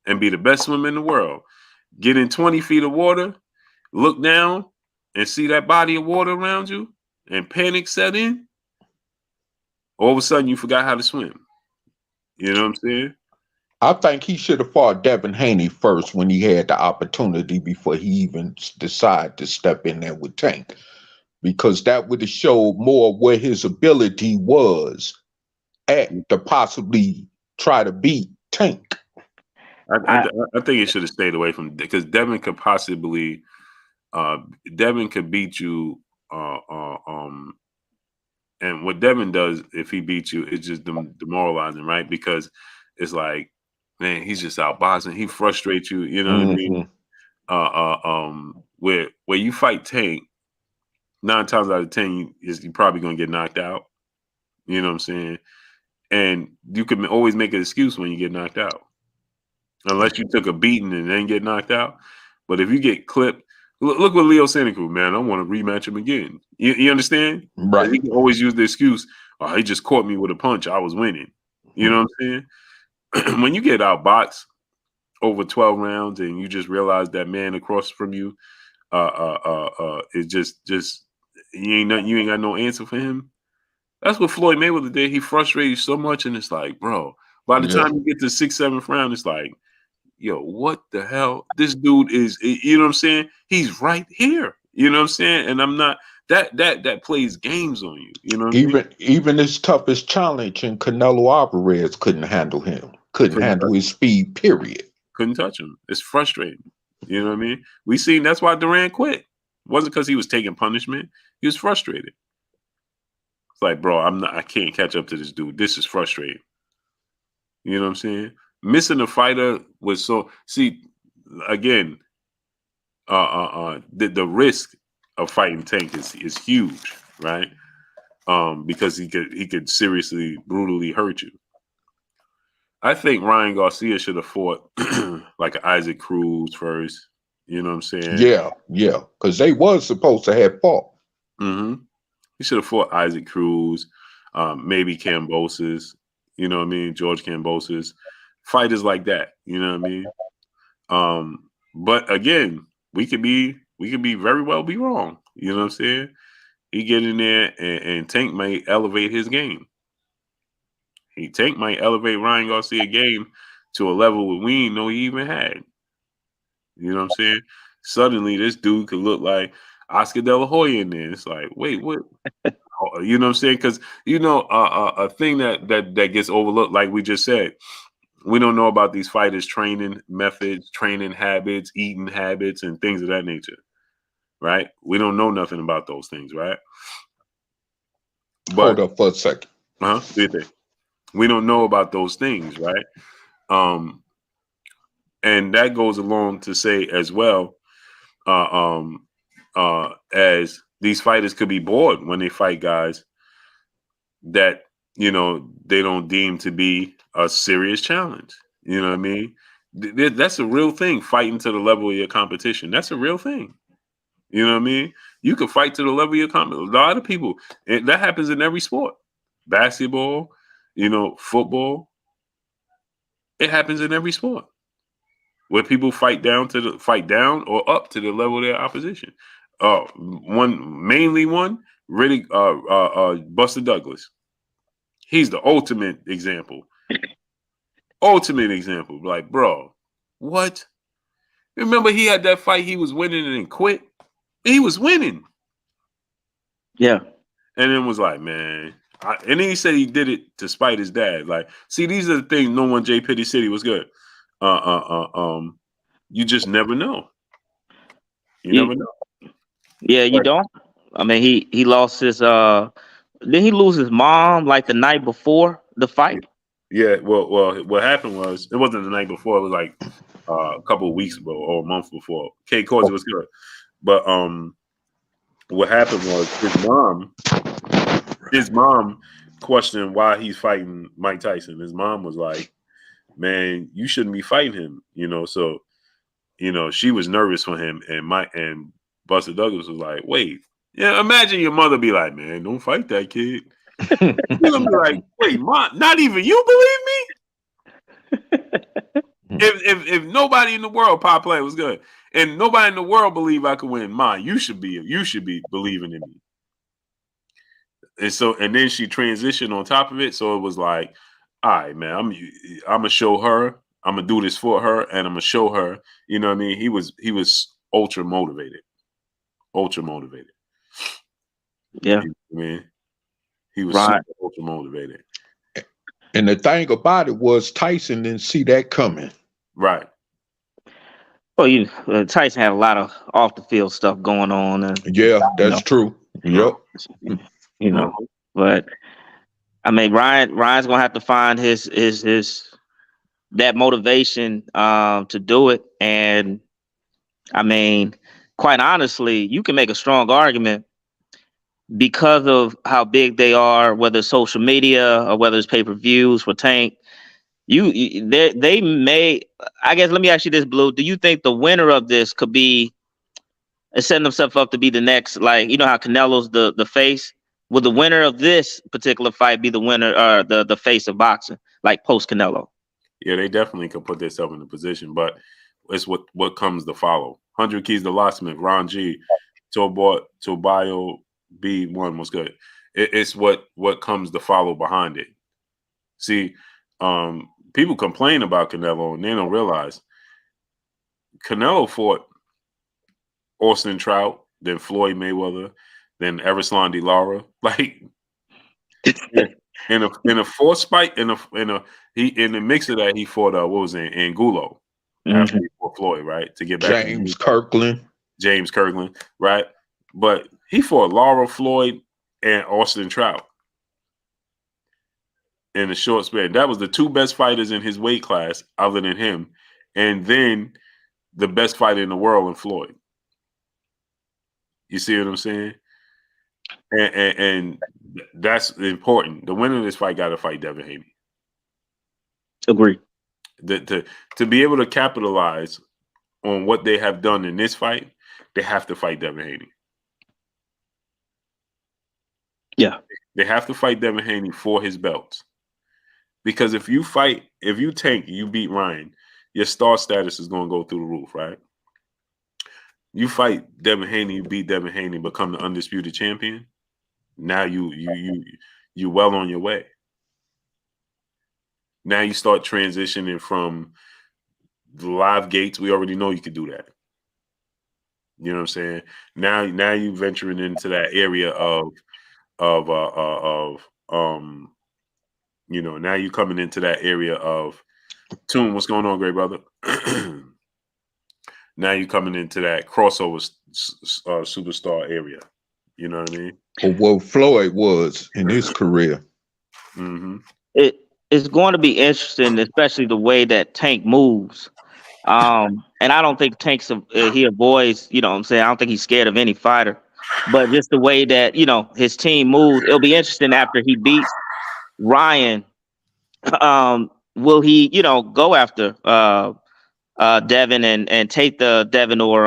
and be the best swimmer in the world. Get in 20 feet of water, look down, and see that body of water around you, and panic set in. All of a sudden, you forgot how to swim. You know what I'm saying? I think he should have fought Devin Haney first when he had the opportunity before he even decided to step in there with Tank, because that would have showed more where his ability was to possibly try to beat Tank. I think he should have stayed away from, because Devin could possibly, Devin could beat you. And what Devin does if he beats you is just demoralizing, right? Because it's like, man, he's just out boxing. He frustrates you. You know what I mean? Where you fight Tank, 9 times out of 10, you're probably gonna get knocked out. You know what I'm saying? And you can always make an excuse when you get knocked out. unless you took a beating and then get knocked out. But if you get clipped, look what Leo Seneca, man. I want to rematch him again. You understand? Right. He can always use the excuse, oh, he just caught me with a punch. I was winning. You know what I'm saying? When you get outboxed over 12 rounds and you just realize that man across from you is just you ain't got no answer for him. That's what Floyd Mayweather did. He frustrated you so much, and it's like, bro, by the time you get to 6th, 7th round, it's like, yo, what the hell? This dude is, you know what I'm saying? He's right here. You know what I'm saying? And I'm not that plays games on you. You know what I mean? Even his toughest challenge in Canelo Alvarez couldn't handle him. Couldn't handle his speed, period. Couldn't touch him. It's frustrating. You know what I mean? We seen that's why Durant quit. It wasn't because he was taking punishment. He was frustrated. It's like, bro, I can't catch up to this dude. This is frustrating. You know what I'm saying? Missing a fighter was so, see, again, the risk of fighting Tank is huge, right? Because he could seriously, brutally hurt you. I think Ryan Garcia should have fought like Isaac Cruz first. You know what I'm saying? Yeah, because they was supposed to have fought. Mm-hmm. He should have fought Isaac Cruz, maybe Kambosos. You know what I mean? George Kambosos. Fighters like that. You know what I mean? But again, we could be very well be wrong. You know what I'm saying? He get in there and Tank might elevate his game. Tank might elevate Ryan Garcia game to a level we didn't know he even had. You know what I'm saying? Suddenly, this dude could look like Oscar De La Hoya in there. It's like, wait, what? You know what I'm saying? Because a thing that gets overlooked, like we just said, we don't know about these fighters' training methods, training habits, eating habits, and things of that nature. Right? We don't know nothing about those things, right? Hold up for a second. Do you think? We don't know about those things, right? And that goes along to say as well, as these fighters could be bored when they fight guys that, they don't deem to be a serious challenge. You know what I mean? That's a real thing, fighting to the level of your competition. That's a real thing. You know what I mean? You can fight to the level of your competition. A lot of people, that happens in every sport. Basketball, football. It happens in every sport where people fight down or up to the level of their opposition. Really, Buster Douglas. He's the ultimate example. Like, bro, what? Remember he had that fight, he was winning and then quit? He was winning. Yeah. And then was like, man. And then he said he did it to spite his dad. Like, see, these are the things. No one J Pity City was good. You just never know. You never know. Yeah, you don't. I mean, he lost his. Didn't he lose his mom like the night before the fight? Yeah. Well, what happened was it wasn't the night before. It was like a couple of weeks ago or a month before. Kate Corsi was good, but what happened was his mom questioned why he's fighting Mike Tyson. His mom was like, man, you shouldn't be fighting him, so she was nervous for him, and Buster Douglas was like, wait, yeah, imagine your mother be like, man, don't fight that kid. You're gonna be like, wait, Mom, not even you believe me? If nobody in the world, Pop Play was good, and nobody in the world believe I could win, Mom, you should be believing in me. And then she transitioned on top of it. So it was like, all right, man, I'm gonna show her, I'm gonna do this for her, and I'm gonna show her, you know what I mean? He was ultra motivated. Yeah. I mean, he was right. super ultra motivated. And the thing about it was Tyson didn't see that coming. Right. Well, Tyson had a lot of off the field stuff going on. Yeah, that's true. Yep. But I mean, Ryan's gonna have to find his that motivation to do it. And I mean, quite honestly, you can make a strong argument because of how big they are, whether it's social media or whether it's pay-per-views for Tank. they may. I guess let me ask you this, Blue. Do you think the winner of this could be setting himself up to be the next, like, you know how Canelo's the face? Would the winner of this particular fight be the winner or the face of boxing, like post Canelo? Yeah, they definitely could put themselves in the position, but it's what comes to follow. 100 Keys to Locksmith, Ron G, Tobio B1 was good. It's what comes to follow behind it. See, people complain about Canelo and they don't realize Canelo fought Austin Trout, then Floyd Mayweather, then Erislandy Lara. Like in a forced fight, in the mix of that, he fought what was it, Angulo after he fought Floyd, right? To get back James Kirkland, right? But he fought Lara, Floyd, and Austin Trout in a short span. That was the two best fighters in his weight class, other than him, and then the best fighter in the world in Floyd. You see what I'm saying? And that's important. The winner of this fight got to fight Devin Haney. Agree. To be able to capitalize on what they have done in this fight, they have to fight Devin Haney. Yeah. They have to fight Devin Haney for his belts. Because if you tank, you beat Ryan, your star status is going to go through the roof, right? You fight Devin Haney, you beat Devin Haney, become the undisputed champion. Now you well on your way. Now you start transitioning from the live gates. We already know you could do that. You know what I'm saying? Now you venturing into that area now you coming into that area of Tune. What's going on, great brother? Now you're coming into that crossover superstar area. You know what I mean? or what Floyd was in his career. Mm-hmm. It's going to be interesting, especially the way that Tank moves. And I don't think Tank's he avoids, you know what I'm saying? I don't think he's scared of any fighter. But just the way that, you know, his team moves, it'll be interesting after he beats Ryan. Will he, you know, go after Devin and take the Devin or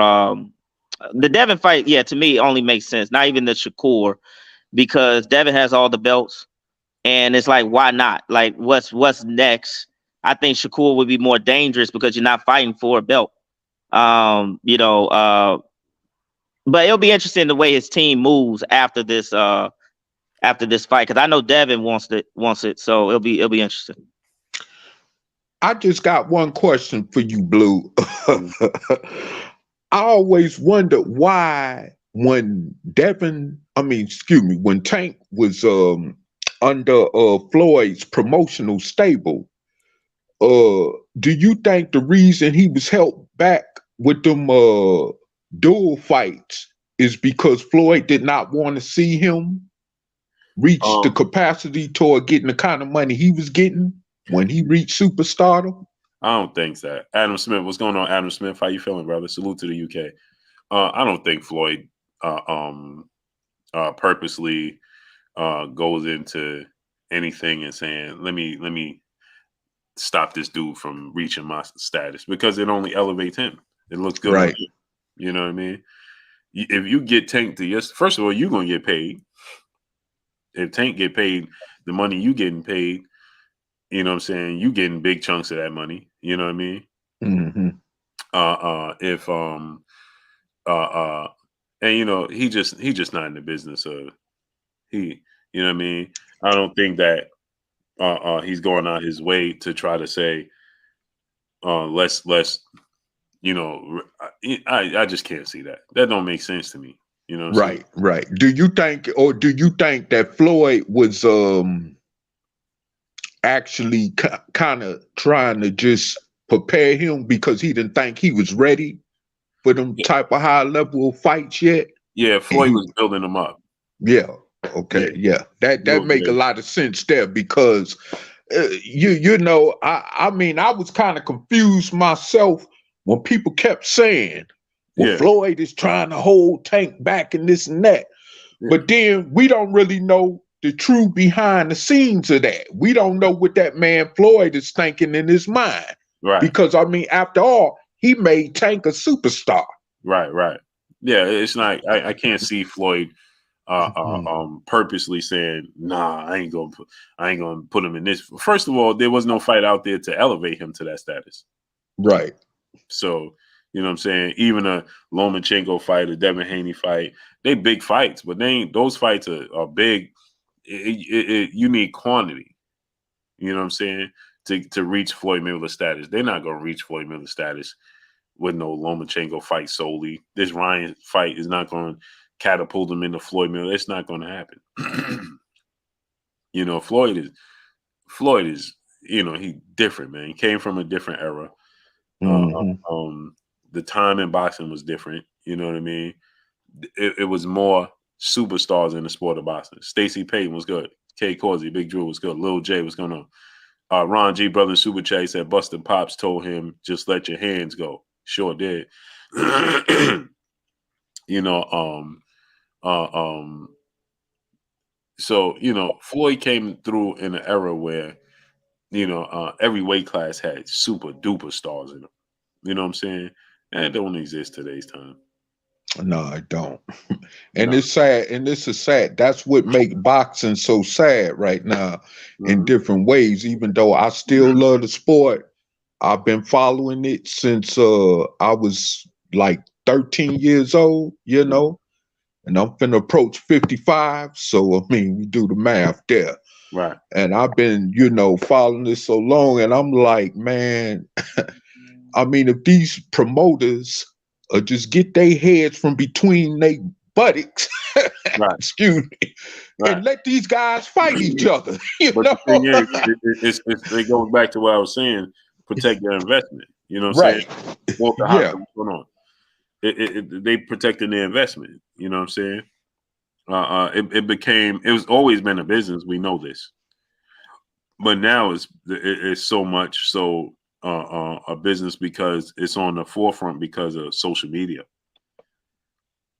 the Devin fight? Yeah, to me, only makes sense. Not even the Shakur, because Devin has all the belts, and it's like, why not? Like, what's next? I think Shakur would be more dangerous because you're not fighting for a belt. But it'll be interesting the way his team moves after this fight, because I know Devin wants it, so it'll be interesting. I just got one question for you, Blue. I always wondered why when when Tank was under Floyd's promotional stable, do you think the reason he was held back with them dual fights is because Floyd did not want to see him reach the capacity toward getting the kind of money he was getting when he reached superstardom? I don't think that. Adam Smith, what's going on, Adam Smith? How you feeling, brother? Salute to the UK. I don't think Floyd purposely goes into anything and saying, let me stop this dude from reaching my status, because it only elevates him. It looks good. Right. You know what I mean? If you get Tank to first of all, you're going to get paid. If Tank get paid the money you getting paid, you know what I'm saying, you getting big chunks of that money. You know what I mean? Mm-hmm. And you know, he just not in the business of you know what I mean? I don't think that he's going out his way to try to say let's you know, I just can't see that. That don't make sense to me. You know what I'm saying? Right. Do you think that Floyd was actually kind of trying to just prepare him because he didn't think he was ready for them type of high level fights yet? Yeah, Floyd was building them up. Yeah. Okay. Yeah. That make a lot of sense there, because you know, I mean, I was kind of confused myself when people kept saying, well, Floyd is trying to hold Tank back and this and that. Yeah. But then we don't really know the true behind the scenes of that. We don't know what that man Floyd is thinking in his mind. Right. Because I mean, after all, he made Tank a superstar. Right. Yeah, it's not. I can't see Floyd purposely saying, "Nah, I ain't gonna put him in this." First of all, there was no fight out there to elevate him to that status. Right. So, you know what I'm saying? Even a Lomachenko fight, a Devin Haney fight, they big fights, but they ain't. Those fights are big. You need quantity. You know what I'm saying? To reach Floyd Mayweather status. They're not gonna reach Floyd Mayweather status with no Lomachenko fight solely. This Ryan fight is not going to catapult him into Floyd Mayweather. It's not going to happen. You know, Floyd is, you know, he different, man. He came from a different era. The time in boxing was different. You know what I mean? It was more superstars in the sport of boxing. Stacey Payton was good. Kay Causey, Big Drew was good. Lil J was going on. Ron G. Brother Super Chat said Buster Pops told him, just let your hands go. Sure did. You know, so, you know, Floyd came through in an era where, you know, every weight class had super duper stars in them. You know what I'm saying? And it don't exist today's time. No, I don't. And No. it's sad, and this is sad. That's what make boxing so sad right now in different ways. Even though I still love the sport, I've been following it since I was like 13 years old, you know, and I'm finna approach 55. So I mean, we do the math there. Right. And I've been, you know, following this so long, and I'm like, man, I mean, if these promoters just get their heads from between their buttocks, Right. excuse me, Right. and let these guys fight each other. You But know? the thing is, it goes back to what I was saying, protect their investment. You know what I'm Right. saying? Walter Yeah. Hopkins, what's going on? They protected their investment. You know what I'm saying? It was always been a business. We know this. But now it's so much so a business because it's on the forefront because of social media.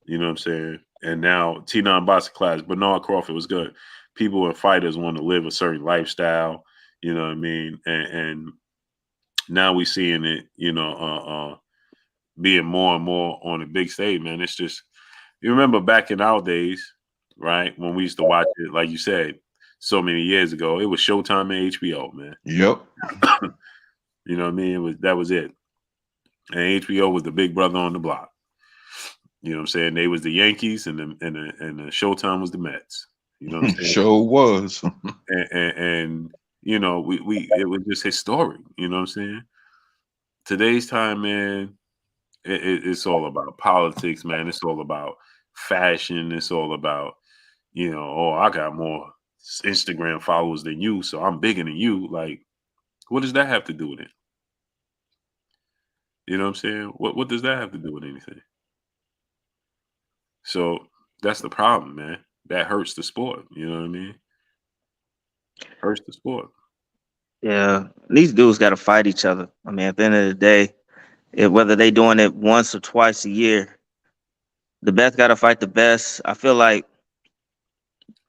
You know what I'm saying? And now T9 boxing class, Bernard Crawford was good. People and fighters want to live a certain lifestyle. You know what I mean? And now we seeing it, you know, being more and more on the big stage, man. It's just, you remember back in our days, right? When we used to watch it, like you said, so many years ago, it was Showtime and HBO, man. Yep. You know what I mean? That was it. And HBO was the big brother on the block. You know what I'm saying? They was the Yankees and the Showtime was the Mets. You know what I'm saying? Sure was. and you know, it was just historic. You know what I'm saying? Today's time, man, it's all about politics, man. It's all about fashion. It's all about, you know, oh, I got more Instagram followers than you, so I'm bigger than you. Like, what does that have to do with it? You know what I'm saying? What does that have to do with anything? So that's the problem, man. That hurts the sport. You know what I mean? Hurts the sport. Yeah, these dudes got to fight each other. I mean, at the end of the day, whether they doing it once or twice a year, the best got to fight the best. I feel like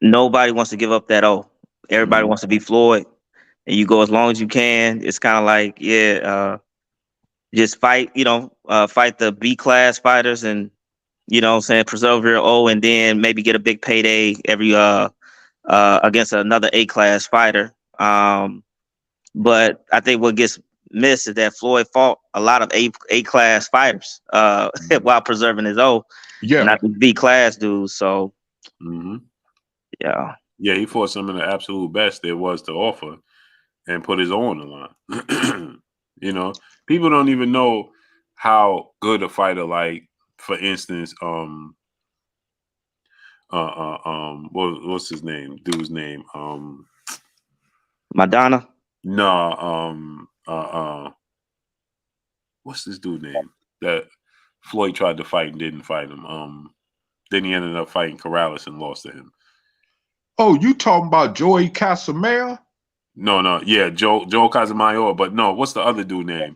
nobody wants to give up that O. Everybody wants to be Floyd, and you go as long as you can. It's kind of like, just fight, fight the B class fighters and, you know what I'm saying, preserve your O, and then maybe get a big payday every against another A class fighter. But I think what gets missed is that Floyd fought a lot of A class fighters while preserving his O. Yeah. Not the B class dudes. So yeah. Yeah, he fought some of the absolute best there was to offer and put his own on the line. You know, people don't even know how good a fighter, like, for instance, what's his name? Dude's name? Madonna? No, what's this dude's name that Floyd tried to fight and didn't fight him? Then he ended up fighting Corrales and lost to him. Oh, you talking about Joey Casamaya? No, yeah, Joe Casamayor, but no, what's the other dude name?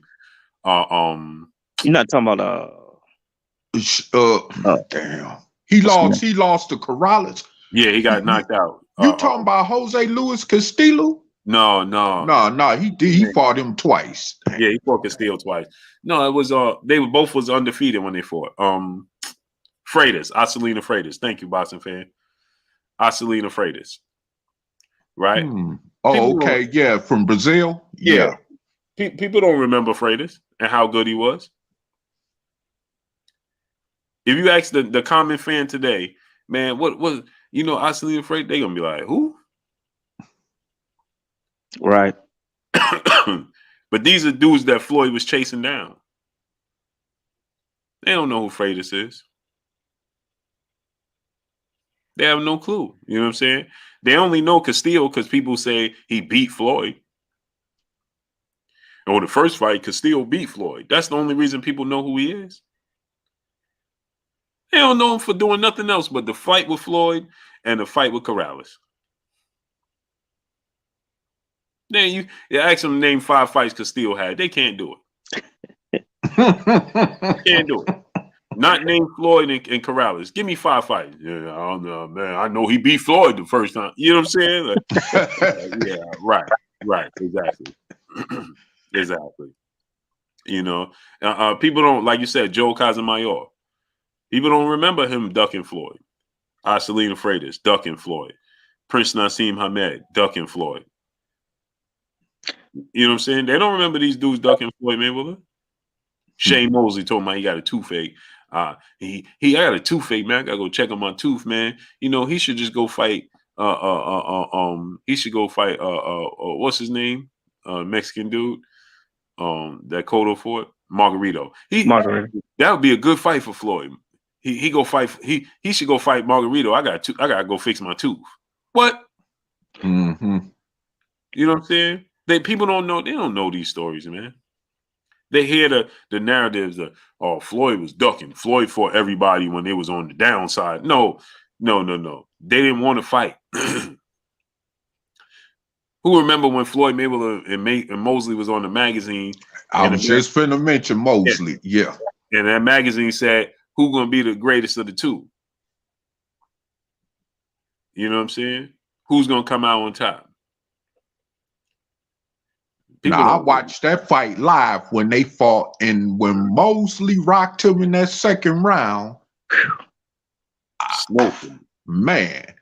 You're not talking about Damn. He lost to Corrales. Yeah, he got knocked out. You talking about Jose Luis Castillo? No. No, he did. He fought him twice. Yeah, he fought Castillo twice. No, it was they were both was undefeated when they fought. Freitas, Acelina Freitas. Thank you, boxing fan. Acelina Freitas. Right? Oh, People okay. Yeah, from Brazil. Yeah. People don't remember Freitas and how good he was. If you ask the common fan today, man, what was Acelina Freitas, they gonna be like, who? Right. But these are dudes that Floyd was chasing down. They don't know who Freitas is. They have no clue. You know what I'm saying? They only know Castillo because people say he beat Floyd. Or the first fight, Castillo beat Floyd. That's the only reason people know who he is. They don't know him for doing nothing else but the fight with Floyd and the fight with Corrales. Then you ask them to name 5 fights Castillo had. They can't do it. Can't do it. Not name Floyd and Corrales. Give me 5 fights. Yeah, I don't know, man. I know he beat Floyd the first time. You know what I'm saying? Like, yeah, right. Exactly. Exactly. People don't, like you said, Joe Casamayor. People don't remember him ducking Floyd. Acelina Freitas, ducking Floyd. Prince Nassim Hamed, ducking Floyd. You know what I'm saying? They don't remember these dudes ducking Floyd Mayweather. Shane Mosley told me he got a toothache. He got a toothache, man. I gotta go check on my tooth, man. He should just go fight. He should go fight. What's his name? Mexican dude. That Cotto fought Margarito. That would be a good fight for Floyd. He go fight. He should go fight Margarito. I gotta go fix my tooth. What? Mm-hmm. You know what I'm saying? People don't know. They don't know these stories, man. They hear the narratives of, Floyd was ducking. Floyd fought everybody when they was on the downside. No. They didn't want to fight. Who remember when Floyd Mayweather and Mosley was on the magazine? I was just finna mention Mosley. Yeah. And that magazine said, who gonna be the greatest of the two? You know what I'm saying? Who's gonna come out on top? I watched that fight live when they fought, and when Mosley rocked him in that second round, man.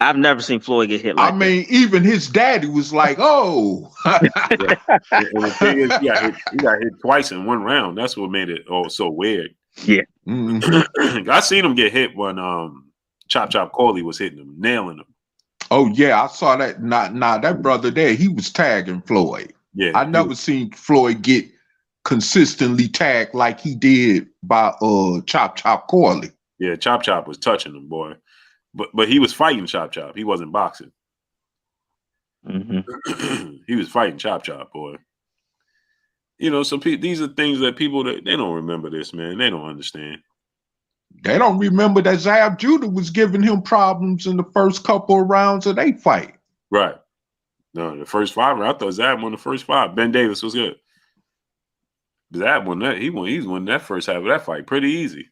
I've never seen Floyd get hit like that. Even his daddy was like, oh. And the thing is, he got hit twice in one round. That's what made it so weird. Yeah. Mm-hmm. I seen him get hit when Chop Corley was hitting him, nailing him. Oh, yeah, I saw that. That brother there, he was tagging Floyd. Yeah. I never seen Floyd get consistently tagged like he did by Chop Corley. Yeah, Chop was touching him, boy. But he was fighting Chop. He wasn't boxing. Mm-hmm. He was fighting Chop, boy. So these are things that people they don't remember this, man. They don't understand. They don't remember that Zab Judah was giving him problems in the first couple of rounds of their fight. Right. No, the first 5 rounds, I thought Zab won the first 5. Ben Davis was good. Zab won that. He's won that first half of that fight pretty easy.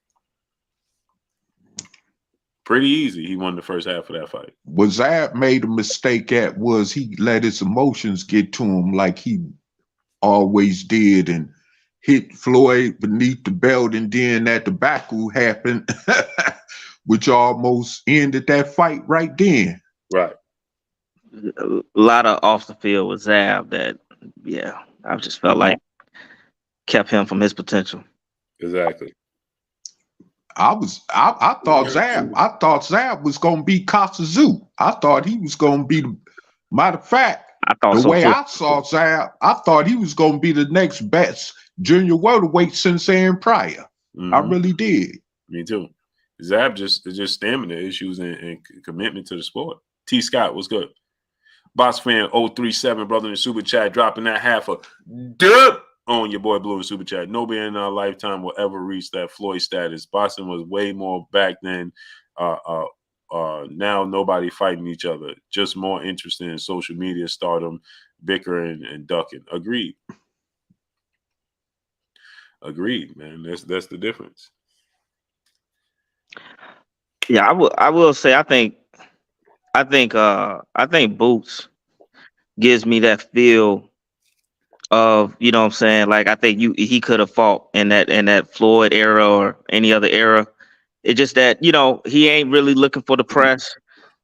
Pretty easy. He won the first half of that fight. What Zab made a mistake at was he let his emotions get to him like he always did and hit Floyd beneath the belt, and then that tobacco happened, which almost ended that fight right then. Right. A lot of off the field with Zab that, I just felt like kept him from his potential. Exactly. I thought Zab was gonna be Kasazu. I thought he was gonna be matter of fact, the way I saw Zab, I thought he was gonna be the next best junior welterweight since Aaron Pryor. Mm-hmm. I really did. Me too. Zab just stamina issues and commitment to the sport. T. Scott was good. Box fan 037, brother in the super chat, dropping that half a dub on your boy Blue in super chat. Nobody in our lifetime will ever reach that Floyd status. Boxing was way more back then. Now nobody fighting each other. Just more interested in social media stardom, bickering and ducking. Agreed, man. That's the difference. Yeah, I will say I think think Boots gives me that feel of, you know what I'm saying? Like, I think he could have fought in that Floyd era or any other era. It's just that, he ain't really looking for the press.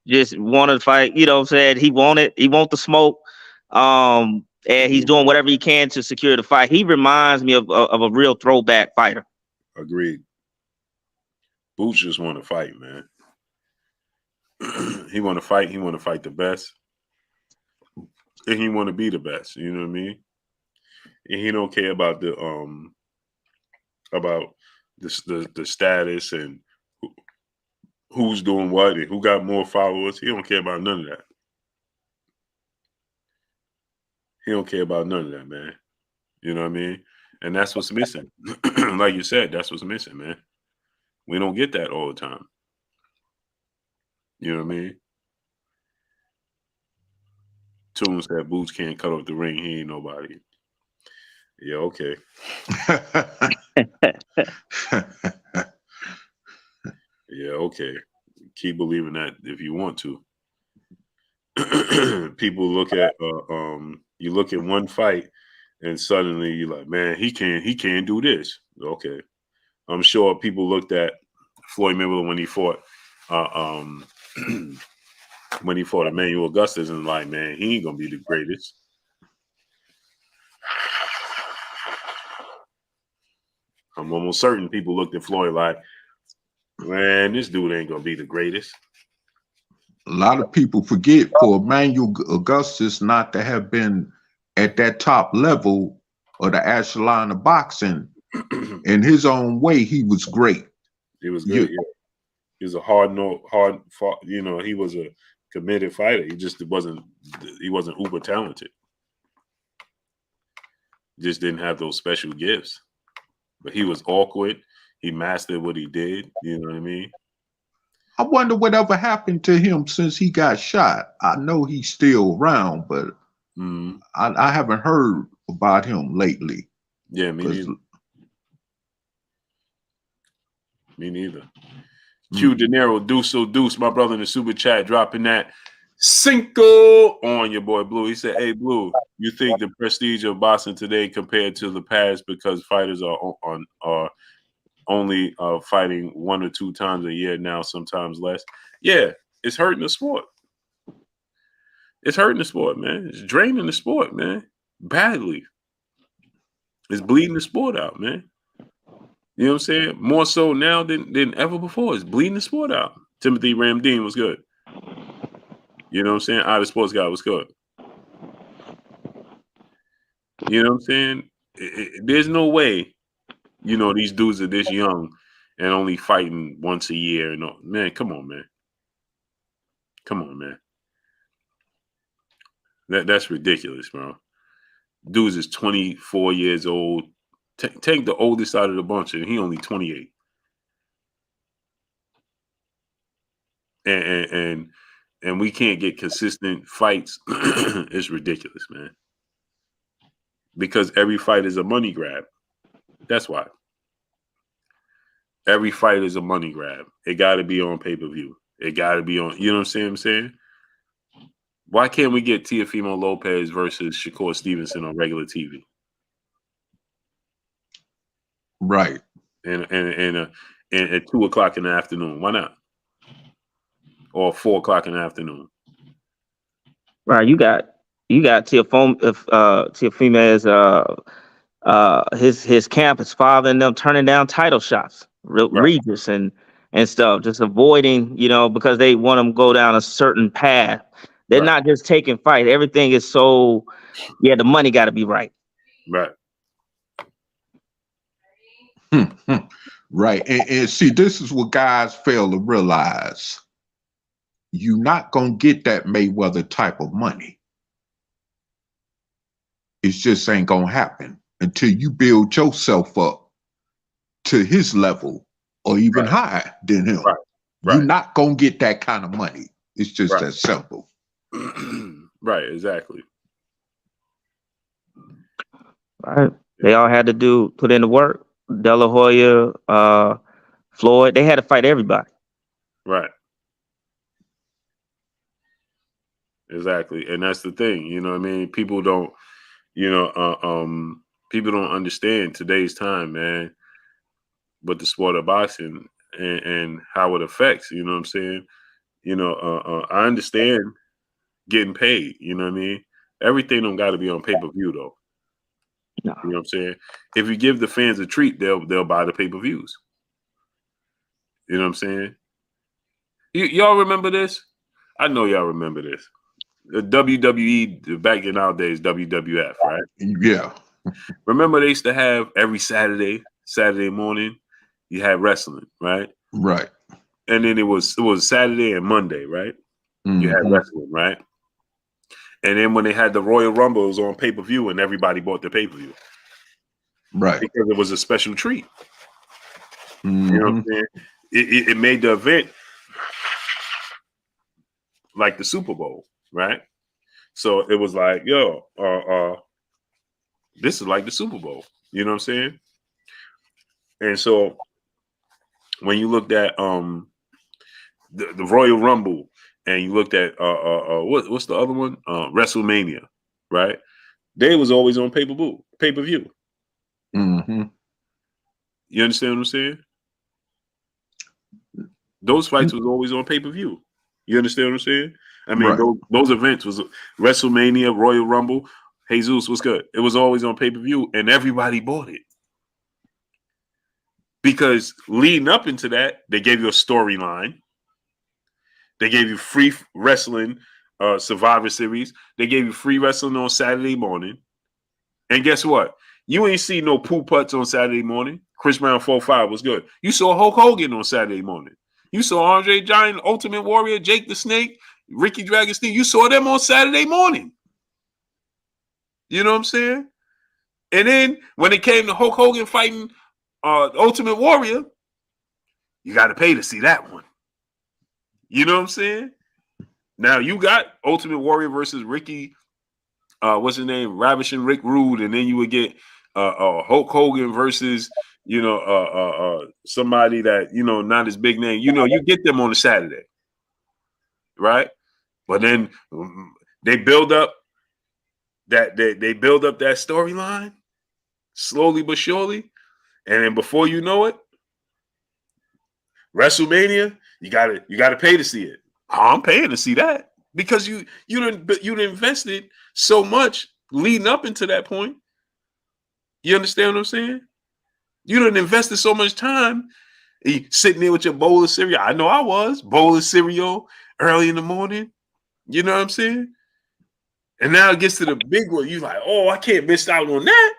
Just wanted to fight, you know what I'm saying? He want the smoke. And he's doing whatever he can to secure the fight. He reminds me of a real throwback fighter. Agreed. Boots just want to fight, man. He want to fight. He want to fight the best. And he want to be the best. You know what I mean? And he don't care about the status and who's doing what and who got more followers. He don't care about none of that. He don't care about none of that, man. You know what I mean? And that's what's missing. Like you said, that's what's missing, man. We don't get that all the time. You know what I mean? Tune said Boots can't cut off the ring. He ain't nobody. Yeah, okay. Yeah, okay. Keep believing that if you want to. People look at you look at one fight and suddenly you're like, man, he can't do this. Okay. I'm sure people looked at Floyd Mayweather when he fought Emmanuel Augustus and like, man, he ain't gonna be the greatest. I'm almost certain people looked at Floyd like, man, this dude ain't gonna be the greatest. A lot of people forget for Emmanuel Augustus not to have been at that top level of the echelon of boxing. In his own way, he was great. He was good. Yeah. He was a hard, he was a committed fighter. He just wasn't uber talented. Just didn't have those special gifts. But he was awkward. He mastered what he did. You know what I mean? I wonder whatever happened to him since he got shot. I know he's still around, but I haven't heard about him lately. Yeah, me neither. Me neither. Q De Niro, Deuce, my brother in the super chat, dropping that Cinco on your boy Blue. He said, hey, Blue, you think the prestige of boxing today compared to the past because fighters are only fighting 1 or 2 times a year now, sometimes less? Yeah, it's hurting the sport. It's hurting the sport, man. It's draining the sport, man. Badly. It's bleeding the sport out, man. You know what I'm saying? More so now than ever before. It's bleeding the sport out. Timothy Ramdeen was good. You know what I'm saying? Out of sports guy was good. You know what I'm saying? There's no way, these dudes are this young and only fighting once a year. And man, come on, man. Come on, man. That's ridiculous, bro. Dudes is 24 years old. Take the oldest out of the bunch, and he only 28. And we can't get consistent fights. It's ridiculous, man. Because every fight is a money grab. That's why. Every fight is a money grab. It got to be on pay-per-view. It got to be on, you know what I'm saying? Why can't we get Teofimo Lopez versus Shakur Stevenson on regular TV? Right. And at 2:00 in the afternoon. Why not? Or 4:00 in the afternoon. Right. You got Teofime's his camp, his father and them turning down title shots, Regis and stuff, just avoiding, because they want them to go down a certain path. They're not just taking fight. Everything is so, the money got to be right. Right. Right. And see, this is what guys fail to realize. You're not going to get that Mayweather type of money. It just ain't going to happen until you build yourself up to his level or even higher than him. Right. You're not going to get that kind of money. It's just that simple. Right, exactly. Right. They all had to put in the work. De La Hoya, Floyd, they had to fight everybody. Right. Exactly. And that's the thing, you know what I mean? People don't, people don't understand today's time, man, but the sport of boxing and how it affects, you know what I'm saying? I understand getting paid, you know what I mean? Everything don't got to be on pay-per-view though. No. You know what I'm saying? If you give the fans a treat, they'll buy the pay-per-views. You know what I'm saying? Y'all remember this? I know y'all remember this. The WWE back in our days, WWF, right? Yeah. Remember they used to have every Saturday morning, you had wrestling, right? Right. And then it was Saturday and Monday, right? You had wrestling, right? And then when they had the Royal Rumble, it was on pay-per-view and everybody bought the pay-per-view. Right. Because it was a special treat. Mm-hmm. You know what I'm saying? It made the event like the Super Bowl, right? So it was like, yo, this is like the Super Bowl. You know what I'm saying? And so when you looked at the Royal Rumble and you looked at what's the other one? WrestleMania, right? They was always on pay-per-view. Mm-hmm. You understand what I'm saying? Those fights was always on pay-per-view. You understand what I'm saying? I mean, Right. those events was WrestleMania, Royal Rumble. Jesus was good. It was always on pay-per-view, and everybody bought it. Because leading up into that, they gave you a storyline. They gave you free wrestling, Survivor Series. They gave you free wrestling on Saturday morning. And guess what? You ain't see no poo putts on Saturday morning. Chris Brown 4-5 was good. You saw Hulk Hogan on Saturday morning. You saw Andre Giant, Ultimate Warrior, Jake the Snake, Ricky Dragon Steve. You saw them on Saturday morning. You know what I'm saying? And then when it came to Hulk Hogan fighting Ultimate Warrior, you got to pay to see that one. You know what I'm saying? Now you got Ultimate Warrior versus Ricky, what's his name? Ravishing Rick Rude, and then you would get Hulk Hogan versus somebody that not his big name. You get them on a Saturday, right? But then they build up that they build up that storyline slowly but surely, and then before you know it, WrestleMania, you gotta pay to see it. I'm paying to see that because you invested so much leading up into that point. You understand what I'm saying? You done invested so much time sitting there with your bowl of cereal. I know I was bowl of cereal early in the morning. You know what I'm saying? And now it gets to the big one. You like, oh, I can't miss out on that.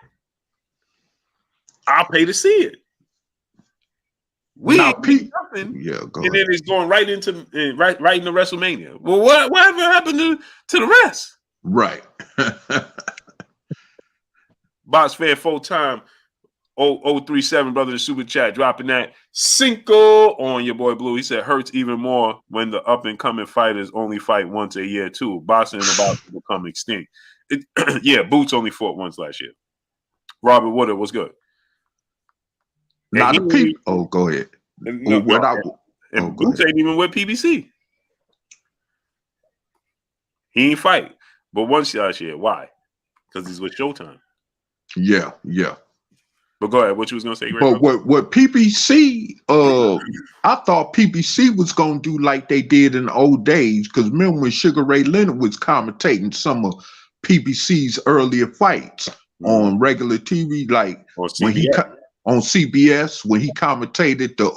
I'll pay to see it. We Now, ain't doing nothing, yeah, go and ahead. then it's going right into right into WrestleMania. Well, whatever happened to the rest? Right. Box fan full time 037 brother in super chat dropping that cinco on your boy Blue. He said hurts even more when the up and coming fighters only fight once a year too. Boxing is about to become extinct. Yeah, Boots only fought once last year. Robert Woodard was good. Now the people. Oh, go ahead. And ahead. Boots ain't even with PBC. He ain't fight, but once last year. Why? Because he's with Showtime. Yeah. But go ahead. What you was gonna say? But what PBC? I thought PBC was gonna do like they did in the old days. Because remember when Sugar Ray Leonard was commentating some of PBC's earlier fights on regular TV, like when he on CBS when he commentated the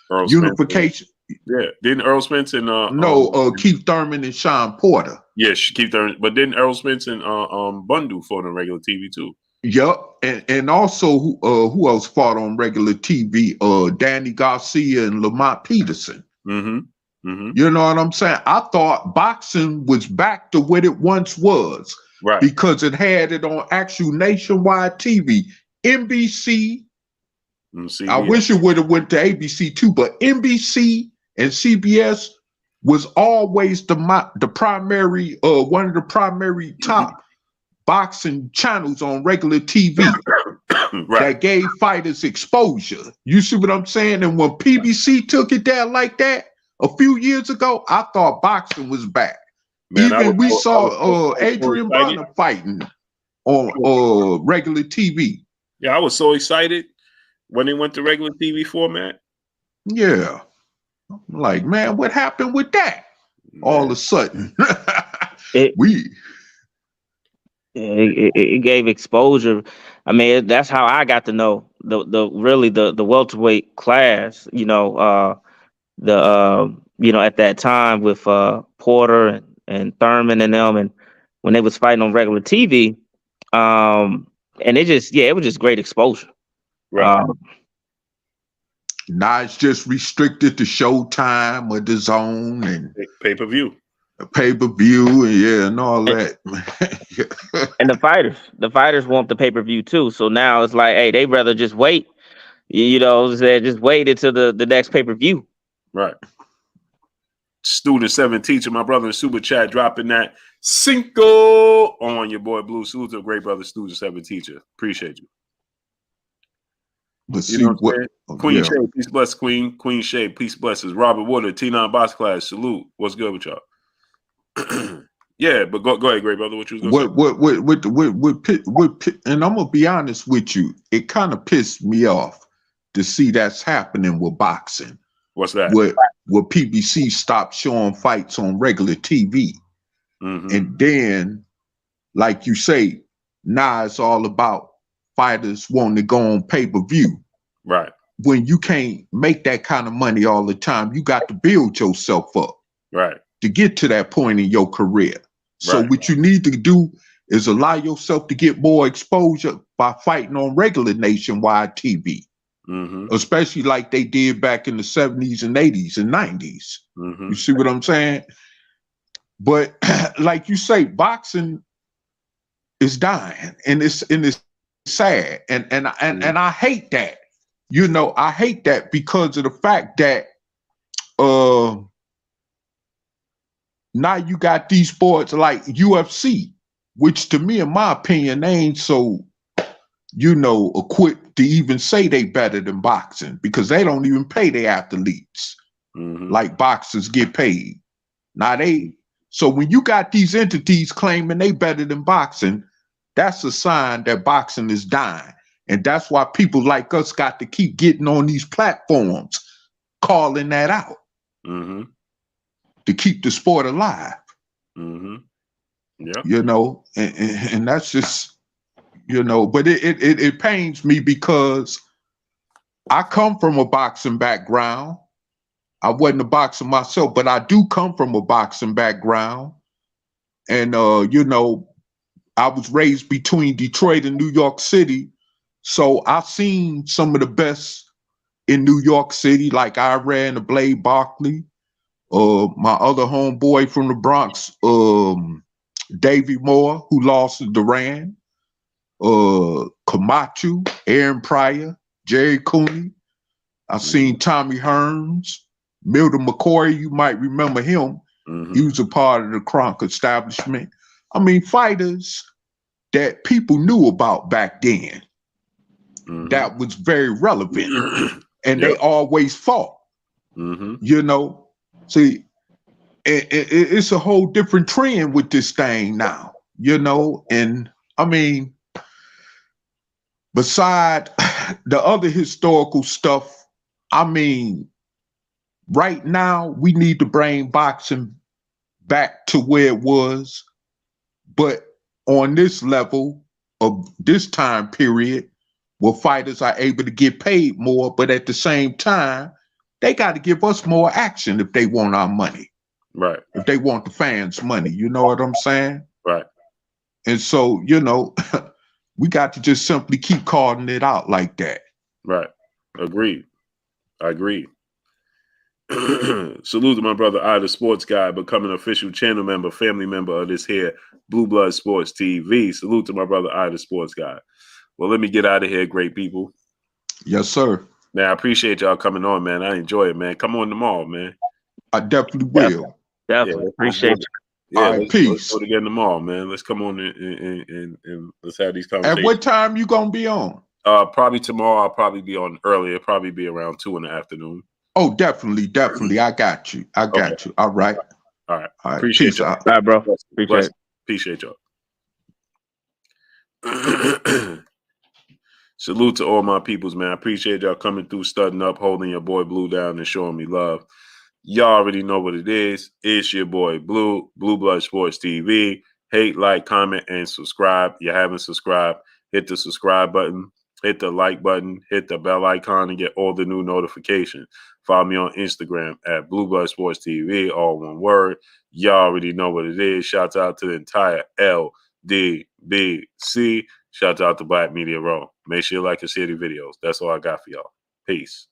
Earl unification. Spence. Yeah, didn't Earl Spence and Keith Thurman and Sean Porter. Yes, Keith Thurman, but didn't Earl Spence and Bundu fought on regular TV too? Yep, and also who else fought on regular TV? Danny Garcia and Lamont Peterson. Mm-hmm. You know what I'm saying? I thought boxing was back to what it once was, right? Because it had it on actual nationwide TV, NBC. I wish it would have went to ABC too, but NBC and CBS was always the primary, one of the primary top boxing channels on regular TV that gave fighters exposure. You see what I'm saying? And when PBC took it down like that a few years ago, I thought boxing was back. Man, I Even we was saw so Adrian excited. Bonner fighting on regular TV. Yeah, I was so excited when they went to regular TV format. Yeah. I'm like, man, what happened with that? All of a sudden. It, we it gave exposure. I mean, that's how I got to know the welterweight class. At that time with Porter and Thurman and them, and when they was fighting on regular TV, and it was just great exposure. Right. Now it's just restricted to Showtime or the Zone and Pay-per-view. Pay-per-view and all that. And the fighters want the pay-per-view too. So now it's like, hey, they rather just wait. Just wait until the next pay-per-view. Right. Student 7 teacher, my brother in Super Chat, dropping that Cinco on your boy Blue. Salute to a great brother, Student 7 teacher. Appreciate you. But You see know what? Queen Shay, peace bless Queen. Queen Shay, peace blesses. Robert Woodard, T9 Box Class, salute. What's good with y'all? Yeah, but go ahead, great brother. What you was gonna say? And I'm gonna be honest with you, it kind of pissed me off to see that's happening with boxing. What's that? Where PBC stopped showing fights on regular TV, and then, like you say, now it's all about fighters wanting to go on pay-per-view. Right. When you can't make that kind of money all the time, you got to build yourself up. Right. To get to that point in your career. So what you need to do is allow yourself to get more exposure by fighting on regular nationwide TV, especially like they did back in the 70s and 80s and 90s. You see what I'm saying? But like you say, boxing is dying, and it's sad, and I hate that. I hate that because of the fact that now you got these sports like UFC, which to me, in my opinion, they ain't so, equipped to even say they better than boxing, because they don't even pay their athletes like boxers get paid. So when you got these entities claiming they better than boxing, that's a sign that boxing is dying. And that's why people like us got to keep getting on these platforms, calling that out. To keep the sport alive. Yeah. And that's just, but it pains me because I come from a boxing background. I wasn't a boxer myself, but I do come from a boxing background. And, I was raised between Detroit and New York City. So I've seen some of the best in New York City, like Iran the Blade Barkley. My other homeboy from the Bronx, Davey Moore, who lost to Duran, Camacho, Aaron Pryor, Jerry Cooney. I've seen Tommy Hearns, Milton McCoy, you might remember him. He was a part of the Kronk establishment. I mean, fighters that people knew about back then. That was very relevant. And they always fought. See, it's a whole different trend with this thing now, and I mean, beside the other historical stuff, I mean, right now we need to bring boxing back to where it was, but on this level of this time period where fighters are able to get paid more, but at the same time, they got to give us more action if they want our money. Right. If they want the fans' money, you know what I'm saying? Right. And so, we got to just simply keep calling it out like that. Right. Agreed. I agree. Salute to my brother, the sports guy, becoming an official channel member, family member of this here Blue Blood Sports TV. Salute to my brother, the sports guy. Well, let me get out of here, great people. Yes, sir. Man, I appreciate y'all coming on, man. I enjoy it, man. Come on tomorrow, man. I definitely will. Definitely. Appreciate you. Yeah, all right, peace. Let's go together tomorrow, man. Let's come on and let's have these conversations. At what time you gonna be on? Probably tomorrow. I'll probably be on earlier. Probably be around 2 in the afternoon. Oh, definitely. I got you. All right. All right. All right, Appreciate peace y'all. out. All right, bro. Appreciate Bless. it. Appreciate y'all. Salute to all my peoples, man. I appreciate y'all coming through, studding up, holding your boy Blue down, and showing me love. Y'all already know what it is. It's your boy Blue, Blue Blood Sports TV. Hate, like, comment, and subscribe. You haven't subscribed, hit the subscribe button, hit the like button, hit the bell icon, and get all the new notifications. Follow me on Instagram at Blue Blood Sports TV, all one word. Y'all already know what it is. Shouts out to the entire LDBC. Shout out to Black Media Row. Make sure you like and share the videos. That's all I got for y'all. Peace.